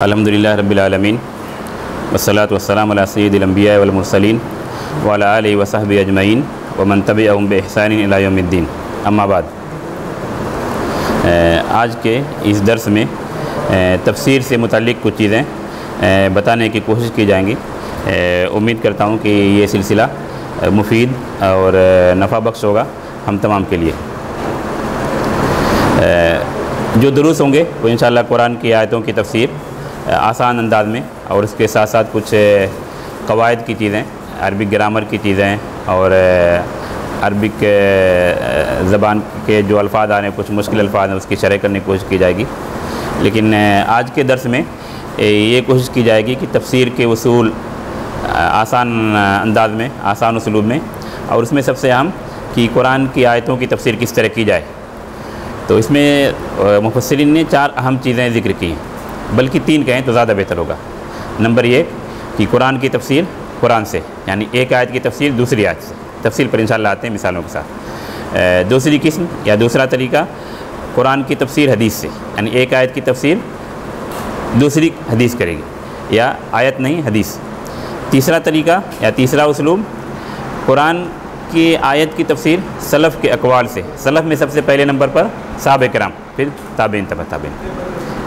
الحمدللہ رب العالمین والصلاة والسلام علی سید الانبیاء والمرسلین وعلی آلہ وصحبہ اجمعین ومن تبعہم بإحسان الی یوم الدین. اما بعد، آج کے اس درس میں تفسیر سے متعلق کچھ چیزیں بتانے کی کوشش کی جائیں گی. امید کرتا ہوں کہ یہ سلسلہ مفید اور نفع بخش ہوگا ہم تمام کے لیے. جو دروس ہوں گے وہ انشاءاللہ قرآن کی آیتوں کی تفسیر آسان انداز میں، اور اس کے ساتھ ساتھ کچھ قواعد کی چیزیں، عربک گرامر کی چیزیں اور عربک زبان کے جو الفاظ آ رہے ہیں، کچھ مشکل الفاظ ہیں، اس کی شرح کرنے کی کوشش کی جائے گی. لیکن آج کے درس میں یہ کوشش کی جائے گی کہ تفسیر کے اصول آسان انداز میں، آسان اسلوب میں، اور اس میں سب سے اہم کہ قرآن کی آیتوں کی تفسیر کس طرح کی جائے. تو اس میں مفسرین نے 4 اہم چیزیں ذکر کی ہیں، بلکہ 3 کہیں تو زیادہ بہتر ہوگا. نمبر 1 کہ قرآن کی تفسیر قرآن سے، یعنی ایک آیت کی تفسیر دوسری آیت سے. تفسیر پر انشاءاللہ آتے ہیں مثالوں کے ساتھ. دوسری قسم یا دوسرا طریقہ قرآن کی تفسیر حدیث سے، یعنی ایک آیت کی تفسیر دوسری حدیث کرے گی، یا آیت نہیں حدیث. تیسرا طریقہ یا تیسرا اسلوب قرآن کی آیت کی تفسیر سلف کے اقوال سے. سلف میں سب سے پہلے نمبر پر صحابہ کرام، پھر تابعین تبع تابعین.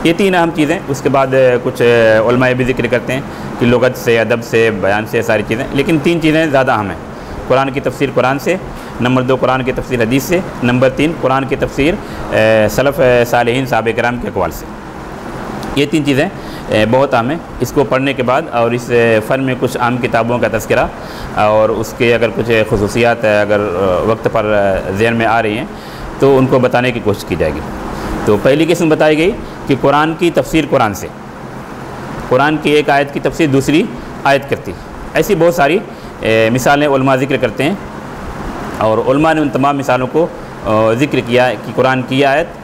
یہ 3 اہم چیزیں. اس کے بعد کچھ علماء بھی ذکر کرتے ہیں کہ لغت سے، ادب سے، بیان سے، ساری چیزیں. لیکن 3 چیزیں زیادہ اہم ہیں. قرآن کی تفسیر قرآن سے، نمبر 2 قرآن کی تفسیر حدیث سے، نمبر 3 قرآن کی تفسیر سلف صالحین صحابہ کرام کے اقوال سے. یہ 3 چیزیں بہت اہم ہیں. اس کو پڑھنے کے بعد اور اس فن میں کچھ عام کتابوں کا تذکرہ اور اس کے اگر کچھ خصوصیات اگر وقت پر ذہن میں آ رہی ہیں تو ان کو بتانے کی کوشش کی جائے گی. تو پہلی قسم بتائی گئی کہ قرآن کی تفسیر قرآن سے، قرآن کی ایک آیت کی تفسیر دوسری آیت کرتی. ایسی بہت ساری مثالیں علماء ذکر کرتے ہیں، اور علماء نے ان تمام مثالوں کو ذکر کیا کہ قرآن کی آیت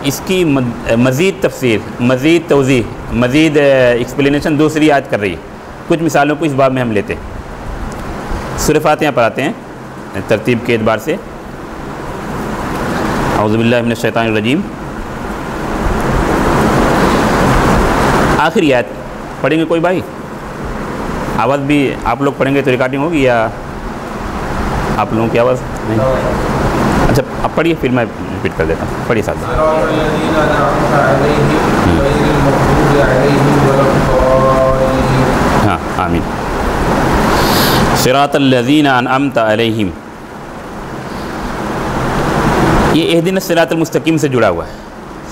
اس کی مزید تفسیر، مزید توضیح، مزید ایکسپلینیشن دوسری آیت کر رہی ہے. کچھ مثالوں کو اس باب میں ہم لیتے ہیں. سورہ فاتحہ پر آتے ہیں ترتیب کے اعتبار سے. اعوذ باللہ من الشیطان الرجیم. آخری آیت پڑھیں گے کوئی بھائی؟ آواز بھی آپ لوگ پڑھیں گے تو ریکارڈنگ ہوگی یا آپ لوگوں کی آواز نہیں؟ اچھا اب پڑھیے، پھر میں ریپیٹ کر دیتا ہوں. پڑھیے ساتھ. ہاں آمین. صراط الذین انعمت علیہم، یہ اہدنا الصراط المستقیم سے جڑا ہوا ہے.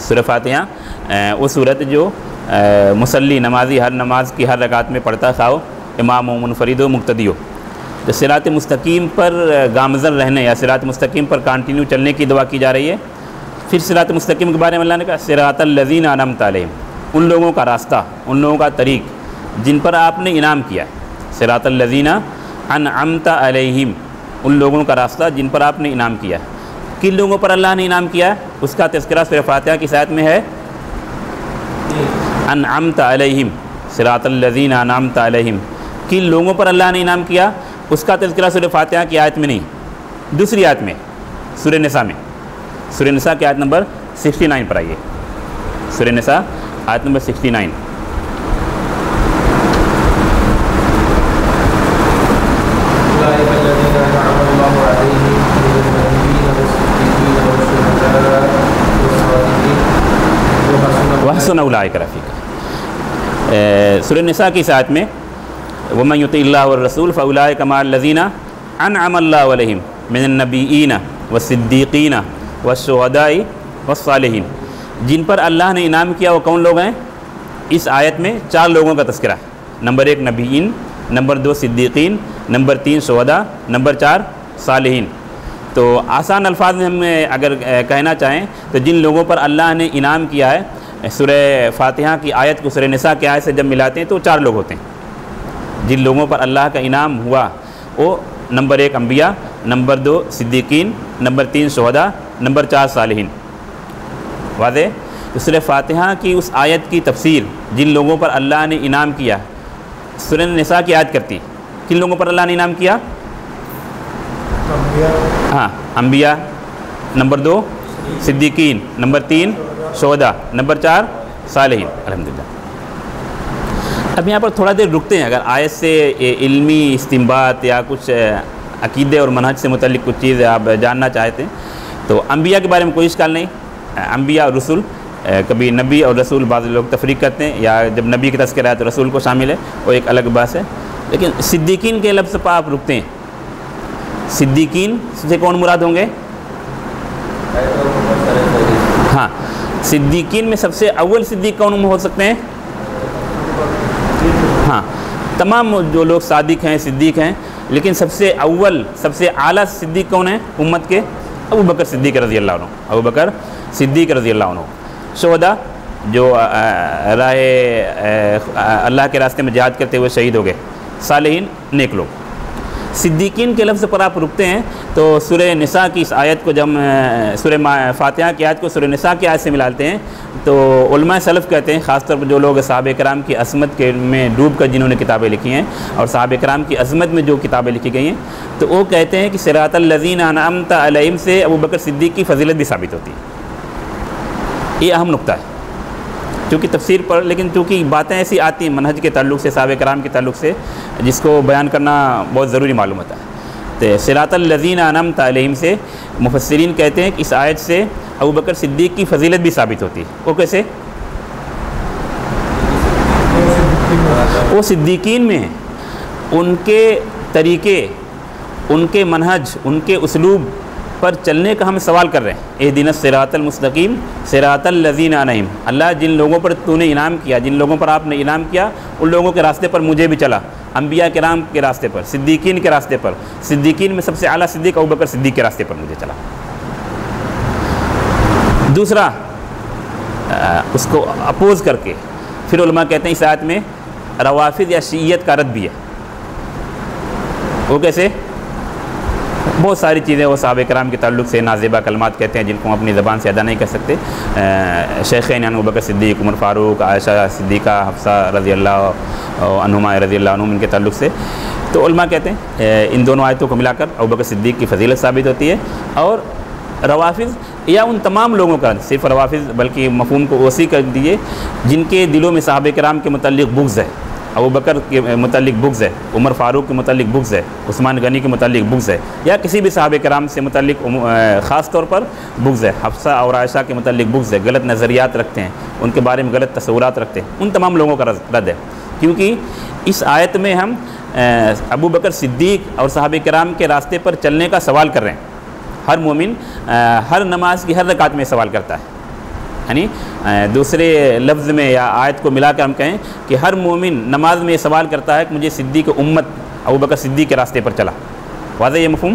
سورہ فاتحہ وہ صورت جو مصلی نمازی ہر نماز کی ہر رکعت میں پڑھتا، خواہ امام و منفرد و مقتدی ہو. تو صراط مستقیم پر گامزن رہنے یا صراط مستقیم پر کنٹینیو چلنے کی دعا کی جا رہی ہے. پھر صراط مستقیم کے بارے میں اللہ نے کہا صراط الذین انعمت علیہم، ان لوگوں کا راستہ، ان لوگوں کا طریق جن پر آپ نے انعام کیا. صراط الذین انعمت علیہم، ان لوگوں کا راستہ جن پر آپ نے انعام کیا. کن لوگوں پر اللہ نے انعام کیا اس کا تذکرہ سورہ فاتحہ کی آیت میں ہے. انعمت علیہم، صراط الذین انعمت علیہم، کن لوگوں پر اللہ نے انعام کیا اس کا تذکرہ سورہ فاتحہ کی آیت میں نہیں، دوسری آیت میں سورہ نساء میں. سورہ نساء کی آیت نمبر 69 پر آئیے. سورہ نساء آیت نمبر 69. وَحَسُنَ أُولَٰئِكَ رَفِيقًا. سورہ نساء کی آیت میں وَمَن يُطِعِ اللَّهَ وَالرَّسُولَ فَأُولَٰئِكَ مَعَ الَّذِينَ أَنْعَمَ اللَّهُ عَلَيْهِم مِّنَ النَّبِيِّينَ وَالصِّدِّيقِينَ وَالشُّهَدَاءِ وَالصَّالِحِينَ. جن پر اللہ نے انعام کیا وہ کون لوگ ہیں؟ اس آیت میں 4 لوگوں کا تذکرہ ہے. نمبر 1 نبیین، نمبر 2 صدیقین، نمبر 3 شہداء، نمبر 4 صالحین. تو آسان الفاظ میں ہم اگر کہنا چاہیں تو جن لوگوں پر اللہ نے انعام کیا ہے، سورہ فاتحہ کی آیت کو سورہ نساء کی آیت سے جب ملاتے ہیں تو 4 لوگ ہوتے ہیں. جن لوگوں پر اللہ کا انعام ہوا وہ نمبر 1 انبیاء، نمبر 2 صدیقین، نمبر 3 شہداء، نمبر 4 صالحین. واضح؟ تو سورہ فاتحہ کی اس آیت کی تفسیر جن لوگوں پر اللہ نے انعام کیا سورہ نساء کی آیت کرتی. کن لوگوں پر اللہ نے انعام کیا؟ ہاں انبیاء، نمبر 2 صدیقین، نمبر 3 شہداء، نمبر 4 صالحین. الحمدللہ اب یہاں پر تھوڑا دیر رکتے ہیں. اگر آیت سے علمی استنباط یا کچھ عقیدے اور منہج سے متعلق کچھ چیزیں آپ جاننا چاہتے ہیں تو انبیاء کے بارے میں کوئی اشکال نہیں. انبیاء اور رسول، کبھی نبی اور رسول بعض لوگ تفریق کرتے ہیں، یا جب نبی کا تذکرہ ہے تو رسول کو شامل ہے، وہ ایک الگ بحث ہے. لیکن صدیقین کے لفظ پر آپ رکتے ہیں. صدیقین سے کون مراد ہوں گے؟ ہاں، صدیقین میں سب سے اول صدیق کون ہو سکتے ہیں؟ ہاں، تمام جو لوگ صادق ہیں صدیق ہیں، لیکن سب سے اول سب سے اعلیٰ صدیق کون ہیں امت کے؟ ابو بکر صدیق رضی اللہ عنہ. ابو بکر صدیق رضی اللہ عنہ. شہداء جو راہ اللہ کے راستے میں جہاد کرتے ہوئے شہید ہو گئے. صالحین نیک لوگ. صدیقین کے لفظ پر آپ رکتے ہیں تو سورہ نساء کی اس آیت کو جب سورہ فاتحہ کی آیت کو سورہ نساء کی آیت سے ملاتے ہیں تو علماء سلف کہتے ہیں، خاص طور پر جو لوگ صحابہ کرام کی عظمت کے میں ڈوب کر جنہوں نے کتابیں لکھی ہیں اور صحابہ کرام کی عظمت میں جو کتابیں لکھی گئی ہیں، تو وہ کہتے ہیں کہ صراط الذین انعمت علیہم سے ابو بکر صدیق کی فضیلت بھی ثابت ہوتی ہے. یہ اہم نقطہ ہے چونکہ تفسیر پر، لیکن چونکہ باتیں ایسی آتی ہیں منہج کے تعلق سے، صحابہ کرام کے تعلق سے، جس کو بیان کرنا بہت ضروری معلوم ہوتا ہے. تو صراط الذین انعمت علیہم سے مفسرین کہتے ہیں کہ اس آیت سے ابو بکر صدیق کی فضیلت بھی ثابت ہوتی ہے. وہ کیسے؟ وہ صدیقین میں ہیں، ان کے طریقے، ان کے منہج، ان کے اسلوب پر چلنے کا ہم سوال کر رہے ہیں. اہدنا الصراط المستقیم صراط الذین انعمت. اللہ جن لوگوں پر تو نے انعام کیا، جن لوگوں پر آپ نے انعام کیا، ان لوگوں کے راستے پر مجھے بھی چلا. انبیاء کرام کے راستے پر، صدیقین کے راستے پر. صدیقین میں سب سے اعلیٰ صدیق ابو بکر صدیق کے راستے پر مجھے چلا. دوسرا اس کو اپوز کر کے پھر علماء کہتے ہیں اس آیت میں روافض یا شیعیت کا رد بھی ہے. وہ کیسے؟ بہت ساری چیزیں وہ صحابہ کرام کے تعلق سے نازیبہ کلمات کہتے ہیں جن کو ہم اپنی زبان سے ادا نہیں کر سکتے. شیخین ابو بکر صدیق، عمر فاروق، عائشہ صدیقہ، حفصہ رضی اللہ عنہما رضی اللہ عنہم، ان کے تعلق سے. تو علماء کہتے ہیں ان دونوں آیتوں کو ملا کر ابو بکر صدیق کی فضیلت ثابت ہوتی ہے. اور روافض یا ان تمام لوگوں کا، صرف روافض بلکہ مفہوم کو وسیع کر دیے، جن کے دلوں میں صحابہ کرام کے متعلق بغض ہے، ابو بکر کے متعلق بغض ہے، عمر فاروق کے متعلق بغض ہے، عثمان غنی کے متعلق بغض ہے، یا کسی بھی صحابہ کرام سے متعلق خاص طور پر بغض ہے، حفصہ اور عائشہ کے متعلق بغض ہے، غلط نظریات رکھتے ہیں، ان کے بارے میں غلط تصورات رکھتے ہیں، ان تمام لوگوں کا رد ہے. کیونکہ اس آیت میں ہم ابو بکر صدیق اور صحابہ کرام کے راستے پر چلنے کا سوال کر رہے ہیں. ہر مومن ہر نماز کی ہر رکعت میں سوال کرتا ہے. یعنی دوسرے لفظ میں یا آیت کو ملا کر ہم کہیں کہ ہر مومن نماز میں یہ سوال کرتا ہے کہ مجھے صدیق امت ابو بکر صدیق کے راستے پر چلا. واضح یہ مفہوم؟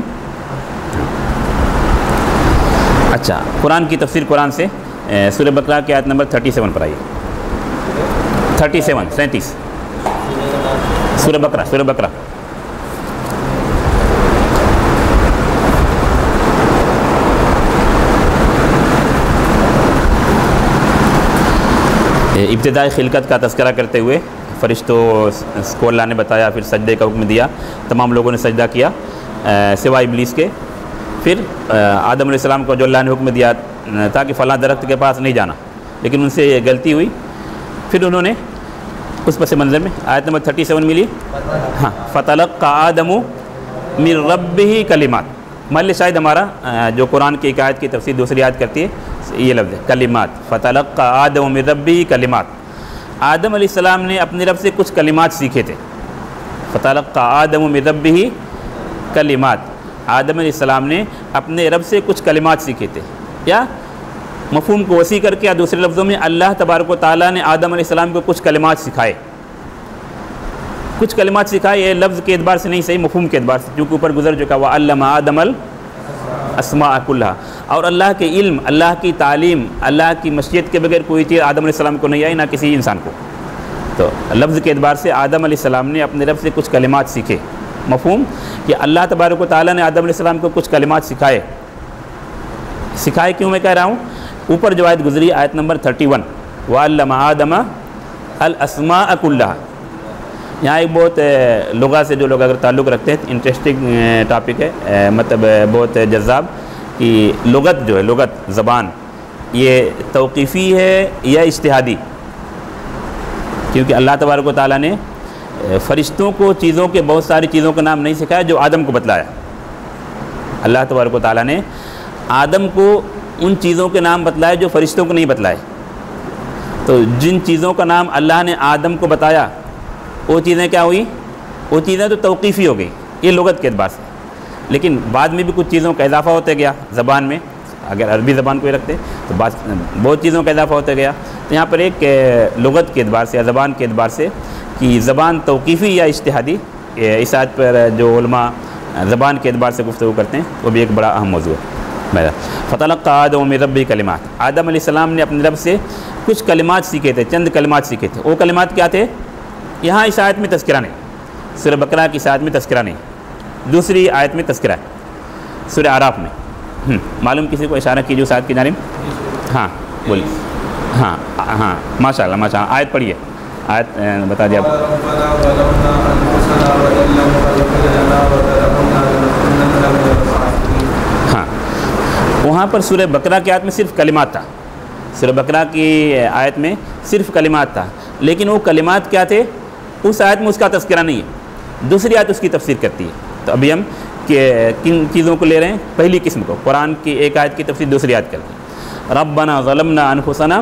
اچھا، قرآن کی تفسیر قرآن سے سورہ بقرہ کی آیت نمبر 37 پر آئیے. 37 سورہ بقرہ. ابتدائی خلقت کا تذکرہ کرتے ہوئے فرشتوں کو اللہ نے بتایا، پھر سجدے کا حکم دیا، تمام لوگوں نے سجدہ کیا سوائے ابلیس کے. پھر آدم علیہ السلام کو جو اللہ نے حکم دیا تھا کہ فلاں درخت کے پاس نہیں جانا، لیکن ان سے یہ غلطی ہوئی. پھر انہوں نے اس پس منظر میں آیت نمبر 37 ملی. ہاں، فَتَلَقَّىٰ آدَمُ مِن رَبِّهِ کلمات. محل شاید ہمارا جو قرآن کی ایک آیت کی تفسیر دوسری آیت کرتی ہے یہ لفظ ہے کلمات. فَتَلَقَّىٰ آدَمُ مِن رَبِّهِ کلمات. آدم علیہ السلام نے اپنے رب سے کچھ کلمات سیکھے تھے. فَتَلَقَّىٰ آدَمُ مِن رَبِّهِ کلمات. آدم علیہ السلام نے اپنے رب سے کچھ کلمات سیکھے تھے. یا مفہوم کو وسیع کر کے یا دوسرے لفظوں میں اللہ تبارک و تعالیٰ نے آدم علیہ السلام کو کچھ کلمات سکھائے. کچھ کلمات سکھائے یہ لفظ کے اعتبار سے نہیں، صحیح مفہوم کے اعتبار سے، کیونکہ اوپر گزر چکا وَعَلَّمَ آدَمَ الْأَسْمَاءَ كُلَّهَا. اور اللہ کے علم، اللہ کی تعلیم، اللہ کی مشیت کے بغیر کوئی چیز آدم علیہ السلام کو نہیں آئی، نہ کسی انسان کو. تو لفظ کے اعتبار سے آدم علیہ السلام نے اپنے رب سے کچھ کلمات سیکھے. مفہوم کہ اللہ تبارک و تعالیٰ نے آدم علیہ السلام کو کچھ کلمات سکھائے. سکھائے کیوں میں کہہ رہا ہوں؟ اوپر جو آیت گزری آیت نمبر 31 وَعَلَّمَ آدَمَ الْأَسْمَاءَ كُلَّهَا. یہاں ایک بہت لغہ سے جو لوگ اگر تعلق رکھتے ہیں انٹرسٹنگ ٹاپک ہے، مطلب بہت جذاب کہ لغت جو ہے، لغت زبان یہ توقیفی ہے یا اجتہادی؟ کیونکہ اللہ تبارک و تعالیٰ نے فرشتوں کو چیزوں کے بہت ساری چیزوں کا نام نہیں سکھایا جو آدم کو بتلایا۔ اللہ تبارک و تعالیٰ نے آدم کو ان چیزوں کے نام بتلائے جو فرشتوں کو نہیں بتلائے۔ تو جن چیزوں کا نام اللہ نے آدم کو بتایا وہ چیزیں کیا ہوئی؟ وہ چیزیں تو توقیفی ہو گئی یہ لغت کے اعتبار سے، لیکن بعد میں بھی کچھ چیزوں کا اضافہ ہوتے گیا زبان میں، اگر عربی زبان کو ہی رکھتے تو بہت چیزوں کا اضافہ ہوتا گیا۔ تو یہاں پر ایک لغت کے اعتبار سے یا زبان کے اعتبار سے کہ زبان توقیفی یا اجتہادی، اس آیت پر جو علماء زبان کے اعتبار سے گفتگو کرتے ہیں وہ بھی ایک بڑا اہم موضوع ہے۔ فَتَلَقَّىٰ آدَمُ مِن رَبِّهِ کلمات، آدم علیہ السلام نے اپنے رب سے کچھ کلمات سیکھے تھے، چند کلمات سیکھے تھے۔ وہ کلمات کیا تھے؟ یہاں اس آیت میں تذکرہ نہیں، سورہ بقرہ کی اس آیت میں تذکرہ نہیں، دوسری آیت میں تذکرہ ہے سورہ اعراف میں۔ معلوم کسی کو اشارہ کیجیے اس آیت کی جانب؟ ہاں بولیے۔ ہاں ماشاء اللہ آیت پڑھیے، آیت بتا دیا آپ۔ ہاں وہاں پر سورہ بقرہ کی آیت میں صرف کلمات تھا، سورہ بقرہ کی آیت میں صرف کلمات تھا، لیکن وہ کلمات کیا تھے اس آیت میں اس کا تذکرہ نہیں ہے، دوسری آیت اس کی تفسیر کرتی ہے۔ تو ابھی ہم کن چیزوں کو لے رہے ہیں؟ پہلی قسم کو، قرآن کی ایک آیت کی تفسیر دوسری آیت کرتی ہے۔ ربنا ظلمنا انفسنا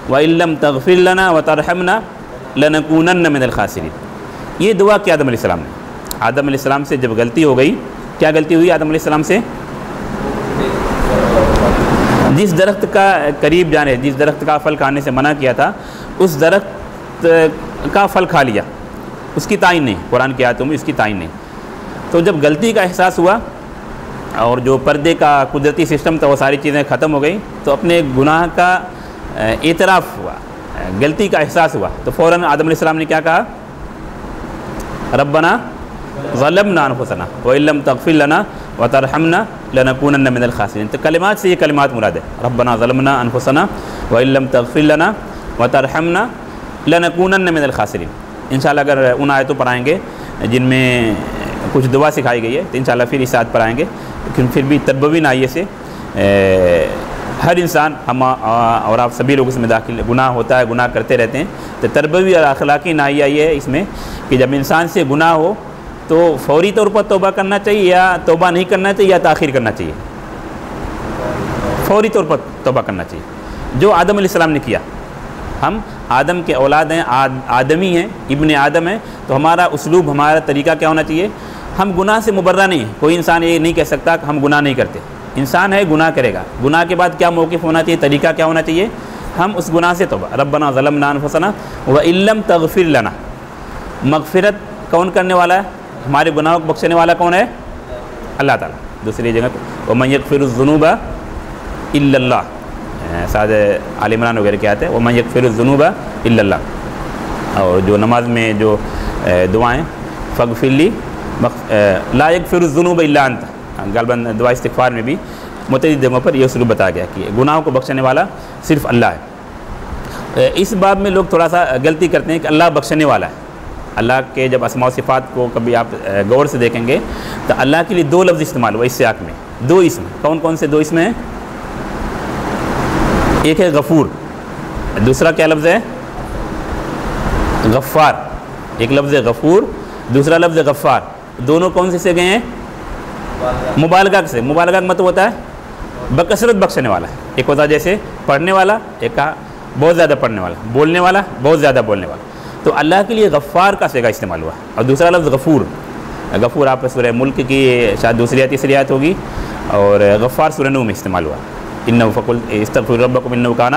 وان لم تغفر لنا وترحمنا لنکونن من الخاسرین، یہ دعا کی آدم علیہ السلام نے۔ آدم علیہ السلام سے جب غلطی ہو گئی، کیا غلطی ہوئی آدم علیہ السلام سے؟ جس درخت کا قریب جانے، جس درخت کا پھل کھانے سے منع کیا تھا اس درخت کا پھل کھا لیا، اس کی تعین نہیں، قرآن کی آیتوں میں اس کی تعین نہیں۔ تو جب غلطی کا احساس ہوا اور جو پردے کا قدرتی سسٹم تھا وہ ساری چیزیں ختم ہو گئی، تو اپنے گناہ کا اعتراف ہوا، غلطی کا احساس ہوا، تو فوراً آدم علیہ السلام نے کیا کہا؟ ربنا ظلمنا انفسنا وان لم تغفر لنا وترحمنا لنکونن من الخاسرین۔ تو کلمات سے یہ کلمات مراد ہے، ربنا ظلمنا انفسنا وان لم تغفر لنا وترحمنا لنکونن من الخاسرین۔ انشاءاللہ اگر ان آیتوں پر آئیں گے جن میں کچھ دعا سکھائی گئی ہے تو انشاءاللہ پھر اس آیت پر آئیں گے، لیکن پھر بھی تربوی نائیے سے ہر انسان، ہم اور آپ سبھی لوگ اس میں داخل، گناہ ہوتا ہے، گناہ کرتے رہتے ہیں، تو تربوی اور اخلاقی نائیہ یہ ہے اس میں کہ جب انسان سے گناہ ہو تو فوری طور پر توبہ کرنا چاہیے یا توبہ نہیں کرنا چاہیے یا تاخیر کرنا چاہیے؟ فوری طور پر توبہ کرنا چاہیے، جو آدم علیہ السلام نے کیا۔ ہم آدم کے اولاد ہیں، آدمی ہیں، ابن آدم ہیں، تو ہمارا اسلوب، ہمارا طریقہ کیا ہونا چاہیے؟ ہم گناہ سے مبرہ نہیں ہیں، کوئی انسان یہ نہیں کہہ سکتا کہ ہم گناہ نہیں کرتے، انسان ہے گناہ کرے گا، گناہ کے بعد کیا موقف ہونا چاہیے، طریقہ کیا ہونا چاہیے؟ ہم اس گناہ سے توبہ، ربنا ظلمنا انفسنا وان لم تغفر لنا، مغفرت کون کرنے والا ہے؟ ہمارے گناہوں کو بخشنے والا کون ہے؟ اللہ تعالیٰ۔ دوسری جگہ ومن یغفر الذنوب الا اللہ، ساتھ آل عمران وغیرہ کے آتے ہیں ومن یغفر الذنوب الا اللہ، اور جو نماز میں جو دعائیں فاغفر لی لا یغفر الذنوب الا انت، غالباً دعا استغفار میں بھی متعدد جگہوں پر یہ اسلوب بتایا گیا کہ گناہوں کو بخشنے والا صرف اللہ ہے۔ اس باب میں لوگ تھوڑا سا غلطی کرتے ہیں کہ اللہ بخشنے والا ہے۔ اللہ کے جب اسماء و صفات کو کبھی آپ غور سے دیکھیں گے تو اللہ کے لیے دو لفظ استعمال ہوا اس سیاق میں، دو اسم، کون کون سے دو اسم ہیں؟ ایک ہے غفور، دوسرا کیا لفظ ہے؟ غفار۔ ایک لفظ غفور، دوسرا لفظ غفار، دونوں کون سے گئے ہیں؟ مبالغہ سے۔ مبالغہ کا مطلب ہوتا ہے بکثرت بخشنے والا، ایک ہوتا ہے جیسے پڑھنے والا، ایک کہا بہت زیادہ پڑھنے والا، بولنے والا بہت زیادہ بولنے والا، تو اللہ کے لیے غفار کا صیغہ استعمال ہوا، اور دوسرا لفظ غفور۔ غفور آپ سورہ ملک کی شاید دوسری یا تیسری آیت ہوگی، اور غفار سورہ نوح میں استعمال ہوا، انہ فقل استغفروا ربکم انہ کان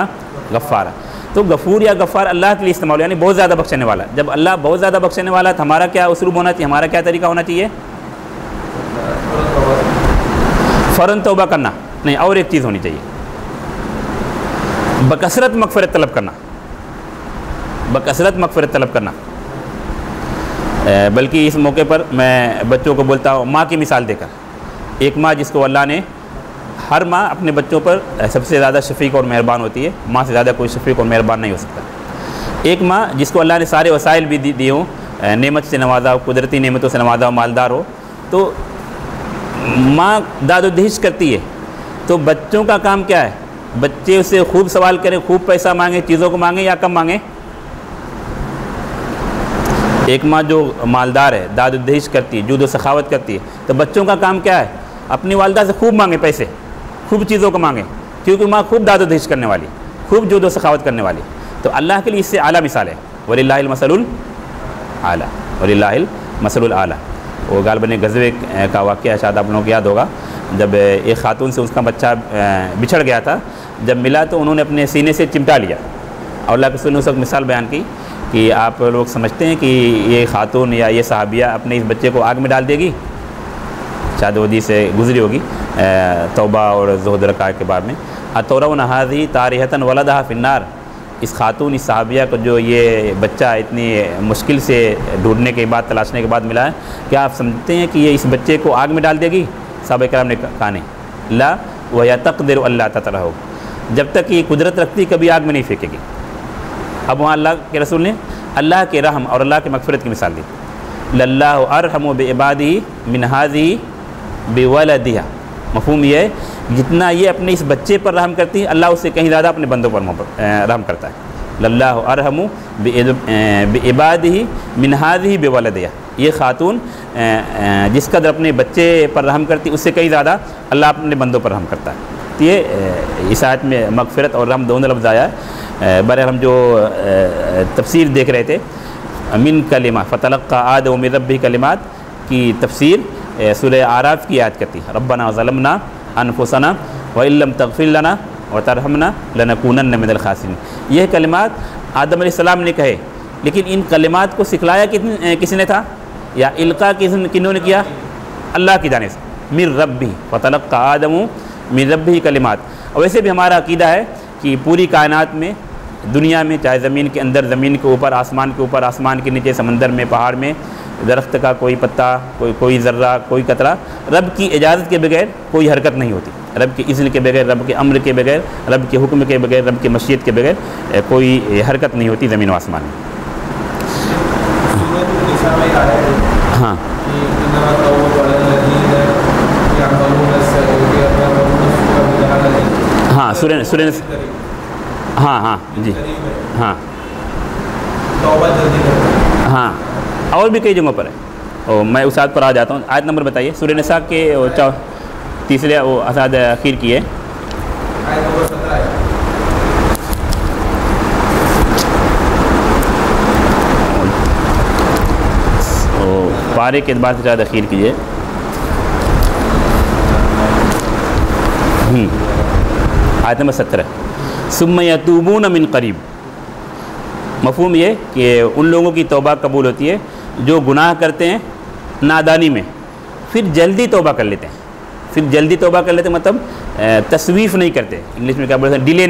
غفارا۔ تو غفور یا غفار اللہ کے لیے استعمال ہوا، یعنی بہت زیادہ بخشنے والا۔ جب اللہ بہت زیادہ بخشنے والا تو ہمارا کیا اسلوب ہونا چاہیے، ہمارا کیا طریقہ ہونا چاہیے؟ فوراً توبہ کرنا نہیں، اور ایک چیز ہونی چاہیے، بکثرت مغفرت طلب کرنا، بکثرت مغفرت طلب کرنا۔ بلکہ اس موقع پر میں بچوں کو بولتا ہوں ماں کی مثال دے کر، ایک ماں جس کو اللہ نے، ہر ماں اپنے بچوں پر سب سے زیادہ شفیق اور مہربان ہوتی ہے، ماں سے زیادہ کوئی شفیق اور مہربان نہیں ہو سکتا۔ ایک ماں جس کو اللہ نے سارے وسائل بھی دی ہوں، نعمت سے نوازا ہو، قدرتی نعمتوں سے نوازا ہو، مالدار ہو، تو ماں داد و دہش کرتی ہے، تو بچوں کا کام کیا ہے؟ بچے اسے خوب سوال کریں، خوب پیسہ مانگیں، چیزوں کو مانگیں یا کم مانگیں؟ ایک ماں جو مالدار ہے، داد و دہیش کرتی ہے، جود و سخاوت کرتی ہے، تو بچوں کا کام کیا ہے؟ اپنی والدہ سے خوب مانگے پیسے، خوب چیزوں کو مانگے، کیونکہ ماں خوب داد و دہیش کرنے والی، خوب جود و سخاوت کرنے والی. تو اللہ کے لیے اس سے اعلیٰ مثال ہے. وَلِلَّهِ الْمَثَلُ الْأَعْلَى، وَلِلَّهِ الْمَثَلُ الْأَعْلَى. وہ غالباً غزوے کا واقعہ شاید آپ لوگوں کو یاد ہوگا، جب ایک خاتون سے اس کا بچہ بچھڑ گیا تھا، جب ملا تو انہوں نے اپنے سینے سے چمٹا لیا، اور اللہ کے رسول نے اس وقت مثال بیان کی کہ آپ لوگ سمجھتے ہیں کہ یہ خاتون یا یہ صحابیہ اپنے اس بچے کو آگ میں ڈال دے گی؟ شاید وہ حدیث سے گزری ہوگی توبہ اور زہد رکعہ کے بارے میں. اتورون ھذہ طارحۃ ولدھا فی النار. اس خاتون، اس صحابیہ کو جو یہ بچہ اتنی مشکل سے ڈھونڈنے کے بعد، تلاشنے کے بعد ملا ہے، کیا آپ سمجھتے ہیں کہ یہ اس بچے کو آگ میں ڈال دے گی؟ صحابہ کرام نے کہا نہیں. لا وہی تقدر اللہ تعالیٰ ہو، جب تک یہ قدرت رکھتی کبھی آگ میں نہیں پھینکے گی. اب وہاں اللہ کے رسول نے اللہ کے رحم اور اللہ کے مغفرت کی مثال دی. للہ ارحم بعبادہ من ھذہ بولدہا. مفہوم یہ ہے جتنا یہ اپنے اس بچے پر رحم کرتی ہے، اللہ اس سے کہیں زیادہ اپنے بندوں پر رحم کرتا ہے. للہ ارحم بعبادہ من ھذہ بولدہا. یہ خاتون جس قدر اپنے بچے پر رحم کرتی، اس سے کہیں زیادہ اللہ اپنے بندوں پر رحم کرتا ہے. تو یہ اس آیت میں مغفرت اور رحم دونوں لفظ آیا ہے. برے ہم جو تفسیر دیکھ رہے تھے، من کلمہ فتلقى آدم من ربہ کلمات کی تفسیر سورہ اعراف کی آیت کرتی ہے. ربنا ظلمنا انفسنا وان لم تغفر لنا وترحمنا لنکونن من الخاسرین. یہ کلمات آدم علیہ السلام نے کہے، لیکن ان کلمات کو سکھلایا کس نے تھا، یا القاء کنہوں نے کیا؟ اللہ کی جانب سے. من ربہ فتلقى آدم من ربہ کلمات. اور ویسے بھی ہمارا عقیدہ ہے کہ پوری کائنات میں، دنیا میں، چاہے زمین کے اندر، زمین کے اوپر، آسمان کے اوپر، آسمان کے نیچے، سمندر میں، پہاڑ میں، درخت کا کوئی پتا، کوئی ذرہ، کوئی قطرہ، رب کی اجازت کے بغیر کوئی حرکت نہیں ہوتی. رب کے اذن کے بغیر، رب کے امر کے بغیر، رب کے حکم کے بغیر، رب کی مشیت کے بغیر کوئی حرکت نہیں ہوتی زمین و آسمان میں. ہاں ہاں سورہ ہاں جی ہاں ہاں، اور بھی کئی جگہوں پر ہے. اور میں اس آیت پر آ جاتا ہوں. آیت نمبر بتائیے. سورہ نساء کے تیسرے وہ اساد اخیر کی ہے. پارے کے اعتبار سے شاید اخیر کیجیے. آیت نمبر 17. ثم یتوبون من قریب. مفہوم یہ کہ ان لوگوں کی توبہ قبول ہوتی ہے جو گناہ کرتے ہیں نادانی میں، پھر جلدی توبہ کر لیتے ہیں. پھر جلدی توبہ کر لیتے ہیں مطلب تسویف نہیں کرتے. انگلش میں کیا بولتے ہیں؟ ڈیلے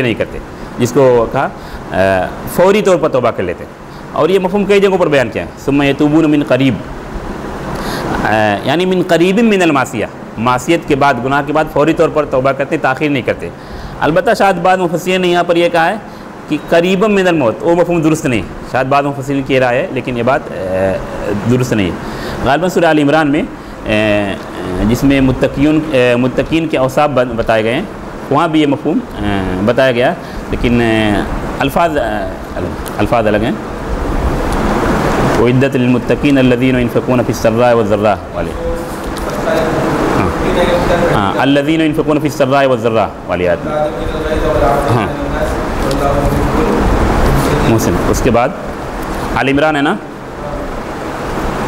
نہیں کرتے، جس کو کہا فوری طور پر توبہ کر لیتے ہیں. اور یہ مفہوم کئی جگہوں پر بیان کیا ہے. ثم یتوبون من قریب، یعنی من قریب من المعصیہ، معصیت کے بعد، گناہ کے بعد فوری طور پر توبہ کرتے، تاخیر نہیں کرتے. البتہ شاید بعض مفسرین نے یہاں پر یہ کہا ہے کہ قریبا من الموت، وہ مفہوم درست نہیں. شاید بعض مفسرین کی رائے ہے، لیکن یہ بات درست نہیں ہے. غالباً سورہ آل عمران میں جس میں متقین کے اوصاف بتائے گئے ہیں، وہاں بھی یہ مفہوم بتایا گیا، لیکن الفاظ الگ ہیں. وعدت للمتقین الذین ينفقون فی السراء والضراء والے، ہاں الذین ينفقون فی السراء والضراء والی آیت. ہاں محسن. اس کے بعد آل عمران ہے نا.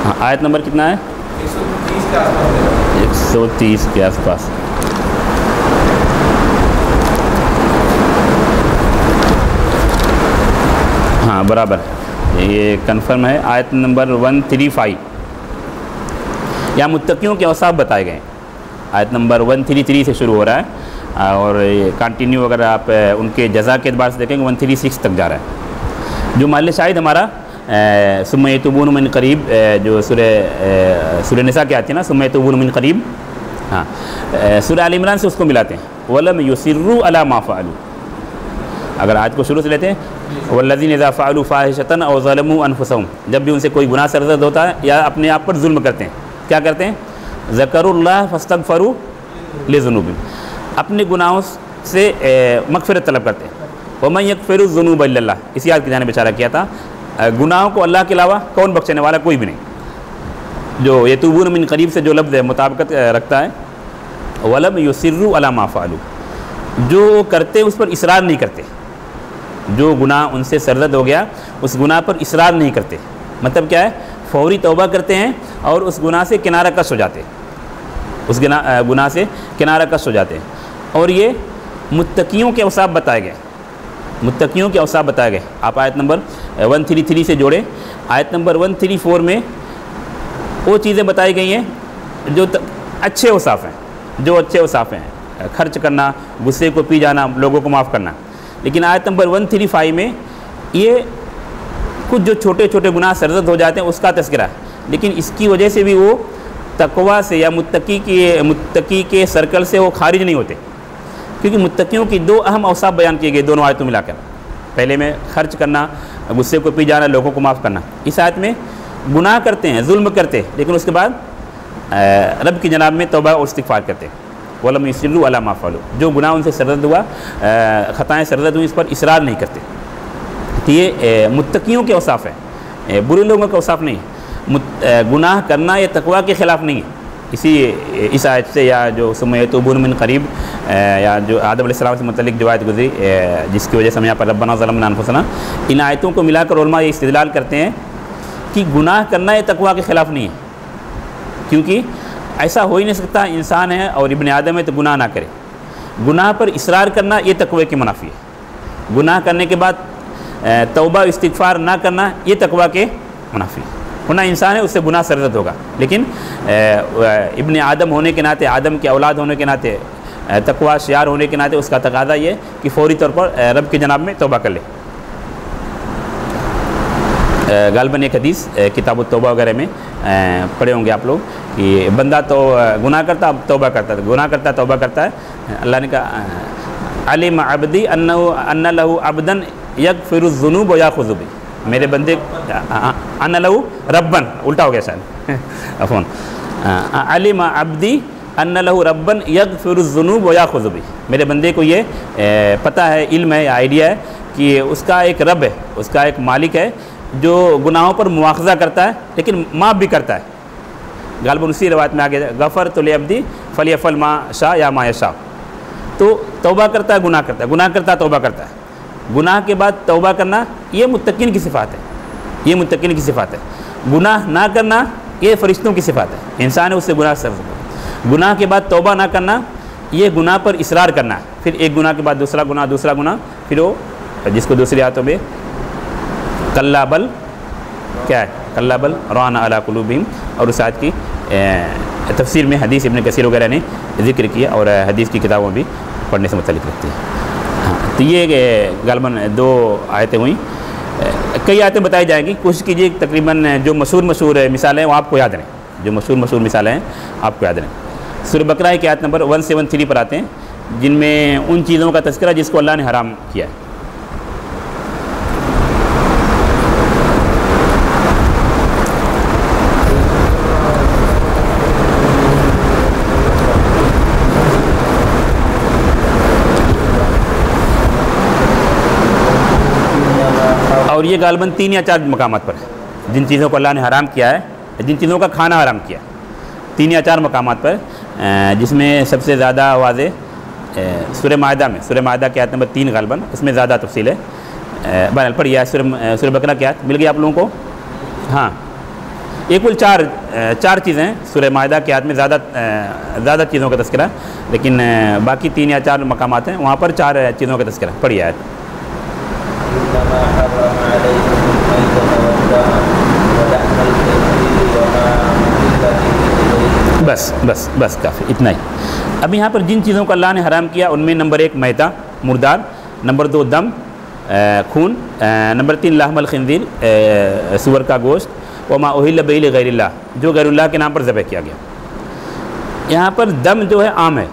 ہاں آیت نمبر کتنا ہے؟ 130 کے آس پاس. ہاں برابر، یہ کنفرم ہے. آیت نمبر 135. یہاں متقیوں کے اوصاف بتائے گئے ہیں. آیت نمبر 133 سے شروع ہو رہا ہے، اور کنٹینیو اگر آپ ان کے جزا کے اعتبار سے دیکھیں گے 136 تک جا رہا ہے. جو محل شاہد ہمارا ثم یتوبون من قریب، جو سورہ نساء کی آتی ہے نا، ثم یتوبون من قریب، ہاں سورہ آل عمران سے اس کو ملاتے ہیں. وَلَمْ يُصِرُّوا عَلَىٰ مَا فَعَلُوا. اگر آیت کو شروع سے لیتے ہیں، وَالَّذِينَ إِذَا فَعَلُوا فَاحِشَةً أَوْ ظَلَمُوا أَنفُسَهُمْ، جب بھی ان سے کوئی گناہ سرزد ہوتا ہے یا اپنے آپ پر ظلم کرتے ہیں، کیا کرتے ہیں؟ ذَكَرُوا اللَّهَ فَاسْتَغْفَرُوا لِذُنُوبِهِمْ، اپنے گناہوں سے مغفرت طلب کرتے ہیں. وَمَن يَغْفِرُ الذُّنُوبَ إِلَّا اللَّهُ، اسی آیت کی جانب اشارہ کیا تھا. گناہوں کو اللہ کے علاوہ کون بخشنے والا؟ کوئی بھی نہیں. جو یتوبون من قریب سے جو لفظ ہے مطابقت رکھتا ہے. ولم یصروا علی ما فعلوا، جو کرتے اس پر اصرار نہیں کرتے. جو گناہ ان سے سرزد ہو گیا اس گناہ پر اصرار نہیں کرتے. مطلب کیا ہے؟ فوری توبہ کرتے ہیں اور اس گناہ سے کنارہ کش ہو جاتے ہیں. اس گناہ سے کنارہ کش ہو جاتے ہیں. اور یہ متقیوں کے اوصاف بتائے گئے. متقیوں کے اوصاف بتائے گئے. آپ آیت نمبر 133 سے جوڑیں. آیت نمبر 134 میں وہ چیزیں بتائی گئی ہیں جو اچھے اوصاف ہیں، جو اچھے اوصاف ہیں. خرچ کرنا، غصے کو پی جانا، لوگوں کو معاف کرنا. لیکن آیت نمبر 135 میں یہ کچھ جو چھوٹے چھوٹے گناہ سرزد ہو جاتے ہیں اس کا تذکرہ ہے. لیکن اس کی وجہ سے بھی وہ تقویٰ سے یا متقی کے سرکل سے وہ خارج نہیں ہوتے، کیونکہ متقیوں کی دو اہم اوصاف بیان کیے گئے دونوں آیتوں ملا کر. پہلے میں خرچ کرنا، غصے کو پی جانا، لوگوں کو معاف کرنا. اس آیت میں گناہ کرتے ہیں، ظلم کرتے ہیں، لیکن اس کے بعد رب کی جناب میں توبہ اور استغفار کرتے ہیں. وَلَمْ يُصِرُّوا عَلَىٰ مَا فَعَلُوا، جو گناہ ان سے سرزد ہوا، خطائیں سرزد ہوئی، اس پر اصرار نہیں کرتے. تو یہ متقیوں کے اوصاف ہیں، برے لوگوں کے اوصاف نہیں ہے. گناہ کرنا یہ تقویٰ کے خلاف نہیں ہے. اس آیت سے یا جو ثم یتوبون من قریب یا جو آدم علیہ السلام سے متعلق جو آیت گزری جس کی وجہ سے ہم یہاں پر ربنا ظلمنا انفسنا، ان آیتوں کو ملا کر علماء یہ استدلال کرتے ہیں کہ گناہ کرنا یہ تقویٰ کے خلاف نہیں ہے. کیونکہ ایسا ہو ہی نہیں سکتا، انسان ہے اور ابن آدم ہے تو گناہ نہ کرے. گناہ پر اصرار کرنا یہ تقوی کے منافی ہے. گناہ کرنے کے بعد توبہ استغفار نہ کرنا یہ تقوی کے منافی ہے. ورنہ انسان ہے اس سے گناہ سرزد ہوگا، لیکن ابن آدم ہونے کے ناطے، آدم کے اولاد ہونے کے ناطے، تقوی شیار ہونے کے ناطے اس کا تقاضا یہ کہ فوری طور پر رب کی جناب میں توبہ کر لے. غالباً ایک حدیث کتاب التوبہ وغیرہ میں پڑھے ہوں گے آپ لوگ کہ بندہ تو گناہ کرتا اب توبہ کرتا ہے، گناہ کرتا توبہ کرتا ہے. اللہ نے کہا علم عبدی ان لہ عبدا یغفر الذنوب ویاخذ بی، میرے بندے ان لہ ربن، الٹا ہو گیا شاید عفوا، علم عبدی ان لہ ربن یغفر الذنوب ویاخذ بی، میرے بندے کو یہ پتہ ہے، علم ہے، آئیڈیا ہے کہ اس کا ایک رب ہے، اس کا ایک مالک ہے جو گناہوں پر مواخذہ کرتا ہے لیکن معاف بھی کرتا ہے. غالباً اسی روایت میں آگے غفرت لعبدی فلیفعل ما شاء یا ما یشاء. تو توبہ کرتا ہے، گناہ کرتا ہے، گناہ کرتا ہے، توبہ کرتا ہے. گناہ کے بعد توبہ کرنا یہ متقین کی صفات ہے، یہ متقین کی صفات ہے. گناہ نہ کرنا یہ فرشتوں کی صفات ہے، انسان ہے اس سے گناہ سرزد. گناہ کے بعد توبہ نہ کرنا یہ گناہ پر اصرار کرنا ہے، پھر ایک گناہ کے بعد دوسرا گناہ، دوسرا گناہ، پھر وہ جس کو دوسری آیتوں میں کلا بل کیا ہے، کلا بل ران علی قلوبہم، اور اس آیت کی تفسیر میں حدیث ابن کثیر وغیرہ نے ذکر کیا اور حدیث کی کتابوں بھی پڑھنے سے متعلق رکھتی ہے. تو یہ غالباً دو آیتیں ہوئیں. کئی آیتیں بتائی جائیں گی، کوشش کیجیے تقریباً جو مشہور مثالیں ہیں وہ آپ کو یاد رہیں، جو مشہور مثالیں ہیں آپ کو یاد رہیں. سورہ بقرہ کی آیت نمبر 173 پر آتے ہیں جن میں ان چیزوں کا تذکرہ جس کو اللہ نے حرام کیا ہے. اور یہ غالباً 3 یا 4 مقامات پر ہے جن چیزوں کو اللہ نے حرام کیا ہے، جن چیزوں کا کھانا حرام کیا ہے. 3 یا 4 مقامات پر، جس میں سب سے زیادہ واضح سورہ مائدہ میں، سورہ مائدہ کی آیت نمبر 3 غالباً اس میں زیادہ تفصیل ہے. بہرحال پڑھیے سورہ بقرہ کی آیت مل گئی آپ لوگوں کو. ہاں یہ کل 4 چیزیں ہیں سورہ مائدہ کی آیت میں، زیادہ چیزوں کا تذکرہ، لیکن باقی 3 یا 4 مقامات ہیں وہاں پر 4 چیزوں کا تذکرہ. پڑھیے آیت. بس کافی، اتنا ہی. اب یہاں پر جن چیزوں کو اللہ نے حرام کیا ان میں نمبر 1 میتہ، مردار، نمبر 2 دم، خون، نمبر 3 لحم الخنزیر، سور کا گوشت، وما اہل بہ لغیر اللہ، جو غیر اللہ کے نام پر ذبح کیا گیا. یہاں پر دم جو ہے عام ہے،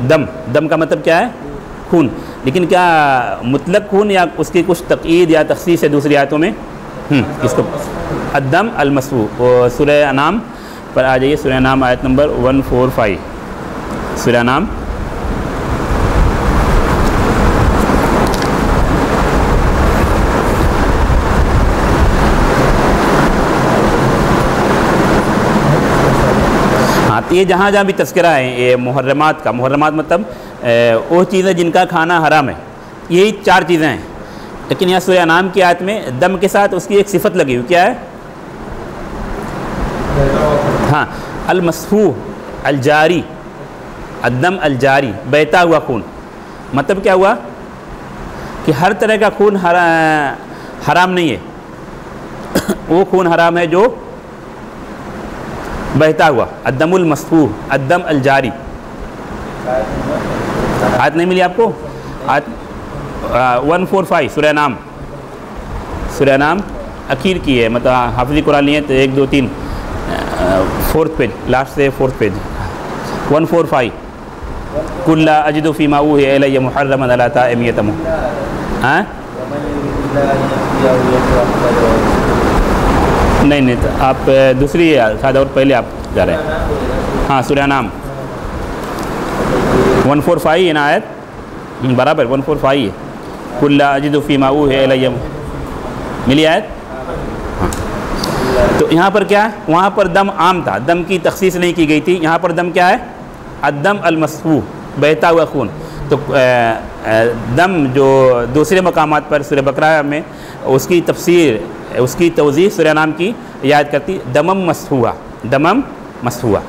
دم کا مطلب کیا ہے؟ خون. لیکن کیا مطلق خون یا اس کی کچھ تقیید یا تخصیص ہے دوسری آیتوں میں؟ اس کو الدم المسفوح. سورہ انعام پر آ جائیے، سورہ انعام آیت نمبر 145. سورہ انعام ہاں تو یہ جہاں جہاں بھی تذکرہ ہے یہ محرمات کا، محرمات مطلب وہ چیزیں جن کا کھانا حرام ہے، یہی 4 چیزیں ہیں. لیکن یہاں سورہ انعام کی آیت میں دم کے ساتھ اس کی ایک صفت لگی ہوئی، کیا ہے؟ ہاں المسفوح الجاری، الدم الجاری، بہتا ہوا خون. مطلب کیا ہوا کہ ہر طرح کا خون حرام نہیں ہے، وہ خون حرام ہے جو بہتا ہوا، الدم المسفوح، الدم الجاری. آیت نہیں ملی آپ کو؟ آیت 145 سورہ نام، سورہ نام اخیر کی ہے، مطلب حافظی قرآن نہیں ہے تو 1 2 3 4 پیج، لاسٹ سے 4 پیج 145. قل لا اجد فیما اوحی الی محرما علی طاعم یطعمہ. ہاں نہیں تو آپ دوسری شاید اور پہلے آپ جا رہے ہیں. ہاں سورہ نام 145 ہے نا آیت، برابر 145 ہے. قل لا اجد فیما اوحی الی، ملی آیت؟ ہاں. تو یہاں پر کیا ہے؟ وہاں پر دم عام تھا، دم کی تخصیص نہیں کی گئی تھی. یہاں پر دم کیا ہے؟ الدم المسفوح، بہتا ہوا خون. تو دم جو دوسرے مقامات پر سورہ بقرہ میں اس کی تفسیر، اس کی توضیح سورہ نام کی یاد کرتی دمم مسفوحہ، دمم مسفوحہ.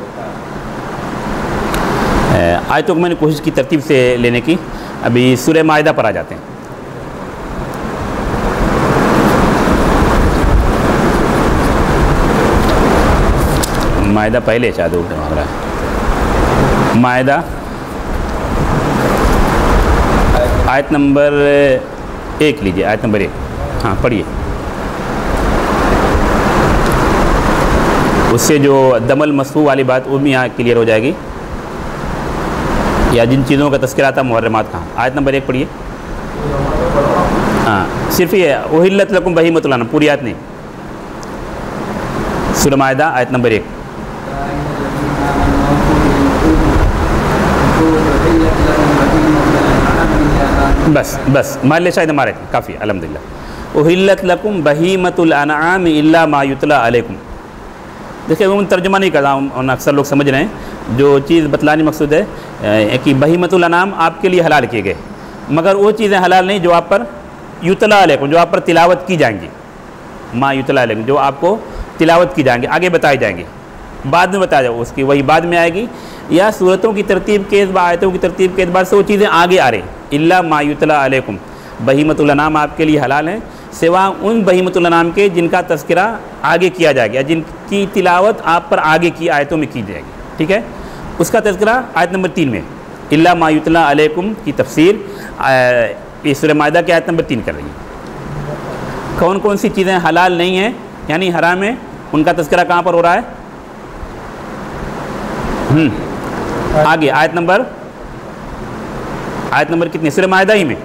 آیتوں کو میں نے کوشش کی ترتیب سے لینے کی. ابھی سورہ مائدہ پر آ جاتے ہیں. مائدہ پہلے شاید اردو مانگ رہا ہے. مائدہ آیت نمبر 1 لیجیے، آیت نمبر 1. ہاں پڑھیے. اس سے جو دم المسفوح والی بات وہ بھی یہاں کلیئر ہو جائے گی، یا جن چیزوں کا تذکرہ تھا محرمات کا. آیت نمبر 1 پڑھیے. ہاں صرف یہ احلت لکم بہیمۃ الانعام، پوری آیت نہیں. سورہ مائدہ آیت نمبر 1. بس محل شاہد ہمارے کافی الحمدللہ. احلت لکم بہیمۃ الانعام الا ما یتلی علیکم. دیکھیں وہ ترجمہ نہیں کر رہا ہوں، اکثر لوگ سمجھ رہے ہیں جو چیز بتلانی مقصود ہے کہ بہیمۃ الانعام آپ کے لیے حلال کیے گئے، مگر وہ چیزیں حلال نہیں جو آپ پر یتلی علیکم، جو آپ پر تلاوت کی جائیں گی. ما یتلی علیکم، جو آپ کو تلاوت کی جائیں گی، آگے بتائی جائیں گی، بعد میں بتایا جائے، اس کی وہی بعد میں آئے گی، یا صورتوں کی ترتیب کے اعتبار، آیتوں کی ترتیب کے اعتبار سے وہ چیزیں آگے آ رہی ہیں. الا ما یتلی علیکم، بہیمۃ الانعام آپ کے لیے حلال ہیں سوا ان بہیمۃ الانعام کے جن کا تذکرہ آگے کیا جائے گا، جن کی تلاوت آپ پر آگے کی آیتوں میں کی جائے گی. ٹھیک ہے، اس کا تذکرہ آیت نمبر 3 میں. الا ما یتلی علیکم کی تفسیر سورہ مائدہ کی آیت نمبر 3 کر رہی ہے. کون کون سی چیزیں حلال نہیں ہیں یعنی حرام ہیں، ان کا تذکرہ کہاں پر ہو رہا ہے؟ آگے آیت نمبر کتنی؟ سورہ مائدہ ہی میں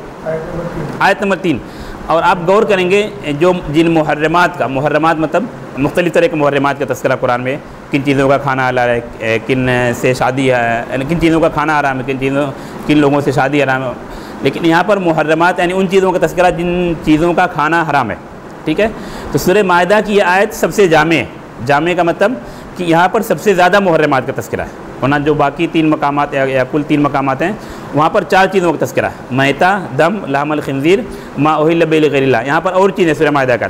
آیت نمبر 3. اور آپ غور کریں گے جو جن محرمات کا، محرمات مطلب مختلف طرح کے محرمات کا تذکرہ قرآن میں، کن چیزوں کا کھانا حلال ہے، کن سے شادی ہے، کن چیزوں کا کھانا حرام ہے، کن لوگوں سے شادی حرام ہے. لیکن یہاں پر محرمات یعنی ان چیزوں کا تذکرہ جن چیزوں کا کھانا حرام ہے. ٹھیک ہے، تو سورہ مائدہ کی یہ آیت سب سے جامع ہے. جامع کا مطلب کہ یہاں پر سب سے زیادہ محرمات کا تذکرہ ہے، ورنہ جو باقی 3 مقامات یا کل 3 مقامات ہیں وہاں پر 4 چیزوں کا تذکرہ ہے: میتہ، دم، لحم الخنزیر، ما اہل به لغیر اللہ. یہاں پر اور چیزیں سورہ مائدہ کا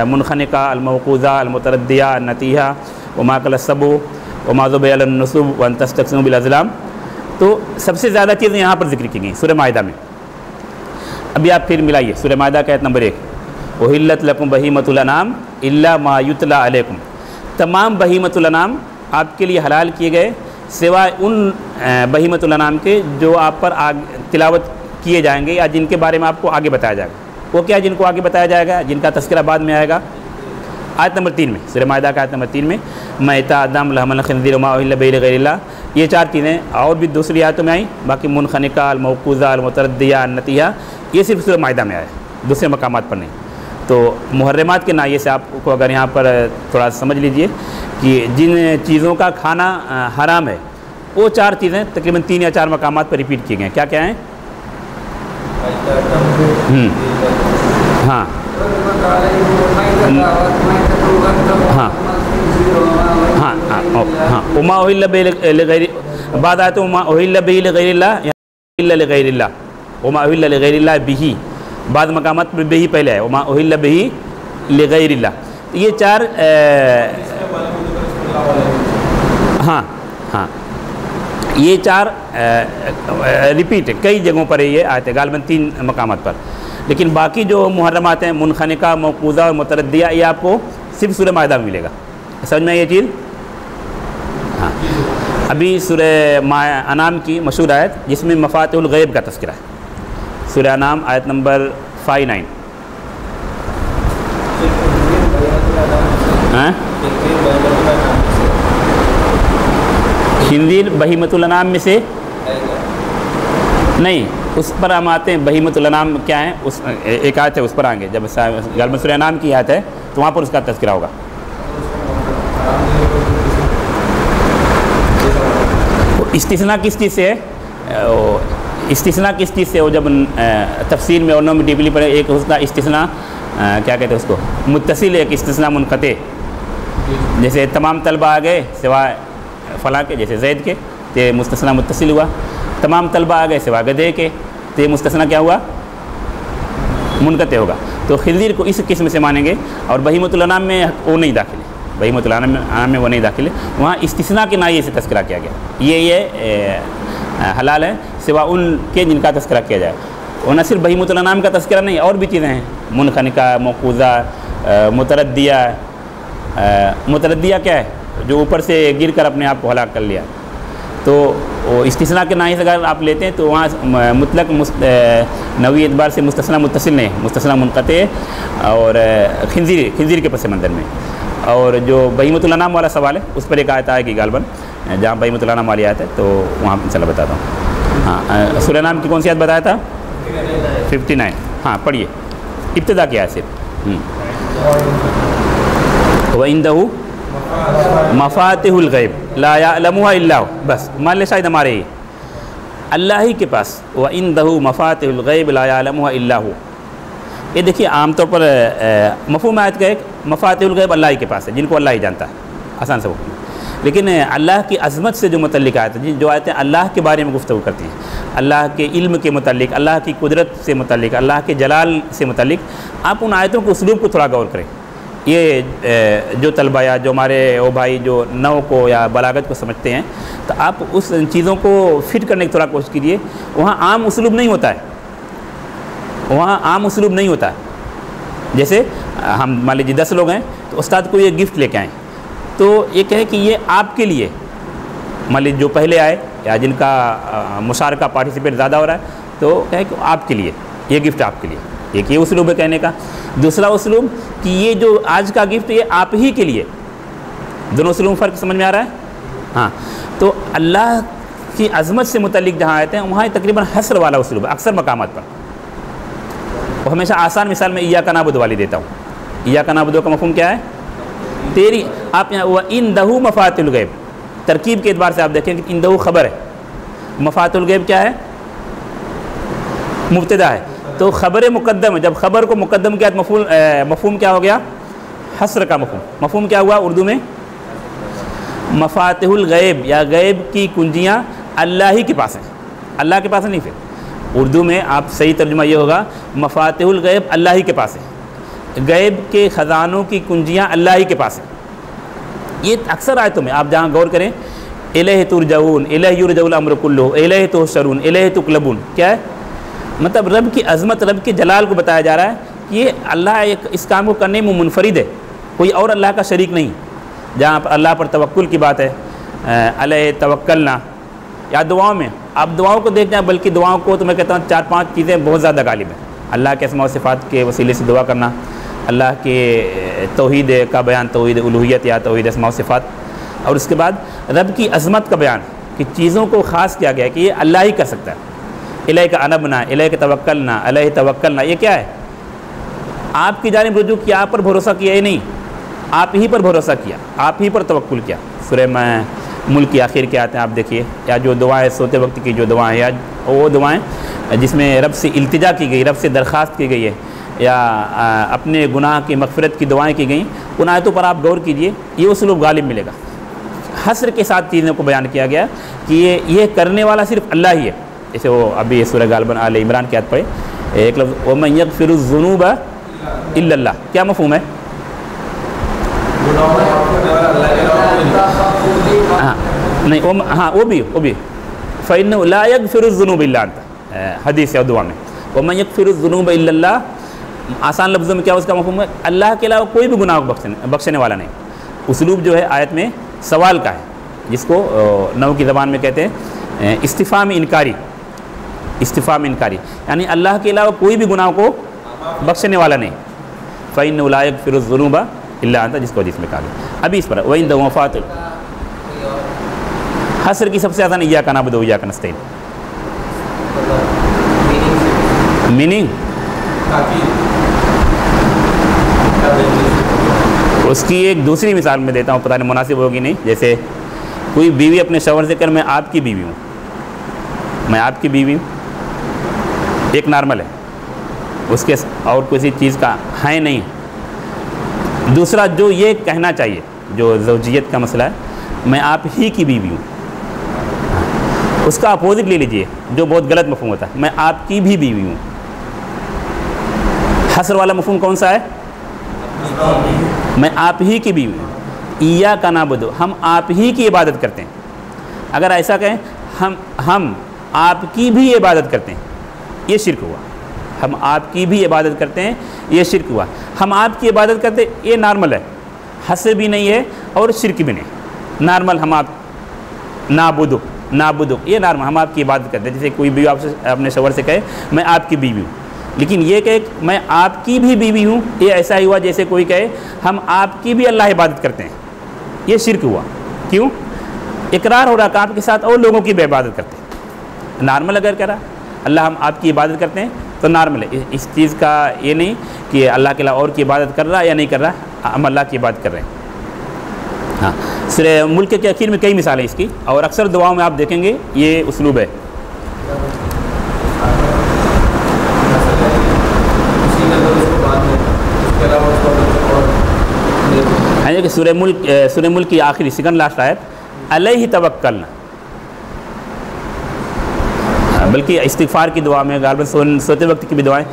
منخنقہ، الموقوذہ، المتردیہ، النطیحہ، وما اکل السبع، وما ذبح علی النصب، وان تستقسموا بالازلام. تو سب سے زیادہ چیزیں یہاں پر ذکر کی گئی سورہ مائدہ میں. ابھی آپ پھر ملائیے سورہ مائدہ کا آیت نمبر 1. احلت لکم بہیمۃ الانعام الا ما یتلی علیکم. تمام بہیمۃ الانعام آپ کے لیے حلال کیے گئے سوائے ان بہیمۃ الانعام کے جو آپ پر تلاوت کیے جائیں گے یا جن کے بارے میں آپ کو آگے بتایا جائے گا. وہ کیا جن کو آگے بتایا جائے گا، جن کا تذکرہ بعد میں آئے گا؟ آیت نمبر 3 میں، سورہ مائدہ کا آیت نمبر 3 میں میتہ، دم، لحم الخنزیر، وما اہل به لغیر اللہ. یہ 4 چیزیں اور بھی دوسری آیتوں میں آئیں، باقی منخنقہ، الموقوذہ، المتردیہ، النطیحہ، یہ صرف سورہ مائدہ میں آئے، دوسرے مقامات پر نہیں. تو محرمات کے ناحیے سے آپ کو اگر یہاں پر تھوڑا سمجھ لیجئے کہ جن چیزوں کا کھانا حرام ہے وہ 4 چیزیں تقریباً 3 یا 4 مقامات پر ریپیٹ کیے گئے ہیں. کیا کیا ہیں؟ ہاں ہاں ہاں ہاں وما اہل به لغیر، بعد آیت وما اہل به لغیر اللہ الا لغیر اللہ، وما اہل لغیر اللہ به، بعض مقامات میں به پہلے ہے، وما اہل به لغیر اللہ. یہ چار ہاں ہاں یہ چار ریپیٹ کئی جگہوں پر یہ آیت ہے، غالباً 3 مقامات پر. لیکن باقی جو محرمات ہیں منخنقہ، موقوذہ اور متردیہ، یہ آپ کو صرف سورہ مائدہ میں ملے گا. سمجھ میں یہ چیز؟ ہاں ابھی سورہ انعام کی مشہور آیت جس میں مفاتیح الغیب کا تذکرہ ہے، سورہ انعام آیت نمبر 59. خنزیر بہیمۃ الانعام میں سے نہیں، اس پر ہم آتے ہیں. بہیمۃ الانعام کیا ہیں؟ اس ایک آیت ہے اس پر آئیں گے، جب غالباً سورہ انعام کی آیت ہے تو وہاں پر اس کا تذکرہ ہوگا. استثناء کس چیز سے ہے؟ استثناء کس چیز سے؟ وہ جب تفسیر میں علوم میں ڈیپلی پڑھے، ایک اس کا استثناء کیا کہتے ہیں اس کو؟ متصل، ایک استثناء منقطع. جیسے تمام طلبہ آ گئے سوائے فلاں کے، جیسے زید کے، تو یہ مستثنیٰ متصل ہوا. تمام طلبہ آ گئے سوائے گدھے کے، تو یہ مستثنیٰ کیا ہوا؟ منقطع ہوگا. تو خنزیر کو اس قسم سے مانیں گے. اور بہیمۃ الانعام میں وہ نہیں داخل ہے، بہیمۃ الانعام میں وہ نہیں داخل ہے، وہاں استثناء کے نائے سے تذکرہ کیا گیا. یہ حلال ہے سوا ان کے جن کا تذکرہ کیا جائے. اور نہ صرف بہیمۃ الانعام کا تذکرہ نہیں، اور بھی چیزیں ہیں، منخنقہ، موقوذہ، متردیہ. متردیہ کیا ہے؟ جو اوپر سے گر کر اپنے آپ کو ہلاک کر لیا. تو استثناء کے نائے سے اگر آپ لیتے ہیں تو وہاں مطلق نوعی اعتبار سے مستثنیٰ متصل نہیں، مستثنیٰ منقطع اور خنزیر کے پس منظر میں. اور جو بہیمۃ الانعام والا سوال ہے اس پر ایک آیت آئے گی غالباً، جہاں بہیمۃ الانعام والی آیت ہے تو وہاں انشاءاللہ بتاتا ہوں. ہاں سورہ انعام کی کون سی آیت بتایا تھا؟ 59. ہاں پڑھیے، ابتدا کیا ہے صرف. وَعِنْدَهُ مَفَاتِحُ الْغَيْبِ لَا يَعْلَمُهَا إِلَّا هُوَ. بس مان لے شاید ہمارے ہی اللہ ہی کے پاس وَعِنْدَهُ مَفَاتِحُ الْغَيْبِ لَا يَعْلَمُهَا إِلَّا هُوَ. یہ دیکھیے عام طور پر مفہوم آیت کا ایک مفاتیح الغیب اللہ ہی کے پاس ہے، جن کو اللہ ہی جانتا ہے، آسان سے مفہوم. لیکن اللہ کی عظمت سے جو متعلق آیت ہے، جو آیتیں اللہ کے بارے میں گفتگو کرتی ہیں، اللہ کے علم کے متعلق، اللہ کی قدرت سے متعلق، اللہ کے جلال سے متعلق، آپ ان آیتوں کے اسلوب کو تھوڑا غور کریں. یہ جو طلبہ یا جو ہمارے وہ بھائی جو نو کو یا بلاغت کو سمجھتے ہیں، تو آپ اس چیزوں کو فٹ کرنے کی تھوڑا کوشش کیجیے. وہاں عام اسلوب نہیں ہوتا ہے، وہاں عام اسلوب نہیں ہوتا ہے. جیسے ہم مان لیجیے 10 لوگ ہیں تو استاد کو یہ گفٹ لے کے آئیں تو یہ کہے کہ یہ آپ کے لیے، مان لیجیے جو پہلے آئے یا جن کا مشارکہ پارٹیسپیٹ زیادہ ہو رہا ہے تو کہے کہ آپ کے لیے یہ گفٹ، آپ کے لیے. ایک یہ اسلوب ہے کہنے کا. دوسرا اسلوب کہ یہ جو آج کا گفٹ یہ آپ ہی کے لیے. دونوں اسلوب میں فرق سمجھ میں آ رہا ہے؟ ہاں تو اللہ کی عظمت سے متعلق جہاں آتے ہیں وہاں تقریباً حصر والا اسلوب ہے اکثر مقامات پر. وہ ہمیشہ آسان مثال میں ایاک نعبد والی دیتا ہوں. ایاک نعبد کا مفہوم کیا ہے؟ تیری. آپ یہاں وَعِنْدَهُ مَفَاتِحُ الْغَيْبِ، ترکیب کے اعتبار سے آپ دیکھیں کہ عِنْدَهُ خبر ہے، مفاتیح الغیب کیا ہے؟ مبتدا ہے. تو خبر مقدم ہے. جب خبر کو مقدم کیا تو مفہوم کیا ہو گیا؟ حصر کا مفہوم. مفہوم کیا ہوا اردو میں؟ مفاتیح الغیب یا غیب کی کنجیاں اللہ ہی کے پاس ہیں، اللہ کے پاس نہیں. پھر اردو میں آپ صحیح ترجمہ یہ ہوگا مفاتیح الغیب اللہ ہی کے پاس ہے، غیب کے خزانوں کی کنجیاں اللہ ہی کے پاس ہیں. یہ اکثر آیتوں میں آپ جہاں غور کریں، الیہ ترجعون، الیہ یرجع الامر کلہ، الیہ تحشرون، الیہ تقلبون، کیا ہے؟ مطلب رب کی عظمت، رب کے جلال کو بتایا جا رہا ہے کہ یہ اللہ ایک اس کام کو کرنے میں منفرد ہے، کوئی اور اللہ کا شریک نہیں. جہاں پر اللہ پر توکل کی بات ہے، علیہ توکلنا، یا دعاؤں میں آپ دعاؤں کو دیکھ جائیں، بلکہ دعاؤں کو تو میں کہتا ہوں 4-5 چیزیں بہت زیادہ غالب ہیں. اللہ کے اسماء و صفات کے وسیلے سے دعا کرنا، اللہ کے توحید کا بیان، توحید الوہیت یا توحید اسماء و صفات، اور اس کے بعد رب کی عظمت کا بیان کہ چیزوں کو خاص کیا گیا ہے کہ یہ اللہ ہی کر سکتا ہے. الیک انبنا، الیک توکلنا، علیہ توکلنا، یہ کیا ہے؟ آپ کی جانب رجوع کیا، آپ پر بھروسہ کیا. یہ نہیں، آپ ہی پر بھروسہ کیا، آپ ہی پر توکل کیا. سورہ ملک کی آخر کے آتے ہیں آپ دیکھیے، یا جو دعائیں سوتے وقت کی جو دعائیں، یا وہ دعائیں جس میں رب سے التجا کی گئی، رب سے درخواست کی گئی ہے، یا اپنے گناہ کی مغفرت کی دعائیں کی گئیں، ان آیتوں پر آپ غور کیجئے. یہ اسلوب غالب ملے گا. حصر کے ساتھ چیزوں کو بیان کیا گیا کہ یہ کرنے والا صرف اللہ ہی ہے. جیسے وہ ابھی سورہ غالباً آل عمران کی آیت پڑھے ایک لفظ وَمَن يَغْفِرُ الذُّنُوبَ إِلَّا اللَّهُ، کیا مفہوم ہے؟ ہاں وہ بھی فَإِنَّهُ لَا يَغْفِرُ الذُّنُوبَ إِلَّا أَنْتَ، حدیث ہے دعا میں وَمَن يَغْفِرُ الذُّنُوبَ إِلَّا اللَّهُ. آسان لفظوں میں کیا اس کا مفہوم ہے؟ اللہ کے علاوہ کوئی بھی گناہ بخشنے والا نہیں. اسلوب جو ہے آیت میں سوال کا ہے، جس کو نحو کی زبان میں کہتے ہیں استفہام انکاری. استفہام انکاری یعنی اللہ کے علاوہ کوئی بھی گناہ کو بخشنے والا نہیں. فَإِنَّهُ لَا يَغْفِرُ الذُّنُوبَ إِلَّا أَنْتَ، جس کو حدیث میں کہا گیا. ابھی اس پر وَعِندَهُ وَفَاتُ حصر کی سب سے آسان ایاک نعبد و ایاک نستعین. میننگ اس کی ایک دوسری مثال میں دیتا ہوں، پتہ نہیں مناسب ہوگی نہیں. جیسے کوئی بیوی اپنے شوہر سے کر میں آپ کی بیوی ہوں، میں آپ کی بیوی ہوں، ایک نارمل ہے، اس کے اور کسی چیز کا ہے نہیں. دوسرا جو یہ کہنا چاہیے، جو زوجیت کا مسئلہ ہے، میں آپ ہی کی بیوی ہوں، اس کا اپوزٹ لے لیجئے جو بہت غلط مفہوم ہوتا ہے، میں آپ کی بھی بیوی ہوں. حصر والا مفہوم کون سا ہے؟ میں آپ ہی کی بیوی ہوں. ایاک نعبد، ہم آپ ہی کی عبادت کرتے ہیں. اگر ایسا کہیں ہم آپ کی بھی عبادت کرتے ہیں، یہ شرک ہوا. ہم آپ کی بھی عبادت کرتے ہیں، یہ شرک ہوا. ہم آپ کی عبادت کرتے ہیں، یہ نارمل ہے، حصر بھی نہیں ہے اور شرک بھی نہیں. نارمل ہم آپ نعبد یہ نارمل ہم آپ کی عبادت کرتے ہیں. جیسے کوئی بیوی آپ سے اپنے شوہر سے کہے میں آپ کی بیوی ہوں، لیکن یہ کہ میں آپ کی بھی بیوی ہوں، یہ ایسا ہی ہوا جیسے کوئی کہے ہم آپ کی بھی اللہ عبادت کرتے ہیں، یہ شرک ہوا. کیوں؟ اقرار ہو رہا کہ آپ کے ساتھ اور لوگوں کی بھی عبادت کرتے ہیں. نارمل اگر کہہ رہا اللہ ہم آپ کی عبادت کرتے ہیں تو نارمل ہے. اس چیز کا یہ نہیں کہ اللہ کے علاوہ اور کی عبادت کر رہا یا نہیں کر رہا، ہم اللہ کی عبادت کر رہے ہیں. ہاں، سورہ ملک کے اخیر میں کئی مثالیں اس کی، اور اکثر دعاؤں میں آپ دیکھیں گے یہ اسلوب ہے. کہ سورہ ملک کی آخری سیکنڈ لاسٹ آیت علیہ توکلنا، بلکہ استغفار کی دعا میں غالباً سوتے وقت کی بھی دعائیں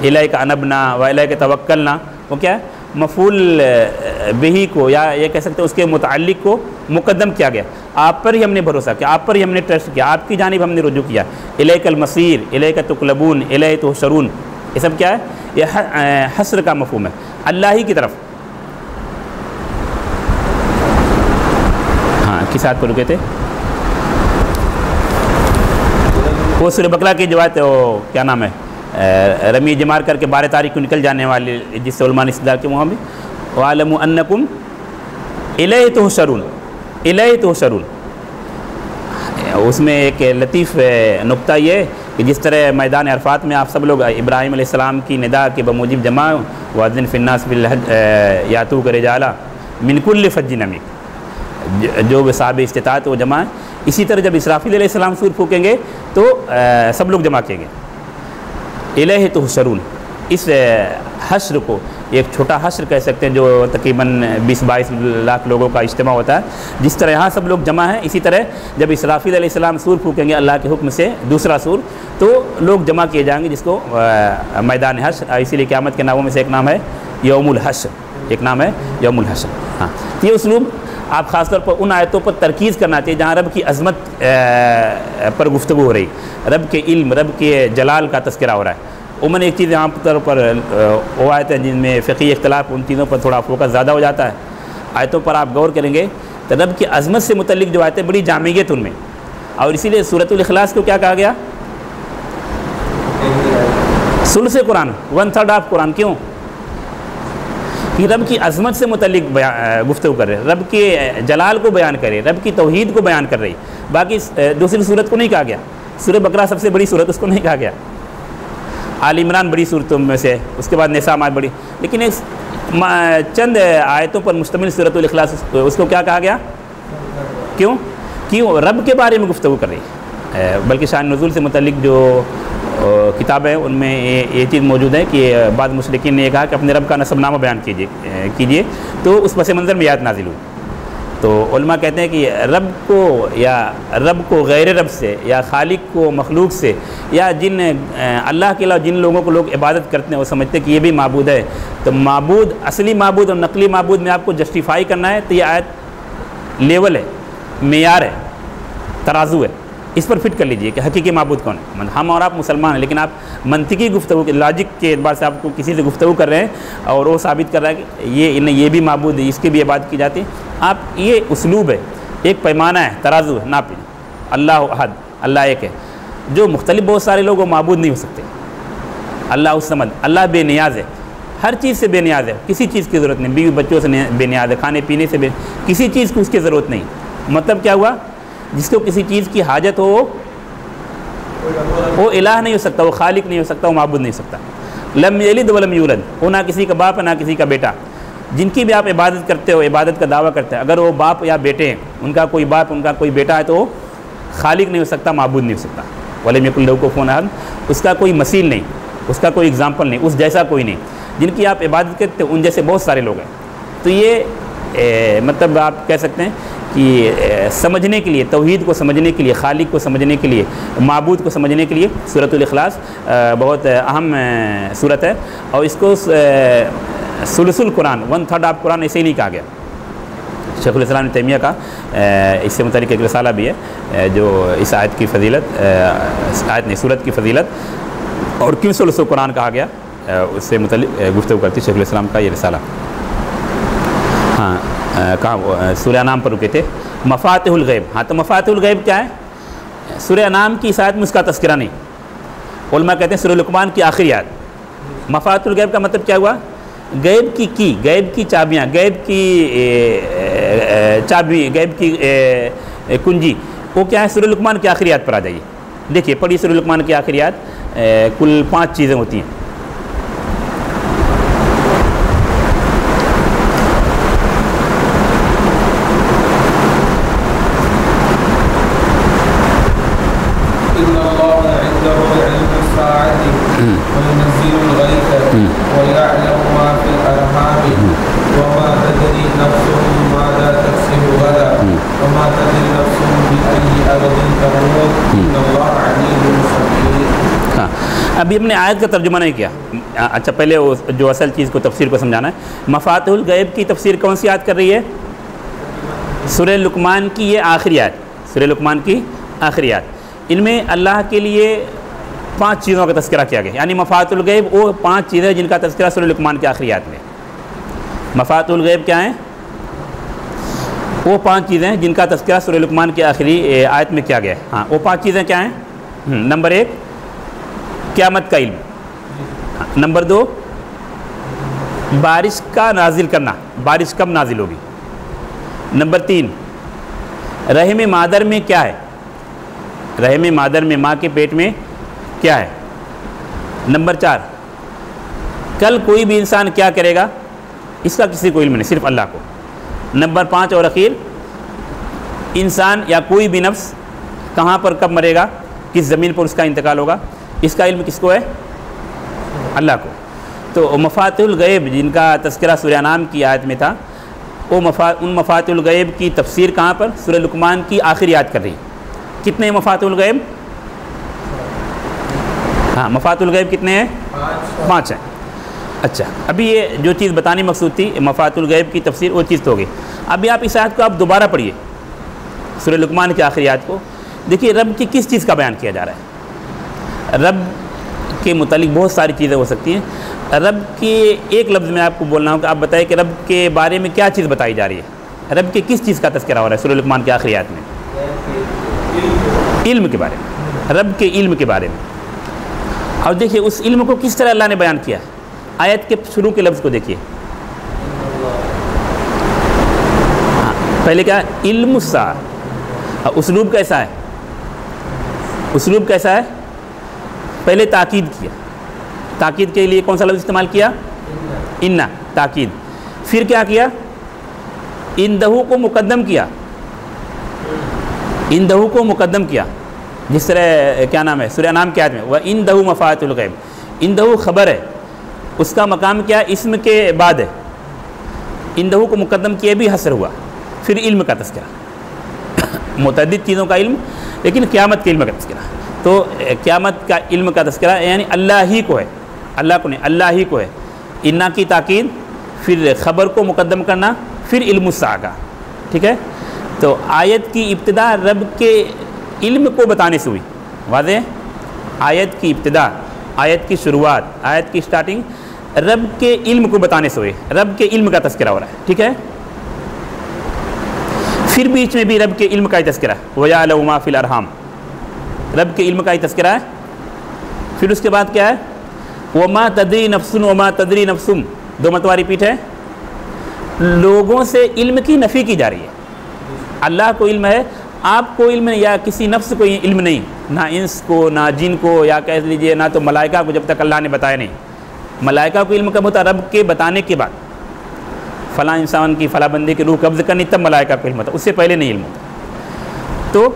الیک انبنا و الیک توکلنا، وہ کیا ہے؟ مفعول بہی کو یا یہ کہہ سکتے ہیں اس کے متعلق کو مقدم کیا گیا. آپ پر ہی ہم نے بھروسہ کیا، آپ پر ہی ہم نے ٹرسٹ کیا، آپ کی جانب ہم نے رجوع کیا. الیک المصیر، الیک تقلبون، الیہ تحشرون، یہ سب کیا ہے؟ یہ حصر کا مفہوم ہے، اللہ ہی کی طرف. ہاں کس آیت پر رکے تھے؟ وہ سورہ بقرہ کی جو آیت وہ کیا نام ہے، رمی جمار کر کے بارے تاریخ کو نکل جانے والے، جس سے علماء نے استدلال کے وہاں بھی وَعَلَمُوا أَنَّكُمْ إِلَيْهِ تُحْشَرُونَ، إِلَيْهِ تُحْشَرُونَ. اس میں ایک لطیف نقطہ یہ کہ جس طرح میدان عرفات میں آپ سب لوگ ابراہیم علیہ السلام کی ندا کے بموجب جمع وَأَذِّن فِي النَّاسِ بِالْحَجِّ يَأْتُوكَ رِجَالًا مِنْ كُلِّ فَجٍّ عَمِيقٍ، جو صاحب استطاعت وہ جمع ہے. اسی طرح جب اسرافیل علیہ السلام سور پھونکیں گے تو سب لوگ جمع کیے گئے. الہ تحشرون، اس حشر کو ایک چھوٹا حشر کہہ سکتے ہیں جو تقریباً 20-22 لاکھ لوگوں کا اجتماع ہوتا ہے. جس طرح یہاں سب لوگ جمع ہیں، اسی طرح جب اسرافیل علیہ السلام سور پھونکیں گے اللہ کے حکم سے دوسرا سور، تو لوگ جمع کیے جائیں گے، جس کو میدان حشر. اسی لیے قیامت کے ناموں میں سے ایک نام ہے یوم الحشر، ایک نام ہے یوم الحشر. ہاں، یہ اسلوب آپ خاص طور پر ان آیتوں پر ترکیز کرنا چاہیے جہاں رب کی عظمت پر گفتگو ہو رہی، رب کے علم، رب کے جلال کا تذکرہ ہو رہا ہے. عموماً ایک چیز عام طور پر وہ آیتیں جن میں فقہی اختلاف، ان چیزوں پر تھوڑا فوکس زیادہ ہو جاتا ہے. آیتوں پر آپ غور کریں گے تو رب کی عظمت سے متعلق جو آیتیں بڑی جامعیت ان میں، اور اسی لیے سورۃ الاخلاص کو کیا کہا گیا؟ ثلث قرآن، 1/3 آف قرآن. کیوں؟ کہ رب کی عظمت سے متعلق گفتگو کر رہے، رب کے جلال کو بیان کرے، رب کی توحید کو بیان کر رہی. باقی دوسری صورت کو نہیں کہا گیا. سورہ بقرہ سب سے بڑی صورت، اس کو نہیں کہا گیا. آل عمران بڑی صورتوں میں سے، اس کے بعد نساء میں بڑی، لیکن ایک چند آیتوں پر مشتمل سورۃ الاخلاص، اس کو کیا کہا گیا؟ کیوں؟ رب کے بارے میں گفتگو کر رہی ہے. بلکہ شان نزول سے متعلق جو کتابیں ان میں یہ چیز موجود ہے کہ بعض مشرکین نے یہ کہا کہ اپنے رب کا نسب نامہ بیان کیجئے، تو اس پس منظر میں آیت نازل ہوئی. تو علماء کہتے ہیں کہ رب کو غیر رب سے یا خالق کو مخلوق سے یا جن اللہ کے علاوہ جن لوگوں کو لوگ عبادت کرتے ہیں وہ سمجھتے ہیں کہ یہ بھی معبود ہے، تو معبود، اصلی معبود اور نقلی معبود میں آپ کو جسٹیفائی کرنا ہے تو یہ آیت لیول ہے، معیار ہے، ترازو ہے، اس پر فٹ کر لیجئے کہ حقیقی معبود کون ہے۔ ہم اور آپ مسلمان ہیں، لیکن آپ منطقی گفتگو کے لاجک کے اعتبار سے آپ کو کسی سے گفتگو کر رہے ہیں اور وہ ثابت کر رہا ہے کہ یہ بھی معبود ہے، اس کی بھی عبادت کی جاتی ہے۔ آپ یہ اسلوب ہے، ایک پیمانہ ہے، ترازو ہے، ناپیں۔ اللہ احد، اللہ ایک ہے، جو مختلف بہت سارے لوگ وہ معبود نہیں ہو سکتے۔ اللہ الصمد، اللہ بے نیاز ہے، ہر چیز سے بے نیاز ہے، کسی چیز کی ضرورت نہیں، بیوی بچوں سے بے نیاز ہے، کھانے پینے سے کسی چیز کی اس کی ضرورت نہیں۔ مطلب کیا ہوا؟ جس کو کسی چیز کی حاجت ہو وہ الہ نہیں ہو سکتا، وہ خالق نہیں ہو سکتا، وہ معبود نہیں ہو سکتا۔ لم یلد ولم یولد، وہ نہ کسی کا باپ ہے نہ کسی کا بیٹا۔ جن کی بھی آپ عبادت کرتے ہو، عبادت کا دعویٰ کرتے ہیں، اگر وہ باپ یا بیٹے ہیں، ان کا کوئی باپ، ان کا کوئی بیٹا ہے، تو وہ خالق نہیں ہو سکتا، معبود نہیں ہو سکتا۔ ولم یکن لہ کفوا احد، اس کا کوئی مثیل نہیں، اس کا کوئی اگزامپل نہیں، اس جیسا کوئی نہیں۔ جن کی آپ عبادت کرتے ہیں ان جیسے بہت سارے لوگ ہیں۔ تو یہ مطلب آپ کہہ سکتے ہیں کہ سمجھنے کے لیے، توحید کو سمجھنے کے لیے، خالق کو سمجھنے کے لیے، معبود کو سمجھنے کے لیے سورۃ الاخلاص بہت اہم سورت ہے، اور اس کو ثلث القرآن، 1/3 آف قرآن ایسے ہی نہیں کہا گیا۔ شیخ الاسلام ابن تیمیہ کا اس سے متعلق ایک رسالہ بھی ہے جو اس آیت کی فضیلت، آیت نہیں سورت کی فضیلت اور کیوں ثلث القرآن کہا گیا اس سے متعلق گفتگو کرتی شیخ الاسلام کا یہ رسالہ۔ ہاں کہاں سورہ انعام پر رکے تھے، مفاتح الغیب۔ ہاں تو مفاتح الغیب کیا ہے؟ سورہ انعام کی اس آیت میں اس کا تذکرہ نہیں، علماء کہتے ہیں سورہ لقمان کی آخری آیت۔ مفاتح الغیب کا مطلب کیا ہوا؟ غیب کی غیب کی چابیاں، غیب کی چابی، غیب کی کنجی، وہ کیا ہے؟ سورہ لقمان کی آخری آیت پر آ جائیے، دیکھیے پڑھیے سورہ لقمان کی آخری آیت، کل 5 چیزیں ہوتی ہیں۔ ابھی ہم نے آیت کا ترجمہ نہیں کیا، اچھا پہلے جو اصل چیز کو تفسیر کو سمجھانا ہے۔ مفاتح الغیب کی تفسیر کون سی آیت کر رہی ہے؟ سورہ لقمان کی یہ آخری آیت، سورہ لقمان کی آخری آیت۔ ان میں اللہ کے لیے 5 چیزوں کا تذکرہ کیا گیا، یعنی مفاتح الغیب وہ 5 چیزیں جن کا تذکرہ سورہ لقمان کی آخری آیت میں۔ مفاتح الغیب کیا ہیں؟ وہ 5 چیزیں جن کا تذکرہ سورہ لقمان کی آخری آیت میں کیا گیا ہے۔ ہاں وہ 5 چیزیں کیا ہیں؟ نمبر 1 قیامت کا علم، نمبر 2 بارش کا نازل کرنا، بارش کب نازل ہوگی، نمبر 3 رحم مادر میں کیا ہے، رحم مادر میں ماں کے پیٹ میں کیا ہے، نمبر 4 کل کوئی بھی انسان کیا کرے گا، اس کا کسی کو علم نہیں، صرف اللہ کو، نمبر 5 اور اخیر انسان یا کوئی بھی نفس کہاں پر کب مرے گا، کس زمین پر اس کا انتقال ہوگا، اس کا علم کس کو ہے؟ اللہ کو۔ تو مفاتح الغیب جن کا تذکرہ سورہ انعام کی آیت میں تھا، وہ ان مفاتح الغیب کی تفسیر کہاں پر؟ سورہ لقمان کی آخری آیت کر رہی۔ کتنے مفاتح الغیب؟ ہاں مفاتح الغیب کتنے ہیں؟ 5 ہیں۔ اچھا ابھی یہ جو چیز بتانی مقصود تھی مفاتح الغیب کی تفسیر، وہ چیز تو ہوگی۔ ابھی آپ اس آیت کو آپ دوبارہ پڑھیے، سورہ لقمان کی آخری آیت کو، دیکھیے رب کی کس چیز کا بیان کیا جا رہا ہے۔ رب کے متعلق بہت ساری چیزیں ہو سکتی ہیں، رب کے ایک لفظ میں آپ کو بولنا ہوں کہ آپ بتائیں کہ رب کے بارے میں کیا چیز بتائی جا رہی ہے، رب کے کس چیز کا تذکرہ ہو رہا ہے سورہ لقمان کی آخری آیت میں؟ علم کے بارے میں، رب کے علم کے بارے میں۔ اور دیکھیے اس علم کو کس طرح اللہ نے بیان کیا ہے، آیت کے شروع کے لفظ کو دیکھیے، پہلے کیا ہے؟ علم الساعہ۔ اسلوب کیسا ہے؟ اسلوب کیسا ہے؟ پہلے تاکید کیا، تاکید کے لیے کون سا لفظ استعمال کیا؟ انا، تاکید۔ پھر کیا کیا؟ اندہو کو مقدم کیا، اندہو کو مقدم کیا، جس طرح کیا نام ہے سورہ انعام کی آیت میں وَإِنْدَهُ مَفَاتِحُ الْغَيْبِ، اندہو خبر ہے، اس کا مقام کیا؟ اسم کے بعد ہے، اندہو کو مقدم کیا بھی حسر ہوا، پھر علم کا تذکرہ، متعدد چیزوں کا علم، لیکن قیامت کے علم کا تذکرہ. تو قیامت کا علم کا تذکرہ یعنی اللہ ہی کو ہے، اللہ کو نہیں، اللہ ہی کو ہے. انا کی تاکید، پھر خبر کو مقدم کرنا، پھر علم الساعہ کا. ٹھیک ہے. تو آیت کی ابتدا رب کے علم کو بتانے سے ہوئی. واضح؟ آیت کی ابتدا، آیت کی شروعات، آیت کی سٹارٹنگ رب کے علم کو بتانے سے ہوئی، رب کے علم کا تذکرہ ہو رہا ہے. ٹھیک ہے. پھر بیچ میں بھی رب کے علم کا ہی تذکرہ ہے، وَيَعْلَمُ مَا فِي الْأَرْحَامِ، رب کے علم کا ہی تذکرہ ہے. پھر اس کے بعد کیا ہے؟ وَمَا تَدْرِي نَفْسٌ وَمَا تَدْرِي نَفْسٌ، 2 مرتبہ ریپیٹ ہے. لوگوں سے علم کی نفی کی جا رہی ہے. اللہ کو علم ہے، آپ کو علم نہیں، یا کسی نفس کو علم نہیں، نہ انس کو نہ جن کو، یا کہہ لیجئے نہ تو ملائکہ کو، جب تک اللہ نے بتایا نہیں. ملائکہ کو علم کب ہوتا؟ رب کے بتانے کے بعد. فلاں انسان کی فلاں بندے کی روح قبض کرنی، تب ملائکہ کو علم ہوتا، اس سے پہلے نہیں علم ہوتا. تو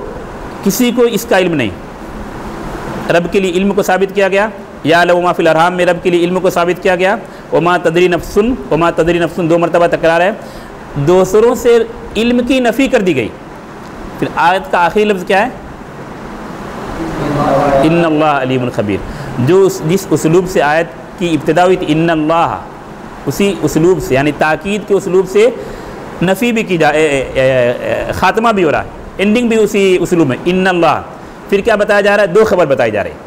کسی کو اس کا علم نہیں. رب کے لیے علم کو ثابت کیا گیا. یعلم ما فی الارحام میں رب کے لیے علم کو ثابت کیا گیا. وما تدری نفس، وما تدری نفس 2 مرتبہ تکرار ہے. دوسروں سے علم کی نفی کر دی گئی. پھر آیت کا آخری لفظ کیا ہے؟ ان اللہ علیم خبیر. جس اسلوب سے آیت کی ابتدا ہوئی تھی ان اللہ، اسی اسلوب سے یعنی تاکید کے اسلوب سے نفی بھی کی خاتمہ بھی ہو رہا ہے، اینڈنگ بھی اسی اسلوب میں ان اللہ. پھر کیا بتایا جا رہا ہے؟ 2 خبر بتائی جا رہی ہے.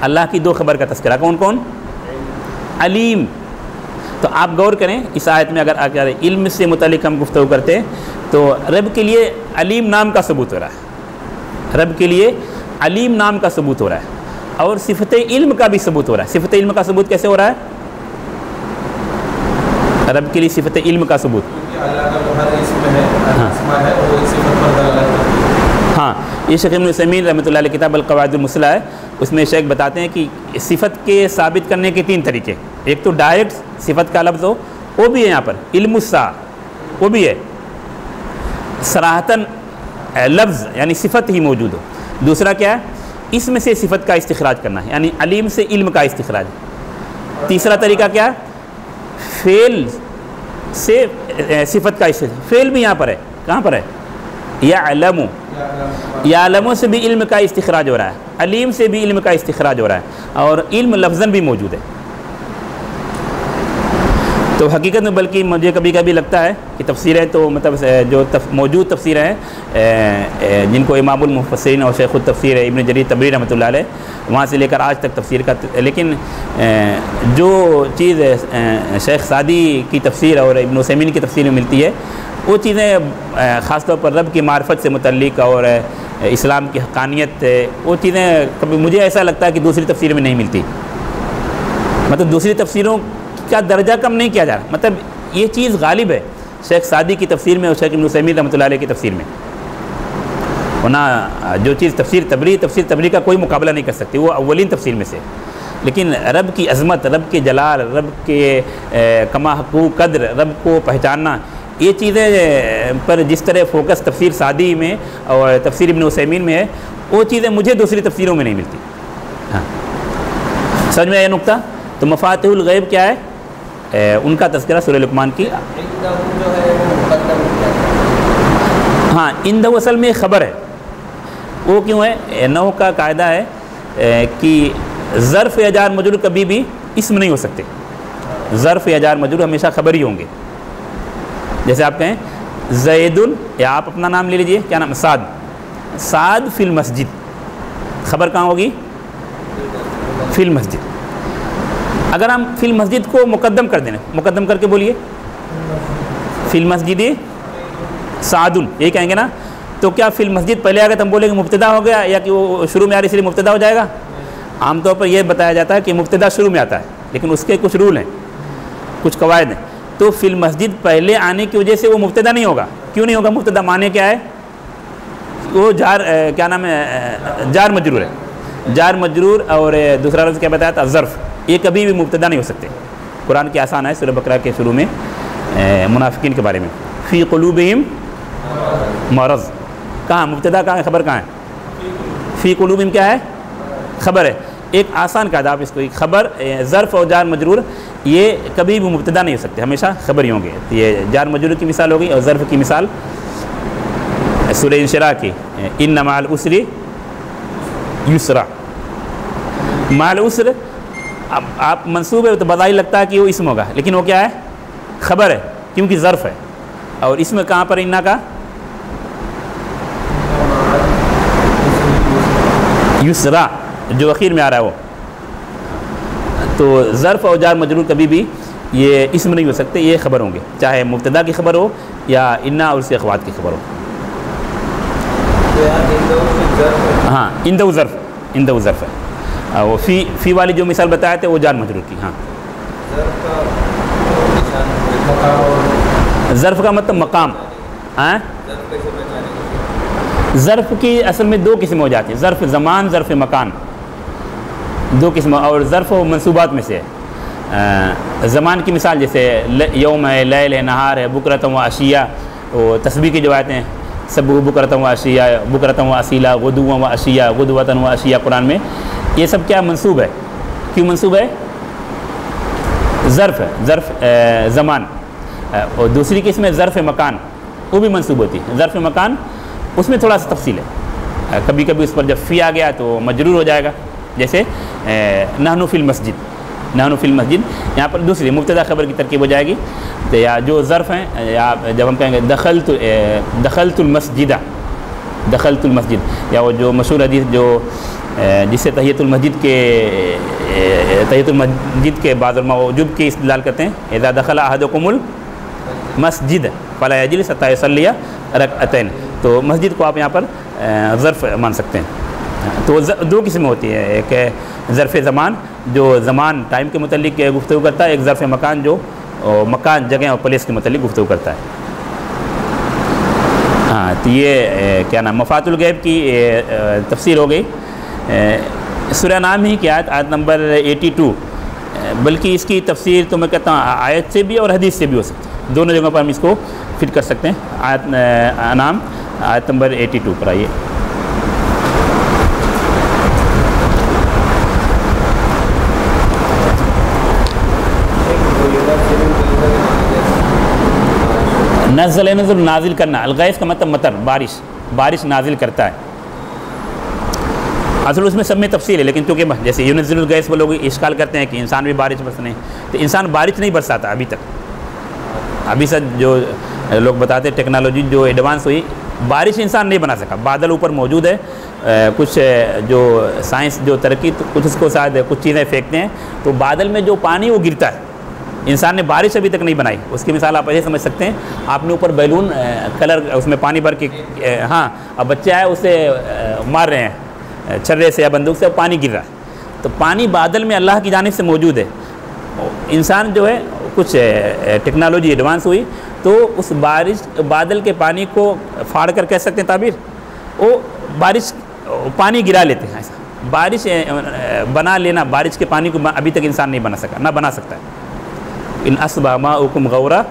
اللہ کی 2 خبر کا تذکرہ. کون کون؟ علیم. تو آپ غور کریں اس آیت میں، اگر علم سے متعلق ہم گفتگو کرتے ہیں تو رب کے لیے علیم نام کا ثبوت ہو رہا ہے. رب کے لیے علیم نام کا ثبوت ہو رہا ہے، اور صفت علم کا بھی ثبوت ہو رہا ہے. صفت علم کا ثبوت کیسے ہو رہا ہے؟ رب کے لیے صفت علم کا ثبوت، ہاں یہ شیخ ابن عثیمین رحمۃ اللہ علیہ کتاب القواعد المثلی ہے، اس میں شیخ بتاتے ہیں کہ صفت کے ثابت کرنے کے 3 طریقے. ایک تو ڈائریکٹ صفت کا لفظ ہو، وہ بھی ہے یہاں پر علم الساعہ، وہ بھی ہے صراحتاً لفظ یعنی صفت ہی موجود ہو. دوسرا کیا ہے؟ اس میں سے صفت کا استخراج کرنا ہے، یعنی علیم سے علم کا استخراج. تیسرا طریقہ کیا ہے؟ فعل سے صفت کا استخراج. فعل بھی یہاں پر ہے، کہاں پر ہے؟ یعلم، یعلم سے بھی علم کا استخراج ہو رہا ہے، علیم سے بھی علم کا استخراج ہو رہا ہے، اور علم لفظاً بھی موجود ہے. تو حقیقت میں بلکہ مجھے کبھی کبھی لگتا ہے کہ تفسیریں تو مطلب جو موجود تفسیریں ہیں جن کو امام المفسرین اور شیخ التفسیر ہے ابن جریر طبری رحمۃ اللہ علیہ، وہاں سے لے کر آج تک تفسیر کا، لیکن جو چیز شیخ سعدی کی تفسیر اور ابن عثیمین کی تفسیر میں ملتی ہے، وہ چیزیں خاص طور پر رب کی معرفت سے متعلق اور اسلام کی حقانیت، وہ چیزیں کبھی مجھے ایسا لگتا ہے کہ دوسری تفسیر میں نہیں ملتی. مطلب دوسری تفسیروں کا درجہ کم نہیں کیا جا رہا، مطلب یہ چیز غالب ہے شیخ سعدی کی تفسیر میں اور شیخ ابن عثیمین رحمۃ اللہ علیہ کی تفسیر میں. ورنہ جو چیز تفسیر تبری کا کوئی مقابلہ نہیں کر سکتی، وہ اولین تفسیر میں سے. لیکن رب کی عظمت، رب کے جلال، رب کے کما حقوق قدر، رب کو پہچاننا، یہ چیزیں پر جس طرح فوکس تفسیر سعدی میں اور تفسیر ابن عثیمین میں ہے، وہ چیزیں مجھے دوسری تفسیروں میں نہیں ملتی. ہاں سمجھ میں آیا نقطہ؟ تو مفاتیح الغیب کیا ہے؟ ان کا تذکرہ سورہ لقمان کی. ہاں اندہ اصل میں خبر ہے. وہ کیوں ہے؟ نحو کا قاعدہ ہے کہ ظرف یا جار مجرور کبھی بھی اسم نہیں ہو سکتے. ظرف یا جار مجرور ہمیشہ خبر ہی ہوں گے. جیسے آپ کہیں زید، یا آپ اپنا نام لے لیجئے، کیا نام؟ سعد. سعد فی المسجد، خبر کہاں ہوگی؟ فی المسجد. اگر ہم فی المسجد کو مقدم کر دیں، مقدم کر کے بولیے فی المسجد سعد، یہی کہیں گے نا. تو کیا فی المسجد پہلے آ گیا تو ہم بولیں گے مبتدا ہو گیا، یا کہ وہ شروع میں آ رہی اس لیے مبتدا ہو جائے گا؟ عام طور پر یہ بتایا جاتا ہے کہ مبتدا شروع میں آتا ہے، لیکن اس کے کچھ رول ہیں، کچھ قواعد ہیں. تو فی المسجد پہلے آنے کی وجہ سے وہ مبتدا نہیں ہوگا. کیوں نہیں ہوگا مبتدا؟ معنی کیا ہے؟ وہ جار، کیا نام ہے، جار مجرور ہے. جار مجرور، اور دوسرا لفظ کیا بتایا تھا؟ ظرف. یہ کبھی بھی مبتدا نہیں ہو سکتے. قرآن کی آسان ہے سورہ بقرہ کے شروع میں منافقین کے بارے میں، فی قلوبہم مرض. کہاں مبتدا، کہاں ہے؟ خبر کہاں ہے؟ فی قلوبہم کیا ہے؟ خبر ہے. ایک آسان قاعدہ، آپ اس کو خبر، ظرف اور جار مجرور یہ کبھی بھی مبتدا نہیں ہو سکتے، ہمیشہ خبر ہی ہوں گے. یہ جار مجرور کی مثال ہوگی. اور ظرف کی مثال سورہ انشراح کی ان مع العسر یسرا. مع العسر اب آپ منصوب ہے تو بظاہر لگتا ہے کہ وہ اسم ہوگا، لیکن وہ کیا ہے؟ خبر ہے، کیونکہ ظرف ہے. اور اس میں کہاں پر انا کا؟ یسرا جو اخیر میں آ رہا ہے وہ. تو ظرف اور جار مجرور کبھی بھی یہ اسم نہیں ہو سکتے، یہ خبر ہوں گے، چاہے مبتدا کی خبر ہو یا انا اور اس کے اخوات کی خبر ہو. ہاں اندو ظرف ہے. وہ فی والی جو مثال بتایا تھے وہ جار مجرور کی. ہاں ظرف کا مطلب مقام. ظرف کی اصل میں دو قسم ہو جاتی ہیں، ظرف زمان، ظرف مکان، دو قسم. اور ظرف و منصوبات میں سے زمان کی مثال جیسے یوم ہے، لیل ہے، نہار ہے، بکرتم و عشیہ. وہ تسبیح کی جو آیتیں ہیں سب بکرتم و عشیہ، بکرتم و اصیلا، غدوا و عشیہ، غدوۃ و عشیہ قرآن میں، یہ سب کیا منصوب ہے؟ کیوں منصوب ہے؟ ظرف ہے، ظرف زمان. اور دوسری قسم ہے ظرف مکان، وہ بھی منصوب ہوتی ہے. ظرف مکان اس میں تھوڑا سا تفصیل ہے، کبھی کبھی اس پر جب فی آ گیا تو مجرور ہو جائے گا. جیسے نحن فی المسجد، نحن فی المسجد، یہاں پر دوسری مبتدا خبر کی ترکیب ہو جائے گی. تو یا جو ظرف ہیں، یا جب ہم کہیں گے دخلت المسجد، دخلت المسجد، یا وہ جو مشہور حدیث جو جسے تحیۃ المسجد کے بعض علماء وجوب کی استدلال کرتے ہیں، اذا دخل احدکم المسجد فلا یجلس حتی یصلی رکعتین. تو مسجد کو آپ یہاں پر ظرف مان سکتے ہیں. تو دو قسم ہوتی ہے، ایک ہے ظرف زمان جو زمان ٹائم کے متعلق گفتگو کرتا ہے، ایک ظرف مکان جو مکان، جگہ اور پلیس کے متعلق گفتگو کرتا ہے. ہاں تو یہ کیا نام مفات الغیب کی تفسیر ہو گئی. سورہ نام ہی کی آیت نمبر 82، بلکہ اس کی تفسیر تو میں کہتا ہوں آیت سے بھی اور حدیث سے بھی ہو سکتی ہے، دونوں جگہوں پر ہم اس کو فٹ کر سکتے ہیں. آیت نام آیت نمبر 82 پر آئیے. نزل نازل کرنا، الغیث کا مطلب مطر، بارش نازل کرتا ہے. اصل اس میں سب میں تفصیل ہے، لیکن چونکہ جیسے ینزل الغیث وہ لوگ اشکال کرتے ہیں کہ انسان بھی بارش برسنے، تو انسان بارش نہیں برساتا ابھی تک. ابھی سے جو لوگ بتاتے ہیں ٹیکنالوجی جو ایڈوانس ہوئی، بارش انسان نہیں بنا سکا. بادل اوپر موجود ہے، کچھ جو سائنس جو ترقی، کچھ اس کو شاید کچھ چیزیں پھینکتے ہیں تو بادل میں جو پانی وہ گرتا ہے. انسان نے بارش ابھی تک نہیں بنائی. اس کی مثال آپ ایسے سمجھ سکتے ہیں، آپ نے اوپر بیلون کلر اس میں پانی بھر کے، ہاں اب بچہ ہے اسے مار رہے ہیں چھرے سے یا بندوق سے، پانی گر رہا ہے. تو پانی بادل میں اللہ کی جانب سے موجود ہے. انسان جو ہے کچھ ٹیکنالوجی ایڈوانس ہوئی تو اس بادل کے پانی کو پھاڑ کر کہہ سکتے ہیں تعبیر، وہ بارش پانی گرا لیتے ہیں. ایسا بارش بنا لینا، بارش کے پانی کو ابھی تک انسان نہیں بنا سکا، نہ بنا سکتا ہے. ان اصبح ماؤکم غورا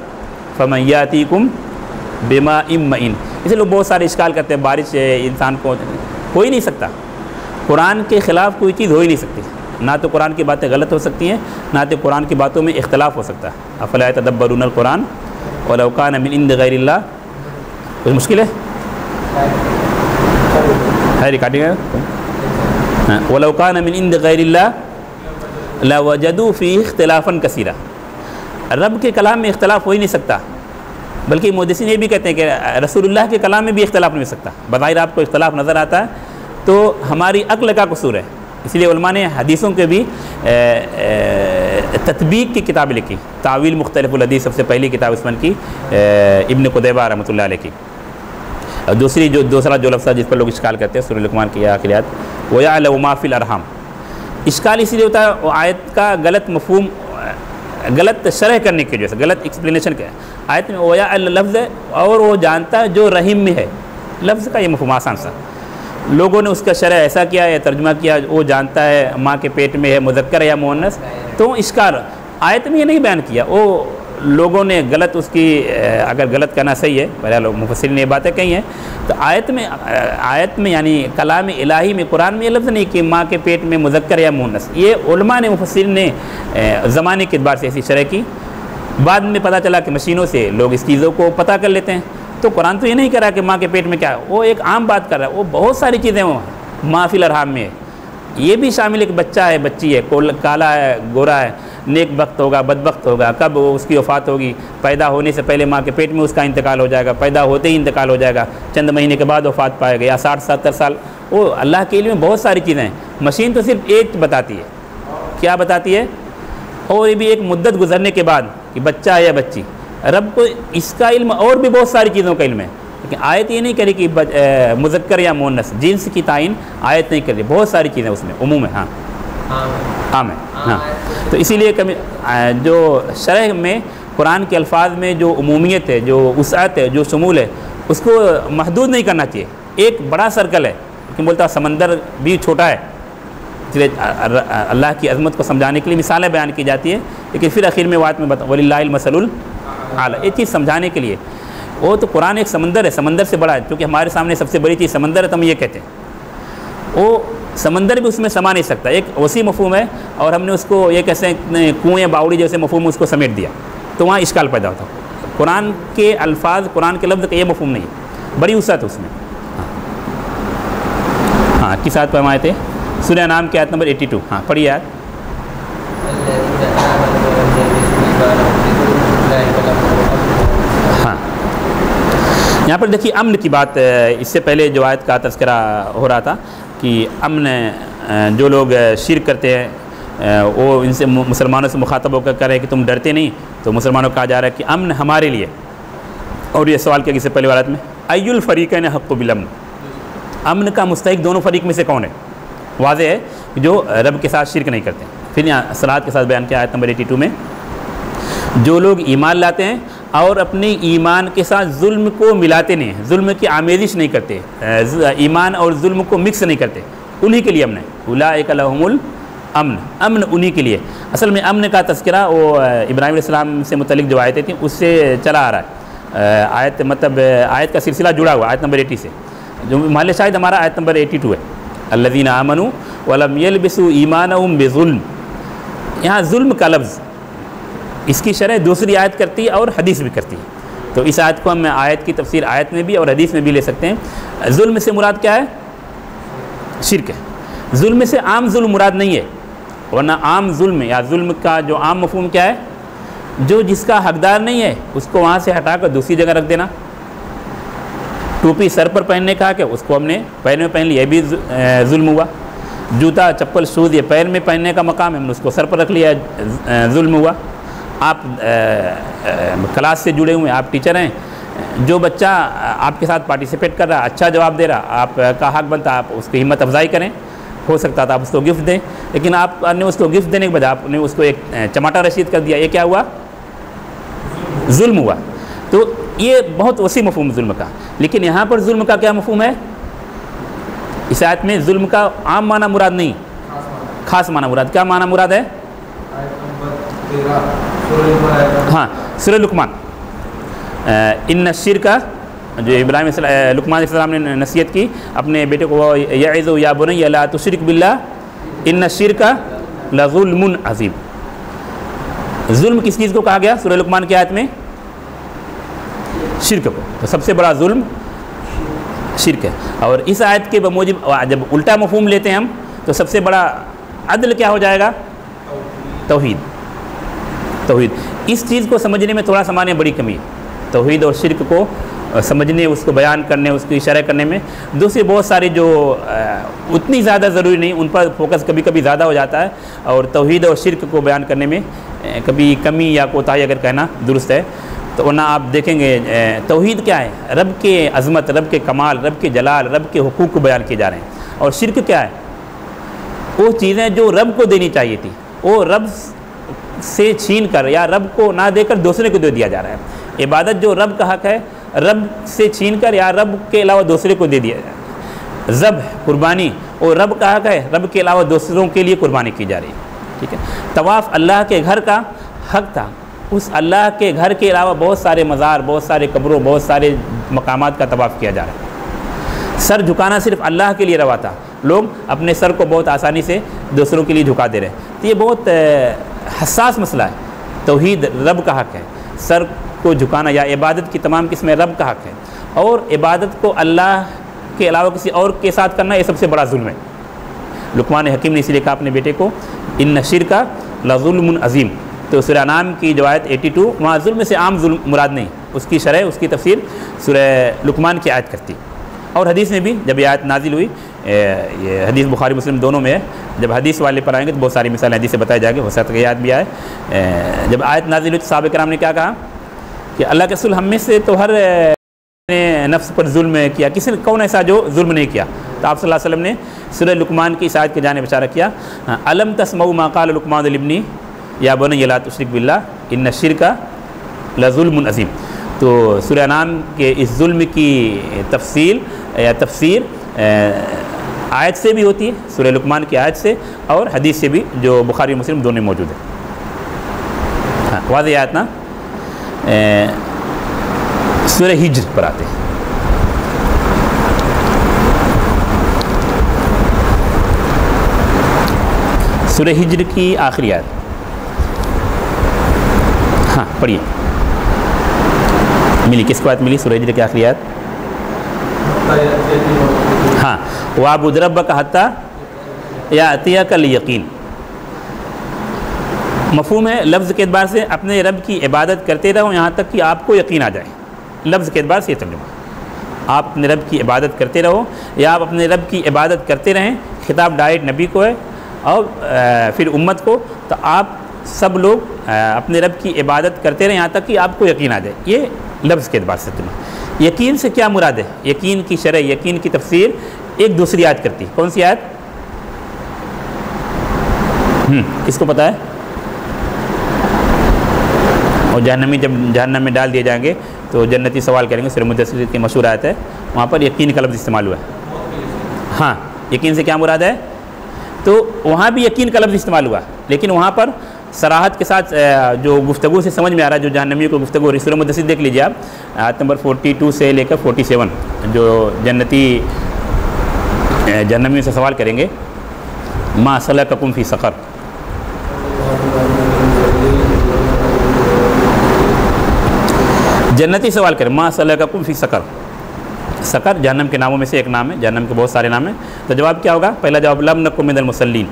فمن یاتیکم بماء معین. اسے لوگ بہت سارے اشکال کرتے ہیں، بارش انسان کو ہو ہی نہیں سکتا. قرآن کے خلاف کوئی چیز ہو ہی نہیں سکتی. نہ تو قرآن کی باتیں غلط ہو سکتی ہیں، نہ تو قرآن کی باتوں میں اختلاف ہو سکتا ہے. افلا یتدبرون القرآن ولو کان من عند غیر اللہ. کچھ مشکل ہے ریکارڈنگ ہے. ولو کان من عند غیر اللہ لوجدوا فیہ اختلافا کثیرا. رب کے کلام میں اختلاف ہو ہی نہیں سکتا. بلکہ محدثین یہ بھی کہتے ہیں کہ رسول اللہ کے کلام میں بھی اختلاف نہیں ہو سکتا. بظاہر آپ کو اختلاف نظر آتا ہے تو ہماری عقل کا قصور ہے. اس لیے علماء نے حدیثوں کے بھی تطبیق کی کتاب لکھی. تعویل مختلف الحدیث سب سے پہلی کتاب اس میں کی ابن قدیبہ رحمۃ اللہ علیہ کی. اور دوسرا جو لفظ جس پر لوگ اشکال کرتے ہیں سورہ لقمان کی آخری آیت وَيَعْلَمُ مَا فِي الْأَرْحَامِ. اشکال اسی لیے ہوتا ہے آیت کا غلط مفہوم، غلط شرح کرنے کی وجہ سے، غلط ایکسپلینیشن کیا ہے. آیت میں وَيَعْلَمُ لفظ ہے اور وہ جانتا ہے جو رحم میں ہے. لفظ کا یہ مفہوم آسان سا، لوگوں نے اس کا شرح ایسا کیا یا ترجمہ کیا، وہ جانتا ہے ماں کے پیٹ میں ہے، مذکر ہے یا مؤنث. تو اشکال آیت میں یہ نہیں بیان کیا، وہ لوگوں نے غلط اس کی اگر غلط کہنا صحیح ہے، بہرحال مفسرین نے یہ باتیں کہی ہیں، تو آیت میں یعنی کلام الہی میں قرآن میں یہ لفظ نہیں کہ ماں کے پیٹ میں مذکر یا مؤنث، یہ علماء نے مفسرین نے زمانے کے اعتبار سے ایسی شرح کی، بعد میں پتہ چلا کہ مشینوں سے لوگ اس چیزوں کو پتہ کر لیتے ہیں، تو قرآن تو یہ نہیں کہہ رہا کہ ماں کے پیٹ میں کیا ہے، وہ ایک عام بات کر رہا ہے، وہ بہت ساری چیزیں وہ ماں فی الارحام میں ہے، یہ بھی شامل ہے کہ بچہ ہے، بچی ہے، کالا ہے، گورا ہے، نیک بخت ہوگا، بدبخت ہوگا، کب اس کی وفات ہوگی، پیدا ہونے سے پہلے ماں کے پیٹ میں اس کا انتقال ہو جائے گا، پیدا ہوتے ہی انتقال ہو جائے گا، چند مہینے کے بعد وفات پائے گا، یا 60-70 سال، وہ اللہ کے علم میں بہت ساری چیزیں ہیں، مشین تو صرف ایک بتاتی ہے، کیا بتاتی ہے، اور یہ بھی ایک مدت گزرنے کے بعد کہ بچہ ہے یا بچی، رب کو اس کا علم اور بھی بہت ساری چیزوں کا علم ہے، لیکن آیت یہ نہیں کہہ رہی کہ مذکر یا مؤنث، جنس کی تعین آیت نہیں کر رہی، بہت ساری چیزیں اس میں عموم ہے، ہاں عام ہے، ہاں، تو اسی لیے جو شرح میں قرآن کے الفاظ میں جو عمومیت ہے، جو وسعت ہے، جو شمول ہے، اس کو محدود نہیں کرنا چاہیے، ایک بڑا سرکل ہے، کہ بولتا سمندر بھی چھوٹا ہے، اس لیے اللہ کی عظمت کو سمجھانے کے لیے مثالیں بیان کی جاتی ہیں، لیکن پھر آخر میں بات میں وَلِلَّهِ الْمَثَلُ الْأَعْلَىٰ، یہ چیز سمجھانے کے لیے، وہ تو قرآن ایک سمندر ہے، سمندر سے بڑا ہے، کیونکہ ہمارے سامنے سب سے بڑی چیز سمندر ہے تو ہم یہ کہتے ہیں، وہ سمندر بھی اس میں سما نہیں سکتا، ایک وسیع مفہوم ہے، اور ہم نے اس کو یہ کیسے کنویں باوڑی جیسے مفہوم اس کو سمیٹ دیا، تو وہاں اشکال پیدا ہوتا ہے، قرآن کے الفاظ، قرآن کے لفظ کا یہ مفہوم نہیں ہے، بڑی وسعت اس میں، ہاں کس آیت پر ہم آئے تھے؟ سورہ انعام کی آیت نمبر 82، ہاں پڑھیے آیت۔ ہاں یہاں پر دیکھیے امن کی بات، اس سے پہلے جو آیت کا تذکرہ ہو رہا تھا کہ امن، جو لوگ شرک کرتے ہیں وہ ان سے مسلمانوں سے مخاطب ہو کر کہہ رہے ہیں کہ تم ڈرتے نہیں، تو مسلمانوں کو کہا جا رہا ہے کہ امن ہمارے لیے، اور یہ سوال کیا، اس سے پہلے والات میں ای الفریقین حق بالامن، امن کا مستحق دونوں فریق میں سے کون ہے؟ واضح ہے کہ جو رب کے ساتھ شرک نہیں کرتے۔ پھر یہاں صراحت کے ساتھ بیان کیا آیت نمبر 82 میں، جو لوگ ایمان لاتے ہیں اور اپنے ایمان کے ساتھ ظلم کو ملاتے نہیں ہیں، ظلم کی آمیزش نہیں کرتے، ایمان اور ظلم کو مکس نہیں کرتے، انہی کے لیے امن ہے، اولئک لہم الامن، امن انہی کے لیے۔ اصل میں امن کا تذکرہ وہ ابراہیم علیہ السلام سے متعلق جو آیتیں تھیں اس سے چلا آ رہا ہے، آیت مطلب آیت کا سلسلہ جڑا ہوا آیت نمبر 80 سے، جو محل شاہد ہمارا آیت نمبر 82 ہے، الذین آمنوا ولم یلبسوا ایمانہم بظلم، یہاں ظلم کا لفظ اس کی شرح دوسری آیت کرتی ہے اور حدیث بھی کرتی ہے، تو اس آیت کو ہم آیت کی تفسیر آیت میں بھی اور حدیث میں بھی لے سکتے ہیں۔ ظلم سے مراد کیا ہے؟ شرک ہے، ظلم سے عام ظلم مراد نہیں ہے، ورنہ عام ظلم یا ظلم کا جو عام مفہوم کیا ہے؟ جو جس کا حقدار نہیں ہے اس کو وہاں سے ہٹا کر دوسری جگہ رکھ دینا، ٹوپی سر پر پہننے کا کہ اس کو ہم نے پیر میں پہن لیا، یہ بھی ظلم ہوا، جوتا چپل شوز یہ پیر میں پہننے کا مقام ہے، ہم نے اس کو سر پر رکھ لیا، ظلم ہوا۔ آپ کلاس سے جڑے ہوئے ہیں، آپ ٹیچر ہیں، جو بچہ آپ کے ساتھ پارٹیسپیٹ کر رہا، اچھا جواب دے رہا، آپ کا حق بنتا آپ اس کی ہمت افزائی کریں، ہو سکتا تھا آپ اس کو گفٹ دیں، لیکن آپ نے اس کو گفٹ دینے کے بجائے آپ نے اس کو ایک چماٹا رسید کر دیا، یہ کیا ہوا؟ ظلم ہوا۔ تو یہ بہت وسیع مفہوم ظلم کا، لیکن یہاں پر ظلم کا کیا مفہوم ہے؟ اس آیت میں ظلم کا عام معنی مراد نہیں، خاص معنی مراد، کیا معنی مراد ہے؟ ہاں سورہ لقمان، ان الشرک، جو ابراہیم لقمان علیہ السلام نے نصیحت کی اپنے بیٹے کو، یعظ یا بنی لا تشرک باللہ ان الشرک لظلم عظیم، ظلم کس چیز کو کہا گیا سورہ لقمان کی آیت میں؟ شرک کو، تو سب سے بڑا ظلم شرک ہے، اور اس آیت کے بموجب جب الٹا مفہوم لیتے ہیں ہم تو سب سے بڑا عدل کیا ہو جائے گا؟ توحید، توحید، اس چیز کو سمجھنے میں تھوڑا سا ہمارے بڑی کمی ہے، توحید اور شرک کو سمجھنے، اس کو بیان کرنے، اس کی شرح کرنے میں دوسری بہت ساری جو اتنی زیادہ ضروری نہیں ان پر فوکس کبھی کبھی زیادہ ہو جاتا ہے، اور توحید اور شرک کو بیان کرنے میں کبھی کمی یا کوتاہی اگر کہنا درست ہے، تو ورنہ آپ دیکھیں گے توحید کیا ہے؟ رب کے عظمت، رب کے کمال، رب کے جلال، رب کے حقوق کو بیان کیے جا رہے ہیں، اور شرک کیا ہے؟ وہ چیزیں جو رب کو دینی چاہیے تھی وہ رب سے چھین کر یا رب کو نہ دے کر دوسرے کو دے دیا جا رہا ہے، عبادت جو رب کا حق ہے رب سے چھین کر یا رب کے علاوہ دوسرے کو دے دیا جا رہا ہے، ذبح قربانی وہ رب کا حق ہے، رب کے علاوہ دوسروں کے لیے قربانی کی جا رہی ہے، ٹھیک ہے۔ طواف اللہ کے گھر کا حق تھا، اس اللہ کے گھر کے علاوہ بہت سارے مزار، بہت سارے قبروں، بہت سارے مقامات کا طواف کیا جا رہا ہے۔ سر جھکانا صرف اللہ کے لیے روا تھا، لوگ اپنے سر کو بہت آسانی سے دوسروں کے لیے جھکا دے رہے ہیں۔ تو یہ بہت حساس مسئلہ ہے۔ توحید رب کا حق ہے، سر کو جھکانا یا عبادت کی تمام قسمیں رب کا حق ہے، اور عبادت کو اللہ کے علاوہ کسی اور کے ساتھ کرنا یہ سب سے بڑا ظلم ہے۔ لقمان حکیم نے اسی لیے کہا اپنے بیٹے کو ان الشرک لظلم عظیم۔ تو سورہ انعام کی جو آیت 82، وہاں ظلم سے عام ظلم مراد نہیں، اس کی شرح، اس کی تفسیر سورہ لقمان کی آیت کرتی۔ اور حدیث میں بھی جب یہ آیت نازل ہوئی، یہ حدیث بخاری مسلم دونوں میں ہے، جب حدیث والے پر آئیں گے تو بہت ساری مثالیں حدیث سے بتائی جائے گی، ہو سکتا ہے کہ آیت بھی آئے۔ جب آیت نازل ہوئی تو صحابہ کرام نے کیا کہا کہ اللہ کے رسول، ہم میں سے تو ہر نے نفس پر ظلم کیا، کسی نے کون ایسا جو ظلم نہیں کیا؟ تو آپ صلی اللہ علیہ وسلم نے سورہ لقمان کی اس آیت کے جانب اشارہ کیا، الم تسمعوا ما قال لقمان لابنہ یا بنی لا تشرک باللہ ان الشرک لظلم عظیم۔ تو سورہ انعام کے اس ظلم کی تفصیل یا تفسیر آیت سے بھی ہوتی ہے، سورہ لقمان کی آیت سے، اور حدیث سے بھی جو بخاری مسلم دونوں موجود ہے۔ ہاں واضح آیت نا۔ سورہ ہجر پر آتے ہیں۔ سورہ ہجر کی آخری آیت، ہاں پڑھیے، ملی کس کو آیت ملی؟ سورہ ہجر کی آخری آیت، ہاں وَاعْبُدْ رَبَّكَ حَتَّىٰ يَأْتِيَكَ الْيَقِينُ۔ مفہوم ہے لفظ کے اعتبار سے اپنے رب کی عبادت کرتے رہو یہاں تک کہ آپ کو یقین آ جائے، لفظ کے اعتبار سے یہ ترجمہ، آپ اپنے رب کی عبادت کرتے رہو یا آپ اپنے رب کی عبادت کرتے رہیں۔ خطاب ڈائریکٹ نبی کو ہے اور پھر امت کو، تو آپ سب لوگ اپنے رب کی عبادت کرتے رہیں یہاں تک کہ آپ کو یقین آ جائے، یہ لفظ کے اعتبار سے ترجمہ۔ یقین سے کیا مراد ہے؟ یقین کی شرح، یقین کی تفسیر ایک دوسری آیت کرتی ہے۔ کون سی آیت؟ کس کو پتہ ہے؟ اور جہنمی جب جہنم میں ڈال دیے جائیں گے تو جنتی سوال کریں گے، سورہ مدثر کی مشہور آیت ہے، وہاں پر یقین کا لفظ استعمال ہوا ہے۔ ہاں یقین سے کیا مراد ہے؟ تو وہاں بھی یقین کا لفظ استعمال ہوا، لیکن وہاں پر صراحت کے ساتھ جو گفتگو سے سمجھ میں آ رہا ہے، جو جہنمیوں کو گفتگو ہو رہی ہے، سورہ مدثر دیکھ لیجیے آپ، آیت نمبر 42 سے لے کر 47، جو جنتی جہنمیوں سے سوال کریں گے، ما سلککم فی سقر، جنتی سوال کریں ما سلککم فی سقر، سقر جہنم کے ناموں میں سے ایک نام ہے، جہنم کے بہت سارے نام ہیں، تو جواب کیا ہوگا؟ پہلا جواب لم نکن من المصلین،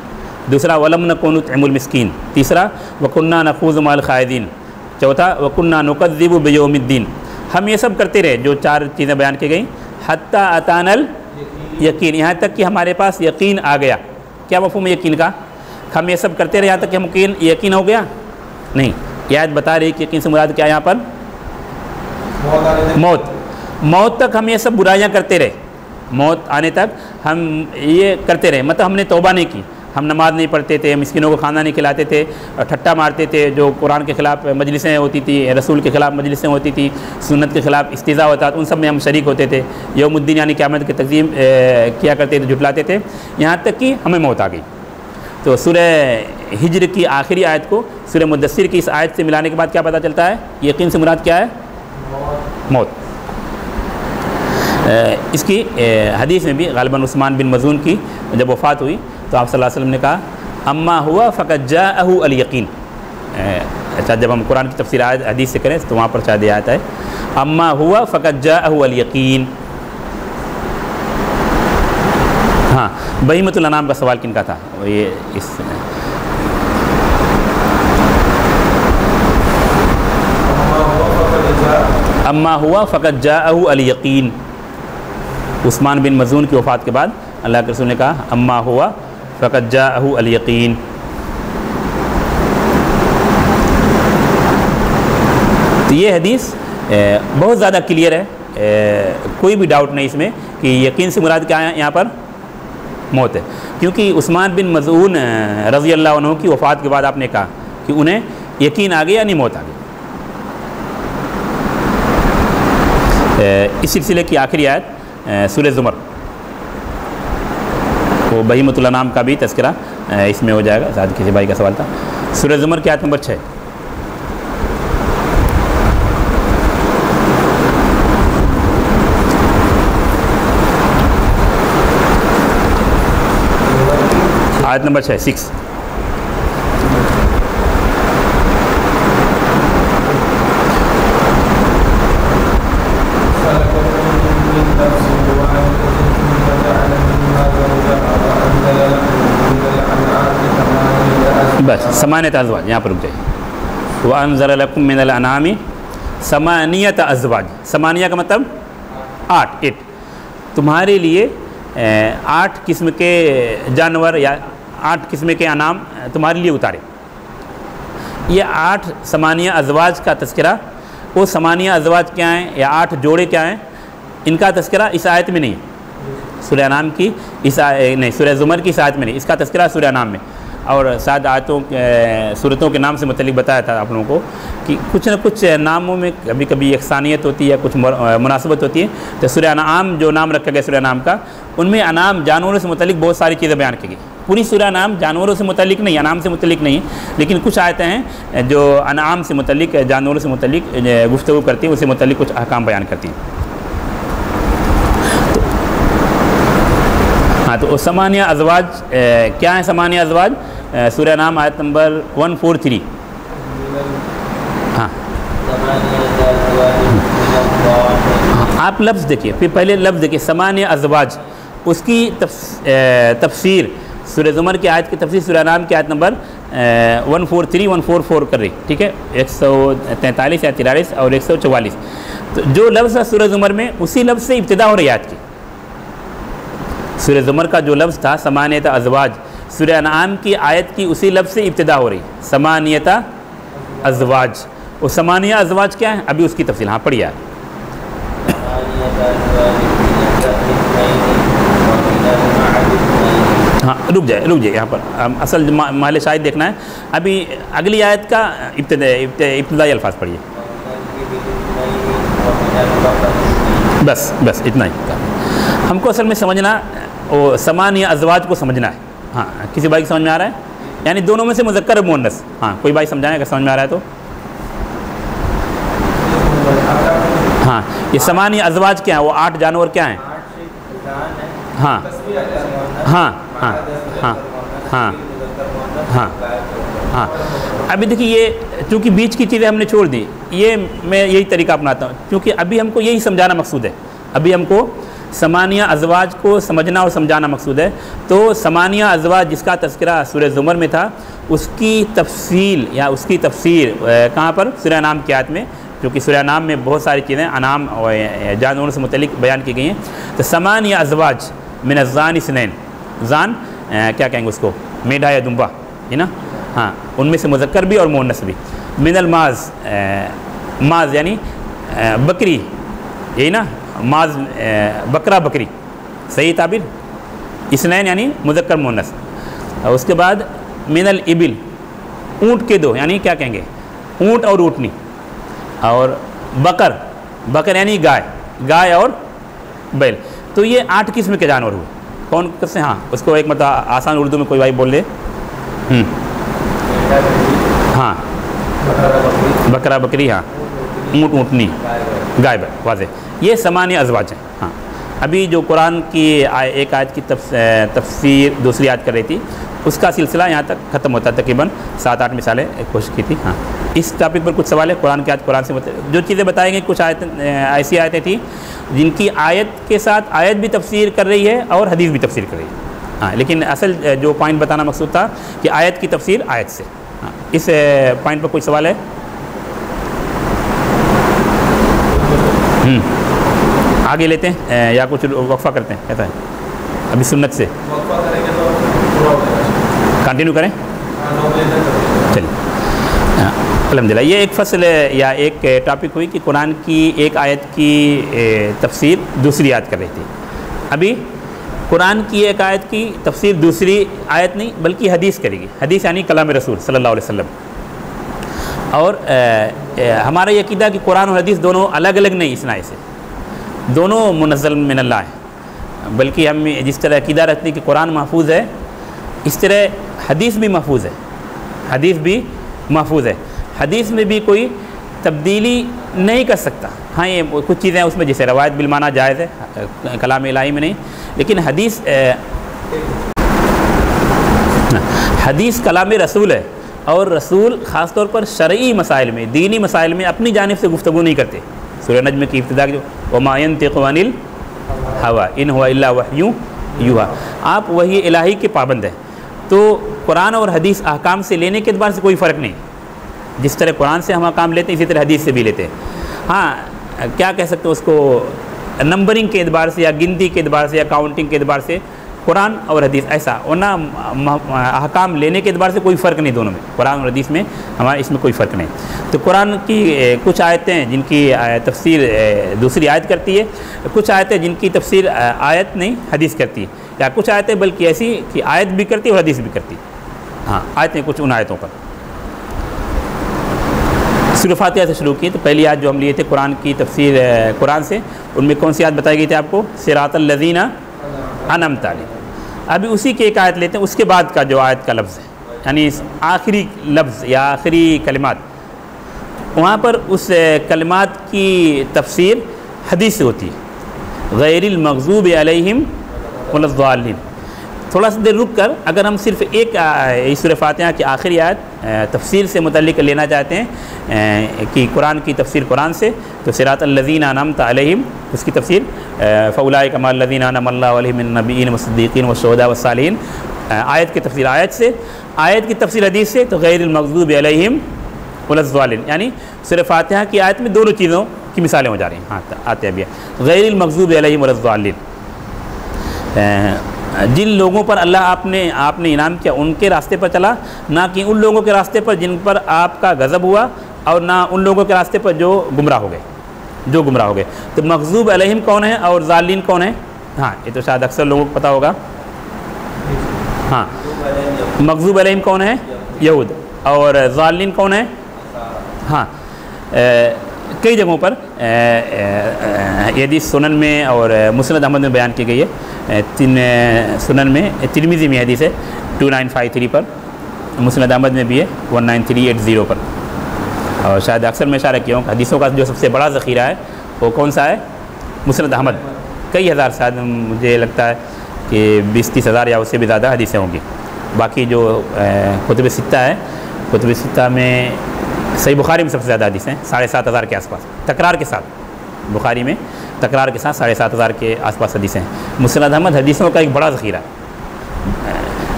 دوسرا ولم نکن نطعم المسکین، تیسرا وکنا نخوض مع الخائضین، چوتھا وکنا نکذب بیوم الدین۔ ہم یہ سب کرتے رہے جو چار چیزیں بیان کی گئیں، حتی اتانا الیقین، یہاں تک کہ ہمارے پاس یقین آ گیا۔ کیا مفہوم ہے یقین کا؟ ہم یہ سب کرتے رہے یہاں تک کہ ہم یقین ہو گیا؟ نہیں، یہ آیت بتا رہی کہ یقین سے مراد کیا ہے یہاں پر؟ موت۔ موت تک ہم یہ سب برائیاں کرتے رہے، موت آنے تک ہم یہ کرتے رہے، مطلب ہم نے توبہ نہیں کی، ہم نماز نہیں پڑھتے تھے، مسکینوں کو کھانا نہیں کھلاتے تھے، ٹھٹا مارتے تھے، جو قرآن کے خلاف مجلسیں ہوتی تھی، رسول کے خلاف مجلسیں ہوتی تھی، سنت کے خلاف استہزاء ہوتا تھا، ان سب میں ہم شریک ہوتے تھے، یوم الدین یعنی قیامت کی تقسیم کیا کرتے تھے، جھٹلاتے تھے، یہاں تک کہ ہمیں موت آ گئی۔ تو سورہ ہجر کی آخری آیت کو سورہ مدثر کی اس آیت سے ملانے کے بعد کیا پتہ چلتا ہے؟ یقین سے مراد کیا ہے؟ موت۔ اس کی حدیث میں بھی غالباً عثمان بن مظعون کی جب وفات ہوئی تو آپ صلی اللہ علیہ وسلم نے کہا اما ہوا فقد جاءہ الیقین۔ اچھا جب ہم قرآن کی تفسیر حدیث سے کریں تو وہاں پر شاید یہ آتا ہے اما ہوا فقد جاءہ الیقین۔ ہاں بہیمۃ الانعام کا سوال کن کا تھا؟ یہ اس اما ہوا فقد جاءہ الیقین، عثمان بن مظعون کی وفات کے بعد اللہ کے رسول نے کہا اما ہوا فقد جاءہ الیقین۔ تو یہ حدیث بہت زیادہ کلیئر ہے، کوئی بھی ڈاؤٹ نہیں اس میں کہ یقین سے مراد کیا ہے یہاں پر؟ موت ہے، کیونکہ عثمان بن مظعون رضی اللہ عنہ کی وفات کے بعد آپ نے کہا کہ انہیں یقین آ گیا یعنی موت آ گئی۔ اس سلسلے کی آخری آیت سورہ زمر، وہ بہیمۃ الانعام کا بھی تذکرہ اس میں ہو جائے گا، شاید کسی بھائی کا سوال تھا۔ سورہ زمر کی آیت نمبر 6، آیت نمبر 6 بس ثمانیۃ ازواج، یہاں پر رک جائیے. وَأَنزَلَ لَكُم مِّنَ الْأَنْعَامِ ثَمَانِيَةَ أَزْوَاجٍ. ثمانیہ کا مطلب 8. تمہارے لیے 8 قسم کے جانور یا 8 قسم کے انعام تمہارے لیے اتارے. یہ 8 ثمانیہ ازواج کا تذکرہ، وہ ثمانیہ ازواج کیا ہیں یا 8 جوڑے کیا ہیں، ان کا تذکرہ اس آیت میں نہیں ہے. سورہ انعام کی نہیں، سورہ زمر کی اس آیت میں نہیں، اس کا تذکرہ سورہ انعام میں. اور شاید آیتوں صورتوں کے نام سے متعلق بتایا تھا آپ لوگوں کو کہ کچھ نہ کچھ ناموں میں کبھی کبھی یکسانیت ہوتی ہے، کچھ مناسبت ہوتی ہے. تو سورہ انعام جو نام رکھا گیا سورہ انعام کا، ان میں انعام جانوروں سے متعلق بہت ساری چیزیں بیان کی گئی. پوری سورہ انعام جانوروں سے متعلق نہیں، انعام سے متعلق نہیں، لیکن کچھ آیتیں ہیں جو انعام سے متعلق، جانوروں سے متعلق گفتگو کرتی ہیں، اس سے متعلق کچھ احکام بیان کرتی ہیں. ہاں تو ثمانیہ ازواج کیا ہیں؟ ثمانیہ ازواج سورہ نام آیت نمبر 143. ہاں آپ لفظ دیکھیے، پھر پہلے لفظ دیکھیے ثمانیہ ازواج، اس کی تفسیر سورہ زمر کی آیت کی تفسیر سورہ نام کی آیت نمبر 143 144 کر رہی، ٹھیک ہے، 143 یا 43 اور 144. تو جو لفظ ہے سورہ زمر میں، اسی لفظ سے ابتدا ہو رہی آیت کی. سورہ زمر کا جو لفظ تھا ثمانیۃ ازواج، سورہ انعام کی آیت کی اسی لفظ سے ابتدا ہو رہی، ثمانیۃ ازواج. وہ ثمانیہ ازواج کیا ہے؟ ابھی اس کی تفصیل ہاں پڑھیے. ہاں رک جائے یہاں پر اصل محل شاہد دیکھنا ہے. ابھی اگلی آیت کا ابتدائی الفاظ پڑھیے. بس اتنا ہی ہم کو اصل میں سمجھنا، وہ ثمانیہ ازواج کو سمجھنا ہے. ہاں کسی بھائی کو سمجھ میں آ رہا ہے؟ یعنی دونوں میں سے مذکر اور مؤنث. ہاں کوئی بھائی سمجھائیں اگر سمجھ میں آ رہا ہے تو. ہاں یہ ثمانیہ ازواج کیا ہیں؟ وہ 8 جانور کیا ہیں؟ ہاں ہاں ہاں ہاں ہاں ہاں ہاں. ابھی دیکھیے یہ چونکہ بیچ کی چیزیں ہم نے چھوڑ دی، یہ میں یہی طریقہ اپناتا ہوں کیونکہ ابھی ہم کو یہی سمجھانا مقصود ہے. ابھی ہم کو ثمانیہ ازواج کو سمجھنا اور سمجھانا مقصود ہے. تو ثمانیہ ازواج جس کا تذکرہ سورہ زمر میں تھا، اس کی تفصیل یا اس کی تفسیر کہاں پر؟ سورہ انعام کی آیت میں، کیونکہ سورہ انعام میں بہت ساری چیزیں انعام اور جانوروں سے متعلق بیان کی گئی ہیں. تو ثمانیہ ازواج من الزان اثنین، زان کیا کہیں گے اس کو؟ میڈھا یا دمبا ہے نا. ہاں ان میں سے مذکر بھی اور مؤنث بھی. من الماز، ماز یعنی بکری، یہی نا، ماز بکرا بکری، صحیح تعبیر. اثنین یعنی مذکر مؤنث. اس کے بعد من الابل، اونٹ کے 2 یعنی کیا کہیں گے؟ اونٹ اور اونٹنی. اور بکر یعنی گائے اور بیل. تو یہ 8 قسم کے جانور ہوئے. کون سے؟ ہاں اس کو ایک مرتبہ آسان اردو میں کوئی بھائی بول لے. ہاں بکرا بکری، ہاں اونٹ اونٹنی، گائے بیل، واضح. یہ ثمانیہ ازواج ہیں. ہاں ابھی جو قرآن کی ایک آیت کی تفسیر دوسری آیت کر رہی تھی، اس کا سلسلہ یہاں تک ختم ہوتا ہے. تقریباً 7-8 مثالیں کوشش کی تھی. ہاں اس ٹاپک پر کچھ سوال ہے؟ قرآن کی آیت، قرآن سے جو چیزیں بتائی گئی، کچھ آیتیں ایسی آیتیں تھیں جن کی آیت کے ساتھ آیت بھی تفسیر کر رہی ہے اور حدیث بھی تفسیر کر رہی ہے. ہاں لیکن اصل جو پوائنٹ بتانا مقصود تھا کہ آیت کی تفسیر آیت سے. ہاں اس پوائنٹ پر کوئی سوال ہے؟ آگے لیتے ہیں یا کچھ وقفہ کرتے ہیں؟ کہتا ہے ابھی سنت سے کنٹینیو کریں. چلیے الحمدللہ. یہ ایک فصل یا ایک ٹاپک ہوئی کہ قرآن کی ایک آیت کی تفسیر دوسری آیت کر رہی تھی. ابھی قرآن کی ایک آیت کی تفسیر دوسری آیت نہیں بلکہ حدیث کرے گی. حدیث یعنی کلام رسول صلی اللہ علیہ وسلم. اور ہمارا یہ عقیدہ کہ قرآن اور حدیث دونوں الگ الگ نہیں، اس نائے سے دونوں منزل من اللہ ہیں. بلکہ ہم جس طرح عقیدہ رکھتے ہیں کہ قرآن محفوظ ہے، اس طرح حدیث بھی محفوظ ہے. حدیث بھی محفوظ ہے. حدیث میں بھی کوئی تبدیلی نہیں کر سکتا. ہاں یہ کچھ چیزیں اس میں جیسے روایت بالمعنی جائز ہے، کلام الہی میں نہیں. لیکن حدیث حدیث کلام رسول ہے، اور رسول خاص طور پر شرعی مسائل میں، دینی مسائل میں اپنی جانب سے گفتگو نہیں کرتے۔ سورہ نجم کی ابتدا جو وَمَا يَنطِقُ عَنِ الْهَوَىٰ إِنْ هُوَ إِلَّا وَحْيٌ یوحیٰ، آپ وحی الہی کے پابند ہیں۔ تو قرآن اور حدیث احکام سے لینے کے اعتبار سے کوئی فرق نہیں، جس طرح قرآن سے ہم احکام لیتے ہیں اسی طرح حدیث سے بھی لیتے ہیں۔ ہاں کیا کہہ سکتے ہیں اس کو، نمبرنگ کے اعتبار سے یا گنتی کے اعتبار سے یا کاؤنٹنگ کے اعتبار سے قرآن اور حدیث ایسا، ورنہ احکام لینے کے اعتبار سے کوئی فرق نہیں دونوں میں، قرآن اور حدیث میں ہمارے اس میں کوئی فرق نہیں۔ تو قرآن کی کچھ آیتیں جن کی تفسیر دوسری آیت کرتی ہے، کچھ آیتیں جن کی تفسیر آیت نہیں حدیث کرتی ہے، یا کچھ آیتیں بلکہ ایسی کہ آیت بھی کرتی ہے اور حدیث بھی کرتی ہے۔ ہاں آیتیں کچھ ان آیتوں پر۔ سورہ فاتحہ سے شروع کی، تو پہلی آیت جو ہم لیے تھے قرآن کی تفسیر قرآن سے، ان میں کون سی آیت بتائی گئی تھی آپ کو؟ صراط الذین انعمت علیہم۔ ابھی اسی کی ایک آیت لیتے ہیں، اس کے بعد کا جو آیت کا لفظ ہے، یعنی آخری لفظ یا آخری کلمات، وہاں پر اس کلمات کی تفسیر حدیث سے ہوتی ہے، غیر المغضوب علیہم ولا الضالین۔ تھوڑا سا دیر رک کر اگر ہم صرف ایک سورہ فاتحہ کی آخری آیت تفسیر سے متعلق لینا چاہتے ہیں کہ قرآن کی تفسیر قرآن سے، تو صراط الذین انعمت علیہم اس کی تفسیر فاولئک مع الذین انعم اللہ علیہم من النبیین والصدیقین والشہداء والصالحین، آیت کی تفسیر آیت سے، آیت کی تفسیر حدیث سے، تو غیر المغضوب علیہم ولا الضالین، یعنی سورہ فاتحہ کی آیت میں دونوں چیزوں کی مثالیں ہو جا رہی ہیں۔ ہاں آتے ابھی غیر المغضوب علیہم ولا الضالین، جن لوگوں پر اللہ آپ نے انعام کیا ان کے راستے پر چلا، نہ کہ ان لوگوں کے راستے پر جن پر آپ کا غضب ہوا، اور نہ ان لوگوں کے راستے پر جو گمراہ ہو گئے۔ تو مغضوب علیہم کون ہے اور ضالین کون ہے؟ ہاں یہ تو شاید اکثر لوگوں کو پتہ ہوگا۔ ہاں مغضوب علیہم کون ہے؟ یہود، اور ضالین کون ہے؟ ہاں کئی جگہوں پر یہ حدیث سنن میں اور مسند احمد میں بیان کی گئی ہے، سنن میں ترمذی میں حدیث ہے 2953 پر، مسند احمد میں بھی ہے 19380 پر، اور شاید اکثر میں اشارہ کیا ہوں کہ حدیثوں کا جو سب سے بڑا ذخیرہ ہے وہ کون سا ہے؟ مسند احمد، کئی ہزار، شاید مجھے لگتا ہے کہ 20-30 ہزار یا اس سے بھی زیادہ حدیثیں ہوں گی۔ باقی جو کتب ستہ ہے، کتب ستہ میں صحیح بخاری میں سب سے زیادہ حدیثیں 7500 کے آس پاس، تکرار کے ساتھ، بخاری میں تکرار کے ساتھ 7500 کے آس پاس حدیثیں ہیں۔ مسند احمد حدیثوں کا ایک بڑا ذخیرہ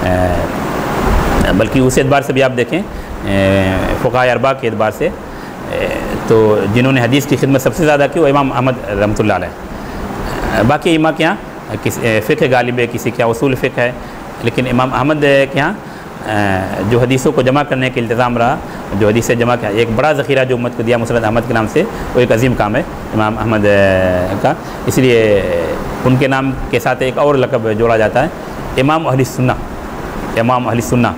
ہے، بلکہ اس اعتبار سے بھی آپ دیکھیں فقہاء اربعہ کے اعتبار سے تو جنہوں نے حدیث کی خدمت سب سے زیادہ کی وہ امام احمد رحمۃ اللہ علیہ۔ باقی امام کے یہاں فقہ غالب ہے، کسی کے یہاں اصول فقہ ہے، لیکن امام احمد کے یہاں جو حدیثوں کو جمع کرنے کے التزام رہا، جو حدیثیں جمع کیا، ایک بڑا ذخیرہ جو امت کو دیا مسند احمد کے نام سے، وہ ایک عظیم کام ہے امام احمد کا، اس لیے ان کے نام کے ساتھ ایک اور لقب جوڑا جاتا ہے امام اہل سنہ۔ امام اہل سنہ،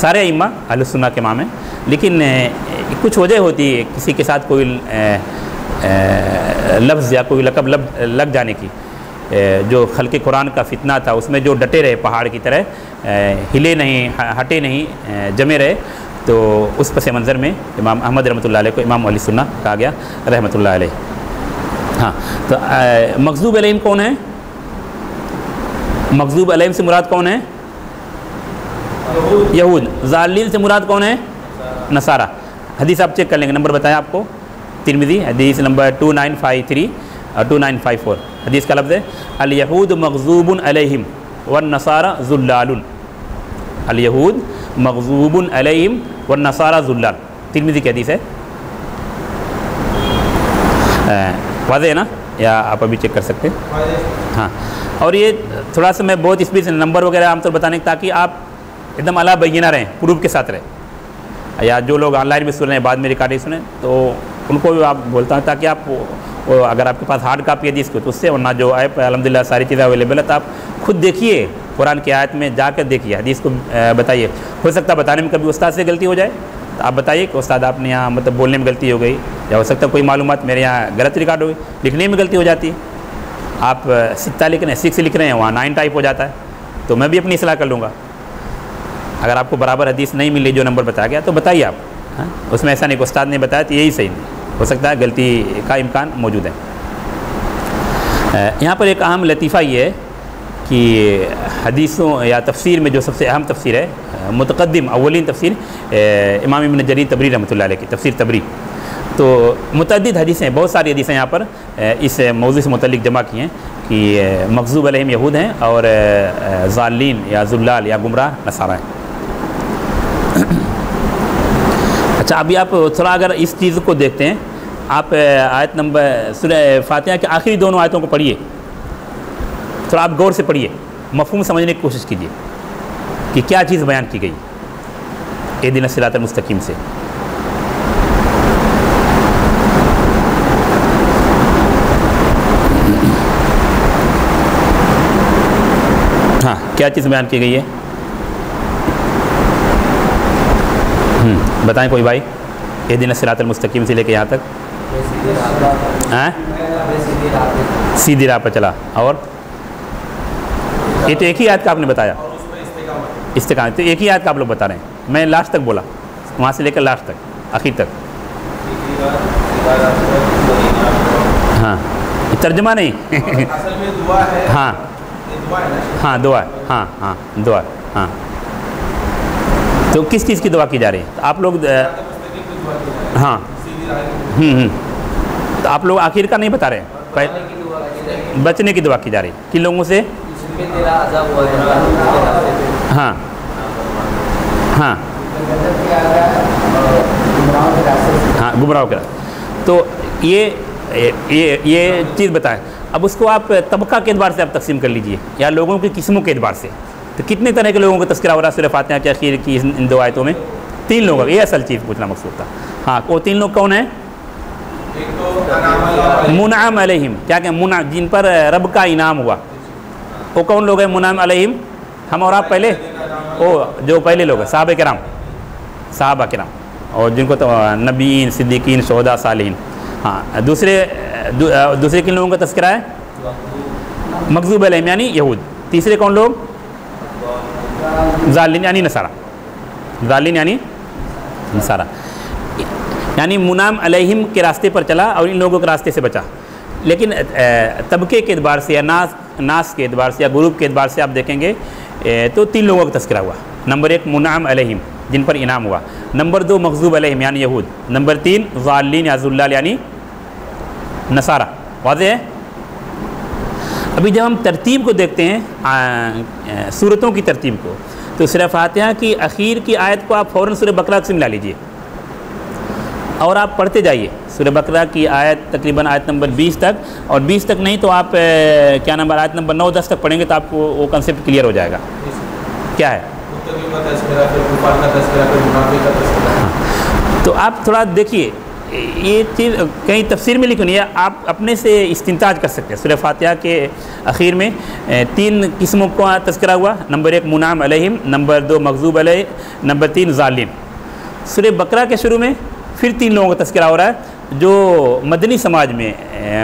سارے ائمہ اہل سنہ کے امام ہیں، لیکن کچھ وجہ ہوتی ہے کسی کے ساتھ کوئی لفظ یا کوئی لقب لگ جانے کی، جو خلق قرآن کا فتنہ تھا اس میں جو ڈٹے رہے پہاڑ کی طرح، ہلے نہیں، ہٹے نہیں، جمے رہے، تو اس پس منظر میں امام احمد رحمۃ اللہ علیہ کو امام اہل سنہ کہا گیا رحمۃ اللہ علیہ۔ ہاں تو مغضوب علیہم کون ہے؟ مغضوب علیہم سے مراد کون ہے؟ یہود۔ ضالین سے مراد کون ہے؟ نصارہ۔ حدیث آپ چیک کر لیں گے، نمبر بتایا آپ کو، ترمذی حدیث نمبر 2953 اور 2954، حدیث کا لفظ ہے الیہود مغضوب علیہم والنصارى ذلال۔ الیہود مغضوب علیہم والنصارى ذلال، ترمذی کی حدیث ہے۔ واضح ہے نا، یا آپ ابھی چیک کر سکتے ہیں؟ ہاں، اور یہ تھوڑا سا میں بہت اسپیڈ سے نمبر وغیرہ عام طور بتانے تاکہ آپ ایک دم علا بینہ رہیں، پروف کے ساتھ رہیں، یا جو لوگ آن لائن میں سن رہے ہیں بعد میں ریکارڈنگ سنیں تو ان کو بھی آپ بولتا ہوں تاکہ آپ اگر آپ کے پاس ہارڈ کاپی حدیث کی تو اس سے، ورنہ جو ایپ الحمدللہ ساری چیزیں اویلیبل ہے، تو آپ خود دیکھیے، قرآن کی آیت میں جا کر دیکھیے، حدیث کو بتائیے۔ ہو سکتا ہے بتانے میں کبھی استاد سے غلطی ہو جائے تو آپ بتائیے کہ استاد آپ نے یہاں مطلب بولنے میں غلطی ہو گئی، یا ہو سکتا ہے کوئی معلومات میرے یہاں غلط ریکارڈ ہو گئی، لکھنے میں غلطی ہو جاتی ہے، آپ 6 لکھ رہے ہیں 6 لکھ رہے ہیں، وہاں 9 ٹائپ ہو جاتا ہے، تو میں بھی اپنی اصلاح کر لوں گا۔ اگر آپ کو برابر حدیث نہیں ملی جو نمبر بتایا گیا تو بتائیے آپ، اس میں ایسا نہیں کہ استاد نے بتایا تو یہی صحیح نہیں، ہو سکتا ہے غلطی کا امکان موجود ہے۔ یہاں پر ایک اہم لطیفہ یہ ہے کہ حدیثوں یا تفسیر میں جو سب سے اہم تفسیر ہے، متقدم اولین تفسیر امام ابن جریر طبری رحمۃ اللہ علیہ کی تفسیر طبری، تو متعدد حدیثیں، بہت ساری حدیثیں یہاں پر اس موضوع سے متعلق جمع کی ہیں کہ مغضوب علیہم یہود ہیں اور ضالین یا ذلال یا گمراہ نصارہ ہیں۔ اچھا، ابھی آپ تھوڑا اگر اس چیز کو دیکھتے ہیں، آپ آیت نمبر سورہ فاتحہ کے آخری دونوں آیتوں کو پڑھیے، تھوڑا آپ غور سے پڑھیے، مفہوم سمجھنے کی کوشش کیجیے کہ کیا چیز بیان کی گئی اہدنا الصراط المستقیم سے۔ ہاں، کیا چیز بیان کی گئی ہے؟ بتائیں کوئی بھائی، اہدنا الصراط المستقیم سے لے کے یہاں تک سیدھی راہ پر چلا، اور یہ تو ایک ہی آیت کا آپ نے بتایا، استقامت، تو ایک ہی آیت کا آپ لوگ بتا رہے ہیں، میں لاسٹ تک بولا، وہاں سے لے کر لاسٹ تک، آخر تک۔ ہاں، ترجمہ نہیں ہاں ہاں دعا، ہاں ہاں دعا، ہاں، تو کس چیز کی دعا کی جا رہی ہے؟ آپ لوگ ہاں تو آپ لوگ آخر کا نہیں بتا رہے ہیں، بچنے کی دعا کی جا رہی ہے، کن لوگوں سے؟ ہاں ہاں ہاں، گمراہوں کے راستے، تو یہ چیز بتائیں۔ اب اس کو آپ طبقہ کے اعتبار سے آپ تقسیم کر لیجئے یا لوگوں کی قسموں کے اعتبار سے، تو کتنے طرح کے لوگوں کا تذکرہ ہو رہا ہے سورہ فاتحہ کے اخیر کی ان دو آیتوں میں؟ 3 لوگوں کا، یہ اصل چیز پوچھنا مقصود تھا۔ ہاں، وہ 3 لوگ کون ہیں؟ منعم علیہم، کیا کہ جن پر رب کا انعام ہوا، وہ کون لوگ ہیں منعم علیہم؟ ہم اور آپ پہلے، وہ جو پہلے لوگ ہیں صحابہ کرام، اور جن کو تو نبیین، صدیقین، شہداء، صالحین۔ ہاں، دوسرے کن لوگوں کا تذکرہ ہے؟ مغضوب علیہم یعنی یہود۔ تیسرے کون لوگ؟ ضالین یعنی نصارہ، ضالین یعنی نصارہ، یعنی منعم علیہم کے راستے پر چلا اور ان لوگوں کے راستے سے بچا۔ لیکن طبقے کے اعتبار سے یا ناس کے اعتبار سے یا گروپ کے اعتبار سے آپ دیکھیں گے تو 3 لوگوں کا تذکرہ ہوا۔ نمبر 1 منعم علیہم، جن پر انعام ہوا۔ نمبر 2 مغضوب علیہم یعنی یہود۔ نمبر 3 ضالین یا ذلال یعنی نصارہ۔ واضح ہے؟ ابھی جب ہم ترتیب کو دیکھتے ہیں، سورتوں کی ترتیب کو، تو سورہ فاتحہ کی اخیر کی آیت کو آپ فوراً سورہ بقرہ سے ملا لیجئے اور آپ پڑھتے جائیے سورہ بقرہ کی آیت تقریباً آیت نمبر 20 تک، اور 20 تک نہیں تو آپ آیت نمبر 9-10 تک پڑھیں گے تو آپ کو وہ کنسیپٹ کلیئر ہو جائے گا کیا ہے۔ تو آپ تھوڑا دیکھیے، یہ چیز کہیں تفسیر میں لکھی نہیں ہے، آپ اپنے سے استنتاج کر سکتے ہیں۔ سورہ فاتحہ کے اخیر میں 3 قسموں کا تذکرہ ہوا۔ نمبر 1 منعم علیہم، نمبر 2 مغضوب علیہ، نمبر 3 ظالم۔ سورہ بقرہ کے شروع میں پھر 3 لوگوں کا تذکرہ ہو رہا ہے جو مدنی سماج میں،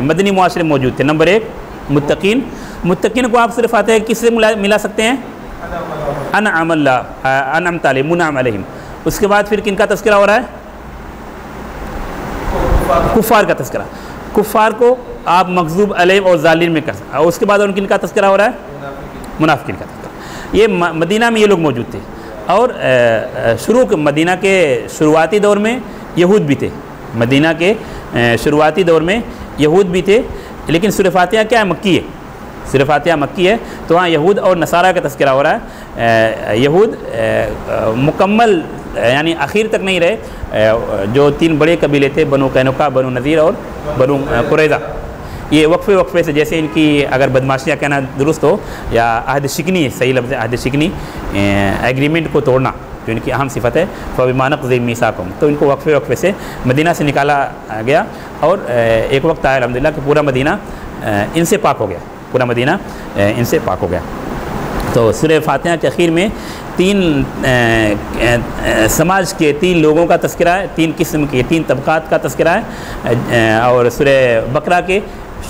مدنی معاشرے میں موجود تھے۔ نمبر 1 متقین۔ متقین کو آپ سورہ فاتحہ کس سے ملا سکتے ہیں؟ انعم اللہ، انعمت علیہم، منعم علیہم۔ اس کے بعد پھر کن کا تذکرہ ہو رہا ہے؟ کفار کا تذکرہ۔ کفار کو آپ مغضوب علیہم اور ظالم میں کر سکتے ہیں، اور اس کے بعد ان کن کا تذکرہ ہو رہا ہے؟ منافقین کا تذکرہ۔ یہ مدینہ میں یہ لوگ موجود تھے، اور مدینہ کے شروعاتی دور میں یہود بھی تھے، مدینہ کے شروعاتی دور میں یہود بھی تھے، لیکن سورہ فاتحہ کیا ہے؟ مکی ہے، سورہ فاتحہ مکی ہے، تو وہاں یہود اور نصارہ کا تذکرہ ہو رہا ہے۔ یہود مکمل یعنی آخر تک نہیں رہے، جو 3 بڑے قبیلے تھے، بنو قینقاع، بنو نذیر اور بنو قریظہ، یہ وقفے سے، جیسے ان کی اگر بدماشیاں کہنا درست ہو یا عہد شکنی، صحیح لفظ ہے عہد شکنی، ایگریمنٹ کو توڑنا جو ان کی اہم صفت ہے، فَبِمَا نَقْضِهِم مِيثَاقَهُمْ، تو ان کو وقفے سے مدینہ سے نکالا گیا، اور ایک وقت آیا الحمدللہ کہ پورا مدینہ ان سے پاک ہو گیا، پورا مدینہ ان سے پاک ہو گیا۔ تو سورہ فاتحہ کے اخیر میں 3 سماج کے 3 لوگوں کا تذکرہ ہے، 3 قسم کے 3 طبقات کا تذکرہ ہے، اور سورہ بقرہ کے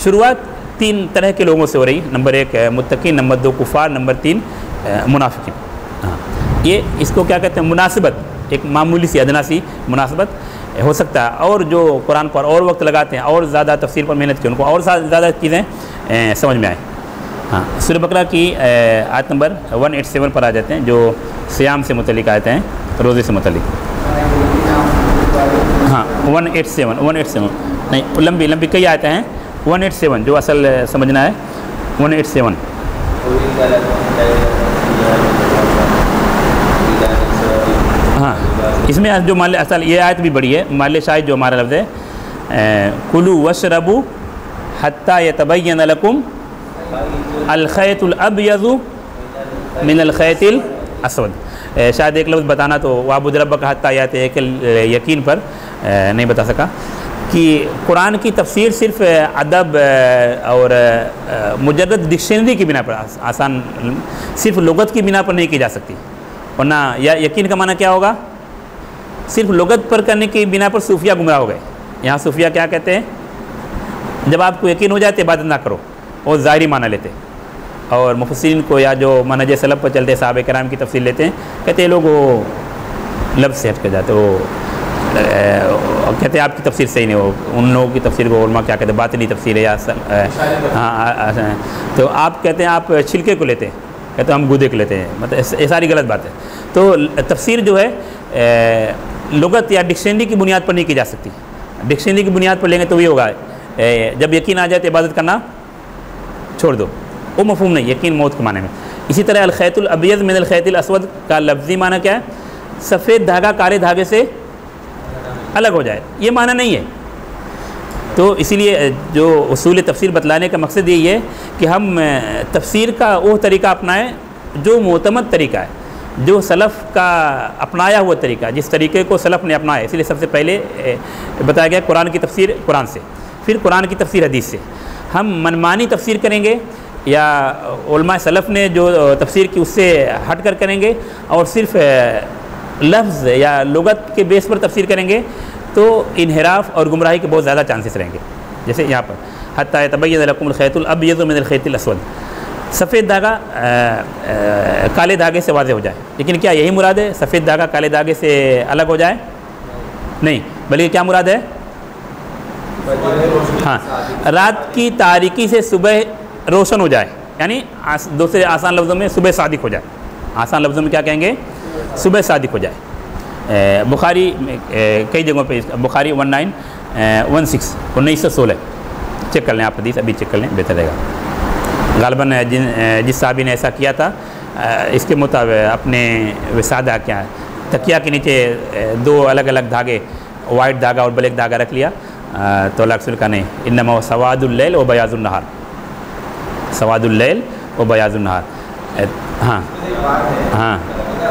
شروعات 3 طرح کے لوگوں سے ہو رہی۔ نمبر 1 متقین، نمبر 2 کفار، نمبر 3 منافقین۔ ہاں، یہ اس کو کیا کہتے ہیں؟ مناسبت، ایک معمولی سی ادنا سی مناسبت ہو سکتا ہے، اور جو قرآن پر اور وقت لگاتے ہیں اور زیادہ تفسیر پر محنت کی، ان کو اور زیادہ چیزیں سمجھ میں آئیں۔ ہاں سورہ بقرہ کی آیت نمبر 187 پر آ جاتے ہیں، جو سیام سے متعلق آیتیں ہیں، روزے سے متعلق۔ ہاں 187 نہیں، لمبی کئی آیتیں ہیں، 187 جو اصل سمجھنا ہے 187۔ ہاں اس میں جو مان اصل یہ آیت بھی بڑی ہے، مال شاہد جو ہمارا لفظ ہے کلوا واشربوا حتی یتبین لکم الخیط الابیض من الخیط الاسود۔ شاید ایک لفظ بتانا تو وعبد ربک حتی یاتی ایک یقین پر نہیں بتا سکا کہ قرآن کی تفسیر صرف ادب اور مجرد ڈکشنری کی بنا پر آسان، صرف لغت کی بنا پر نہیں کی جا سکتی، ورنہ یا یقین کا معنی کیا ہوگا؟ صرف لغت پر کرنے کی بنا پر صوفیہ گمراہ ہو گئے۔ یہاں صوفیہ کیا کہتے ہیں؟ جب آپ کو یقین ہو جائے تو عبادت نہ کرو، اور ظاہری معنی لیتے، اور مفسرین کو یا جو منہج سلف پر چلتے صحابہ کرام کی تفسیر لیتے ہیں، کہتے ہیں لوگ وہ لفظ سے ہٹ کر جاتے، وہ کہتے ہیں آپ کی تفسیر صحیح نہیں ہو، ان لوگوں کی تفسیر کو علماء کیا کہتے ہیں باطنی تفسیر ہے یا ہاں، تو آپ کہتے ہیں آپ چھلکے کو لیتے ہیں، کہتے ہیں ہم گودے کو لیتے ہیں، مطلب یہ ساری غلط بات ہے۔ تو تفسیر جو ہے لغت یا ڈکشنری کی بنیاد پر نہیں کی جا سکتی۔ ڈکشنری کی بنیاد پر لیں گے تو یہ ہوگا جب یقین آ جائے تو عبادت کرنا چھوڑ دو، وہ مفہوم نہیں، یقین موت کے معنی میں۔ اسی طرح الخیط الابیض من الخیط الاسود کا لفظی معنی کیا ہے؟ سفید دھاگا کالے دھاگے سے الگ ہو جائے، یہ معنی نہیں ہے۔ تو اسی لیے جو اصول تفسیر بتلانے کا مقصد یہی ہے کہ ہم تفسیر کا وہ طریقہ اپنائیں جو معتمد طریقہ ہے، جو سلف کا اپنایا ہوا طریقہ ہے، جس طریقے کو سلف نے اپنایا۔ اسی لیے سب سے پہلے بتایا گیا قرآن کی تفسیر قرآن سے، پھر قرآن کی تفسیر حدیث سے۔ ہم منمانی تفسیر کریں گے یا علماء سلف نے جو تفسیر کی اس سے ہٹ کر کریں گے، اور صرف لفظ یا لغت کے بیس پر تفسیر کریں گے تو انحراف اور گمراہی کے بہت زیادہ چانسز رہیں گے۔ جیسے یہاں پر حتی یتبین لکم الخیط الابیض من الخیط الاسود، سفید دھاگا کالے دھاگے سے واضح ہو جائے، لیکن کیا یہی مراد ہے سفید دھاگا کالے دھاگے سے الگ ہو جائے؟ نہیں، بلکہ کیا مراد ہے؟ ہاں رات کی تاریکی سے صبح روشن ہو جائے، یعنی دوسرے آسان لفظوں میں صبح صادق ہو جائے۔ آسان لفظوں میں کیا کہیں گے؟ صبح صادق ہو جائے۔ بخاری کئی جگہوں پہ بخاری 1916 1916 چیک کر لیں آپ حدیث، ابھی چیک کر لیں بہتر رہے گا۔ غالباً جس صحابی نے ایسا کیا تھا اس کے مطابق اپنے وسادہ کیا تکیہ کے نیچے دو الگ الگ دھاگے، وائٹ دھاگا اور بلیک دھاگا رکھ لیا، تو اللہ رسول کا نہیں، انما سواد اللیل و بیاض النہار، سواد اللیل و بیاض النہار۔ ہاں ہاں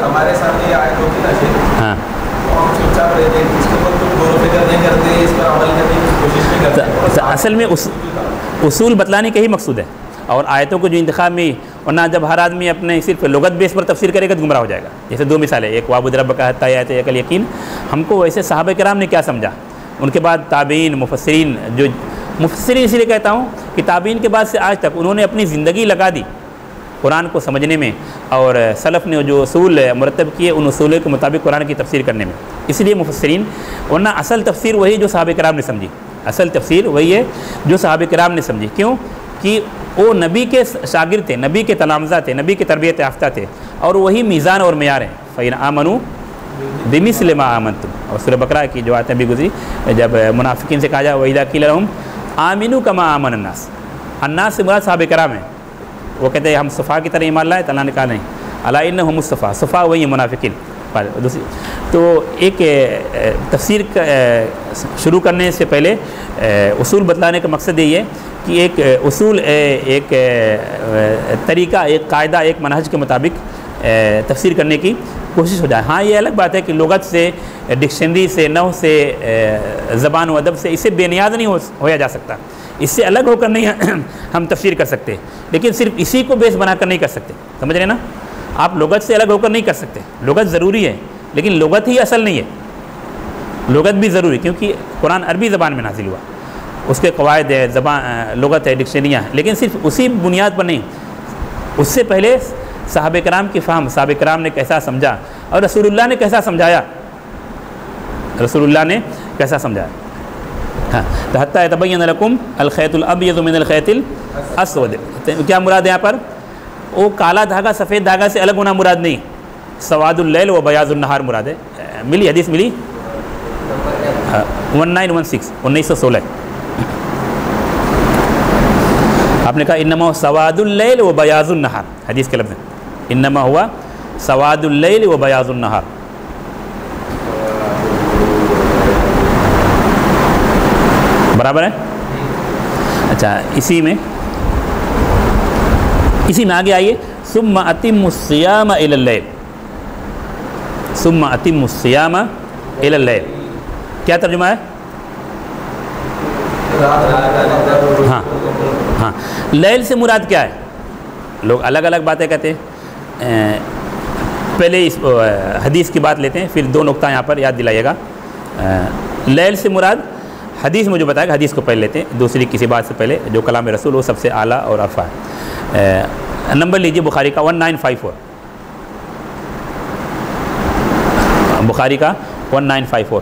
ہمارے سامنے یہ آیت ہوتی نا شیخ، ہاں ہم چپ چاپ رہتے ہیں، اس کے اوپر کچھ غور و فکر نہیں کرتے، اس پر عمل کرنے کی کوشش نہیں کرتے۔ اصل میں اصول بتلانے کا ہی مقصود ہے، اور آیتوں کو جو انتخاب میں، ورنہ جب ہر آدمی اپنے صرف لغت بیس پر تفسیر کرے گا تو گمراہ ہو جائے گا۔ جیسے دو مثالیں، ایک وعبد ربک حتی یاتی یقل یقین، ہم کو ویسے صحابہ کرام نے کیا سمجھا، ان کے بعد تابعین، مفسرین، جو مفسرین اسی لیے کہتا ہوں کہ تابعین کے بعد سے آج تک انہوں نے اپنی زندگی لگا دی قرآن کو سمجھنے میں، اور سلف نے جو اصول مرتب کیے ان اصولوں کے مطابق قرآن کی تفسیر کرنے میں، اس لیے مفسرین، ورنہ اصل تفسیر وہی جو صحابہ کرام نے سمجھی، اصل تفسیر وہی ہے جو صحابہ کرام نے سمجھی۔ کیوں کہ وہ نبی کے شاگرد تھے، نبی کے تلامذہ تھے، نبی کے تربیت یافتہ تھے، اور وہی میزان اور معیار ہیں۔ فَإِنْ آمَنُوا بِمِثْلِ مَا آمَنْتُمْ، اور سورہ بقرہ کی جو آیتیں بھی گزری، جب منافقین سے کہا جائے وَإِذَا قِيلَ لَهُمْ آمِنُوا كَمَا آمَنَ النَّاسُ، الناس سے مراد صحابہ کرام ہیں، وہ کہتے ہیں ہم صفا کی طرح ایمان لائے، اللہ نے کہا نہیں، الا انہم الصفا، صفا وہی ہیں منافقین۔ دوسری تو ایک تفسیر شروع کرنے سے پہلے اصول بتلانے کا مقصد یہی ہے کہ ایک اصول، ایک طریقہ، ایک قاعدہ، ایک منہج کے مطابق تفسیر کرنے کی کوشش ہو جائے۔ ہاں یہ الگ بات ہے کہ لغت سے، ڈکشنری سے، نحو سے، زبان و ادب سے اس سے بے نیاز نہیں ہویا جا سکتا، اس سے الگ ہو کر نہیں ہم تفسیر کر سکتے، لیکن صرف اسی کو بیس بنا کر نہیں کر سکتے، سمجھ رہے ہیں نا؟ آپ لغت سے الگ ہو کر نہیں کر سکتے، لغت ضروری ہے لیکن لغت ہی اصل نہیں ہے، لغت بھی ضروری، کیونکہ قرآن عربی زبان میں نازل ہوا، اس کے قواعد ہے، زبان، لغت ہے، ڈکشنریاں ہیں، لیکن صرف اسی بنیاد پر نہیں، اس سے پہلے صحابہ کرام کی فہم، صحابہ کرام نے کیسا سمجھا اور رسول اللہ نے کیسا سمجھایا، رسول اللہ نے کیسا سمجھایا۔ ہاں تو حتیٰ یتبین لکم الخیط الابیض من الخیط الاسود، کیا مراد ہے یہاں پر؟ وہ کالا دھاگا سفید دھاگا سے الگ ہونا مراد نہیں، سواد اللیل و بیاض النہار مراد ہے۔ ملی حدیث ملی 1916 1916 آپ نے کہا انما سواد اللیل و بیاض النہار، حدیث کے لفظ ہیں انما ہوا سواد اللیل و بیاض النہار۔ برابر ہے؟ اچھا اسی میں آگے آئیے، ثم اتم الصیام الی اللیل، ثم اتم الصیام الی اللیل، کیا ترجمہ ہے؟ ہاں ہاں، لیل سے مراد کیا ہے؟ لوگ الگ الگ باتیں کہتے ہیں، پہلے اس حدیث کی بات لیتے ہیں، پھر دو نقطہ یہاں پر یاد دلائیے گا۔ لیل سے مراد حدیث میں جو بتایا گا، حدیث کو پہلے لیتے ہیں، دوسری کسی بات سے پہلے جو کلام رسول وہ سب سے اعلیٰ اور ارفع ہے۔ نمبر لیجئے بخاری کا 1954، بخاری کا 1954۔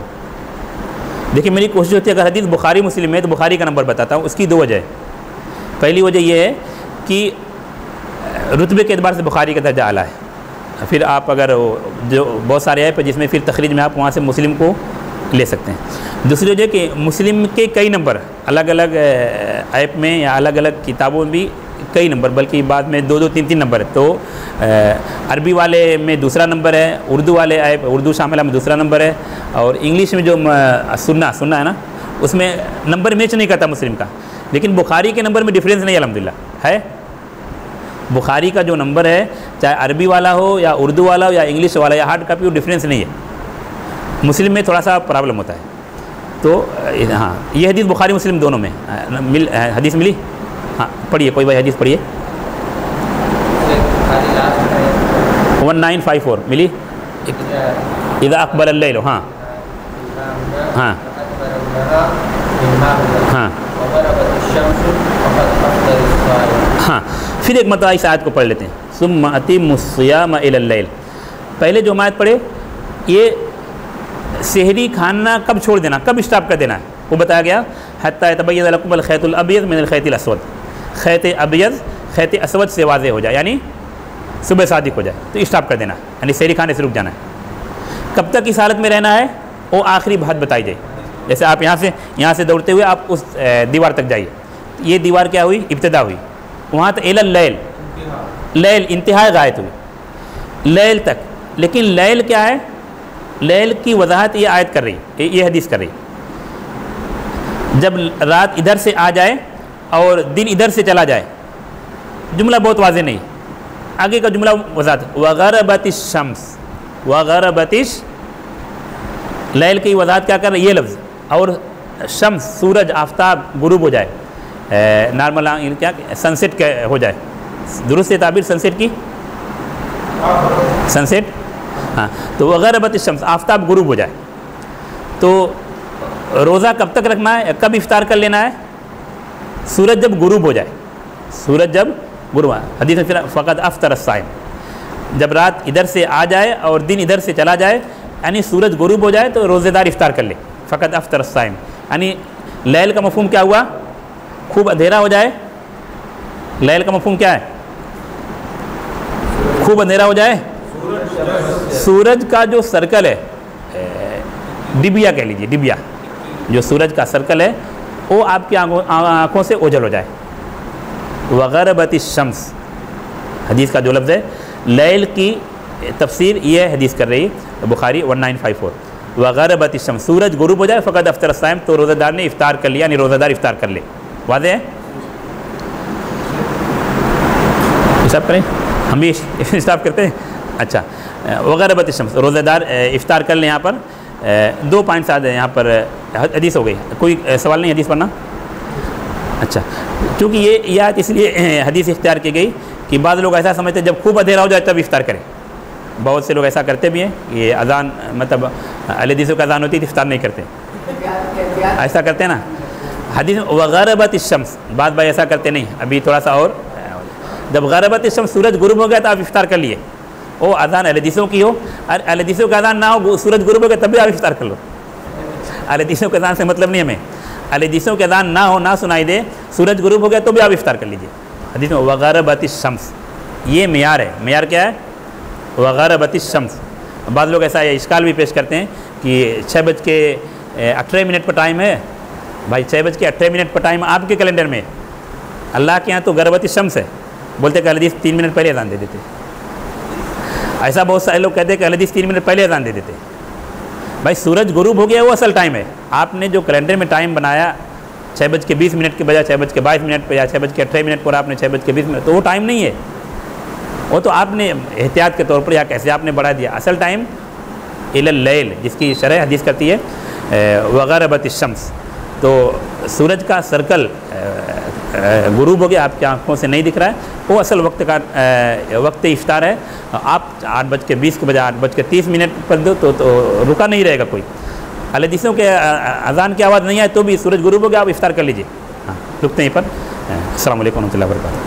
دیکھیں میری کوشش ہوتی ہے اگر حدیث بخاری مسلم ہے تو بخاری کا نمبر بتاتا ہوں، اس کی دو وجہ ہے۔ پہلی وجہ یہ ہے کہ رتبے کے اعتبار سے بخاری کا درجہ اعلیٰ ہے، پھر آپ اگر جو بہت سارے ایپ جس میں پھر تخریج میں آپ وہاں سے مسلم کو لے سکتے ہیں۔ دوسری وجہ کہ مسلم کے کئی نمبر الگ الگ ایپ میں یا الگ الگ کتابوں میں بھی کئی نمبر، بلکہ بعد میں دو دو تین تین نمبر ہے، تو عربی والے میں دوسرا نمبر ہے، اردو والے ایپ اردو شاملہ میں دوسرا نمبر ہے، اور انگلش میں جو سننا ہے نا اس میں نمبر میچ نہیں کرتا مسلم کا، لیکن بخاری کے نمبر میں ڈیفرنس نہیں الحمدللہ ہے۔ بخاری کا جو نمبر ہے چاہے عربی والا ہو یا اردو والا ہو یا انگلش والا یا ہارڈ کاپی، وہ ڈیفرنس نہیں ہے، مسلم میں تھوڑا سا پرابلم ہوتا ہے۔ تو ہاں یہ حدیث بخاری مسلم دونوں میں حدیث ملی۔ ہاں پڑھیے، کوئی بھائی حدیث پڑھیے 1954 ملی، اذا اقبل اللیل، ہاں ہاں ہاں ہاں۔ پھر ایک مرتبہ اس آیت کو پڑھ لیتے ہیں، ثم اتم الصیام الی اللیل۔ پہلے جو آیت پڑھے یہ سحری کھانا کب چھوڑ دینا، کب اسٹاپ کر دینا ہے وہ بتایا گیا، حتی یتبین لکم الخیط الابیض من الخیط الاسود، خیط ابیض خیط اسود سے واضح ہو جائے، یعنی صبح صادق ہو جائے تو اسٹاپ کر دینا، یعنی سحری کھانے سے رک جانا ہے۔ کب تک اس حالت میں رہنا ہے وہ آخری بات بتائی جائے، جیسے آپ یہاں سے دوڑتے ہوئے آپ اس دیوار تک جائیے، یہ دیوار کیا ہوئی؟ ابتدا ہوئی، وہاں تک الی اللیل، لیل انتہائی غایت ہوئی لیل تک، لیکن لیل کیا ہے؟ لیل کی وضاحت یہ آیت کر رہی، یہ حدیث کر رہی، جب رات ادھر سے آ جائے اور دن ادھر سے چلا جائے، جملہ بہت واضح نہیں، آگے کا جملہ وضاحت، وغربت الشمس، وغربت لیل کی وضاحت کیا کر رہی ہے؟ یہ لفظ، اور شمس سورج آفتاب غروب ہو جائے، نارمل کیا سن سیٹ ہو جائے، درست تعبیر سن سیٹ کی، سن سیٹ ہاں، تو وغربت الشمس آفتاب غروب ہو جائے، تو روزہ کب تک رکھنا ہے، کب افطار کر لینا ہے؟ سورج جب غروب ہو جائے، سورج جب غروب، حدیث میں فقط افطر الصائم، جب رات ادھر سے آ جائے اور دن ادھر سے چلا جائے، یعنی سورج غروب ہو جائے تو روزے دار افطار کر لے، فقط افطر الصائم، یعنی لیل کا مفہوم کیا ہوا؟ خوب اندھیرا ہو جائے، لیل کا مفہوم کیا ہے؟ خوب اندھیرا ہو جائے، سورج کا جو سرکل ہے، ڈبیا کہہ لیجیے، ڈبیا جو سورج کا سرکل ہے وہ آپ کی آنکھوں سے اوجھل ہو جائے، وغربت الشمس، حدیث کا جو لفظ ہے، لیل کی تفسیر یہ حدیث کر رہی بخاری 1954، وغربت الشمس، سورج غروب ہو جائے، فقط افطر الصائم، تو روزہ دار نے افطار کر لیا، یعنی روزہ دار افطار کر لے، واضح ہے؟ حساب کریں، ہم بھی اسٹاپ کرتے ہیں، اچھا، وغربت الشمس، روزہ دار افطار کر لیں۔ یہاں پر دو پوائنٹس آ جائیں، یہاں پر حدیث ہو گئی، کوئی سوال نہیں حدیث پڑھنا؟ اچھا، کیونکہ یہ آیت اس لیے حدیث اختیار کی گئی کہ بعض لوگ ایسا سمجھتے ہیں جب خوب اندھیرا ہو جائے تب افطار کریں، بہت سے لوگ ایسا کرتے بھی ہیں، یہ اذان مطلب اہل حدیثوں کا اذان ہوتی ہے تو افطار نہیں کرتے، ایسا کرتے ہیں نا، حدیث وغربت الشمس، بعض بھائی ایسا کرتے نہیں، ابھی تھوڑا سا اور، جب غربت الشمس سورج غروب ہو گیا تو آپ افطار کر لیے، وہ اذان اہل حدیثوں کی ہو، اور اہل حدیثوں کا اذان نہ ہو، سورج غروب ہو گیا تب بھی آپ افطار کر لو، اہل حدیثوں کے اذان سے مطلب نہیں ہمیں، حدیثوں کے اذان نہ ہو، نہ سنائی دے، سورج غروب ہو گیا تو بھی آپ افطار کر لیجئے۔ حدیث میں وغربت الشمس، یہ معیار ہے۔ معیار کیا ہے؟ وغربت الشمس۔ بعض لوگ ایسا اشکال بھی پیش کرتے ہیں کہ 6:18 پر ٹائم ہے۔ بھائی 6:18 پر ٹائم آپ کے کیلنڈر میں، اللہ کے یہاں تو غربت الشمس ہے۔ بولتے کہ حدیث 3 منٹ پہلے اذان دے دیتے۔ ایسا بہت سارے لوگ کہتے ہیں کہ حدیث 3 منٹ پہلے اذان دے دیتے۔ بھائی سورج غروب ہو گیا وہ اصل ٹائم ہے۔ آپ نے جو کیلنڈر میں ٹائم بنایا 6:20 کے بجائے 6:22 پہ یا 6:18 پر آپ نے 6:20 تو وہ ٹائم نہیں ہے، وہ تو آپ نے احتیاط کے طور پر یا کیسے آپ نے بڑھا دیا۔ اصل ٹائم الی اللیل، جس کی شرح حدیث کرتی ہے وغربت الشمس، تو سورج کا سرکل غروب ہو گیا، آپ کی آنکھوں سے نہیں دکھ رہا ہے، وہ اصل وقت کا وقت افطار ہے۔ آپ 8:20 کے بجائے 8:30 پر دو تو رکا نہیں رہے گا کوئی۔ حدیثوں کے اذان کی آواز نہیں آئے تو بھی سورج غروب ہو گیا، آپ افطار کر لیجئے۔ ہاں رکتے ہیں پر۔ السلام علیکم ورحمۃ اللہ وبرکاتہ۔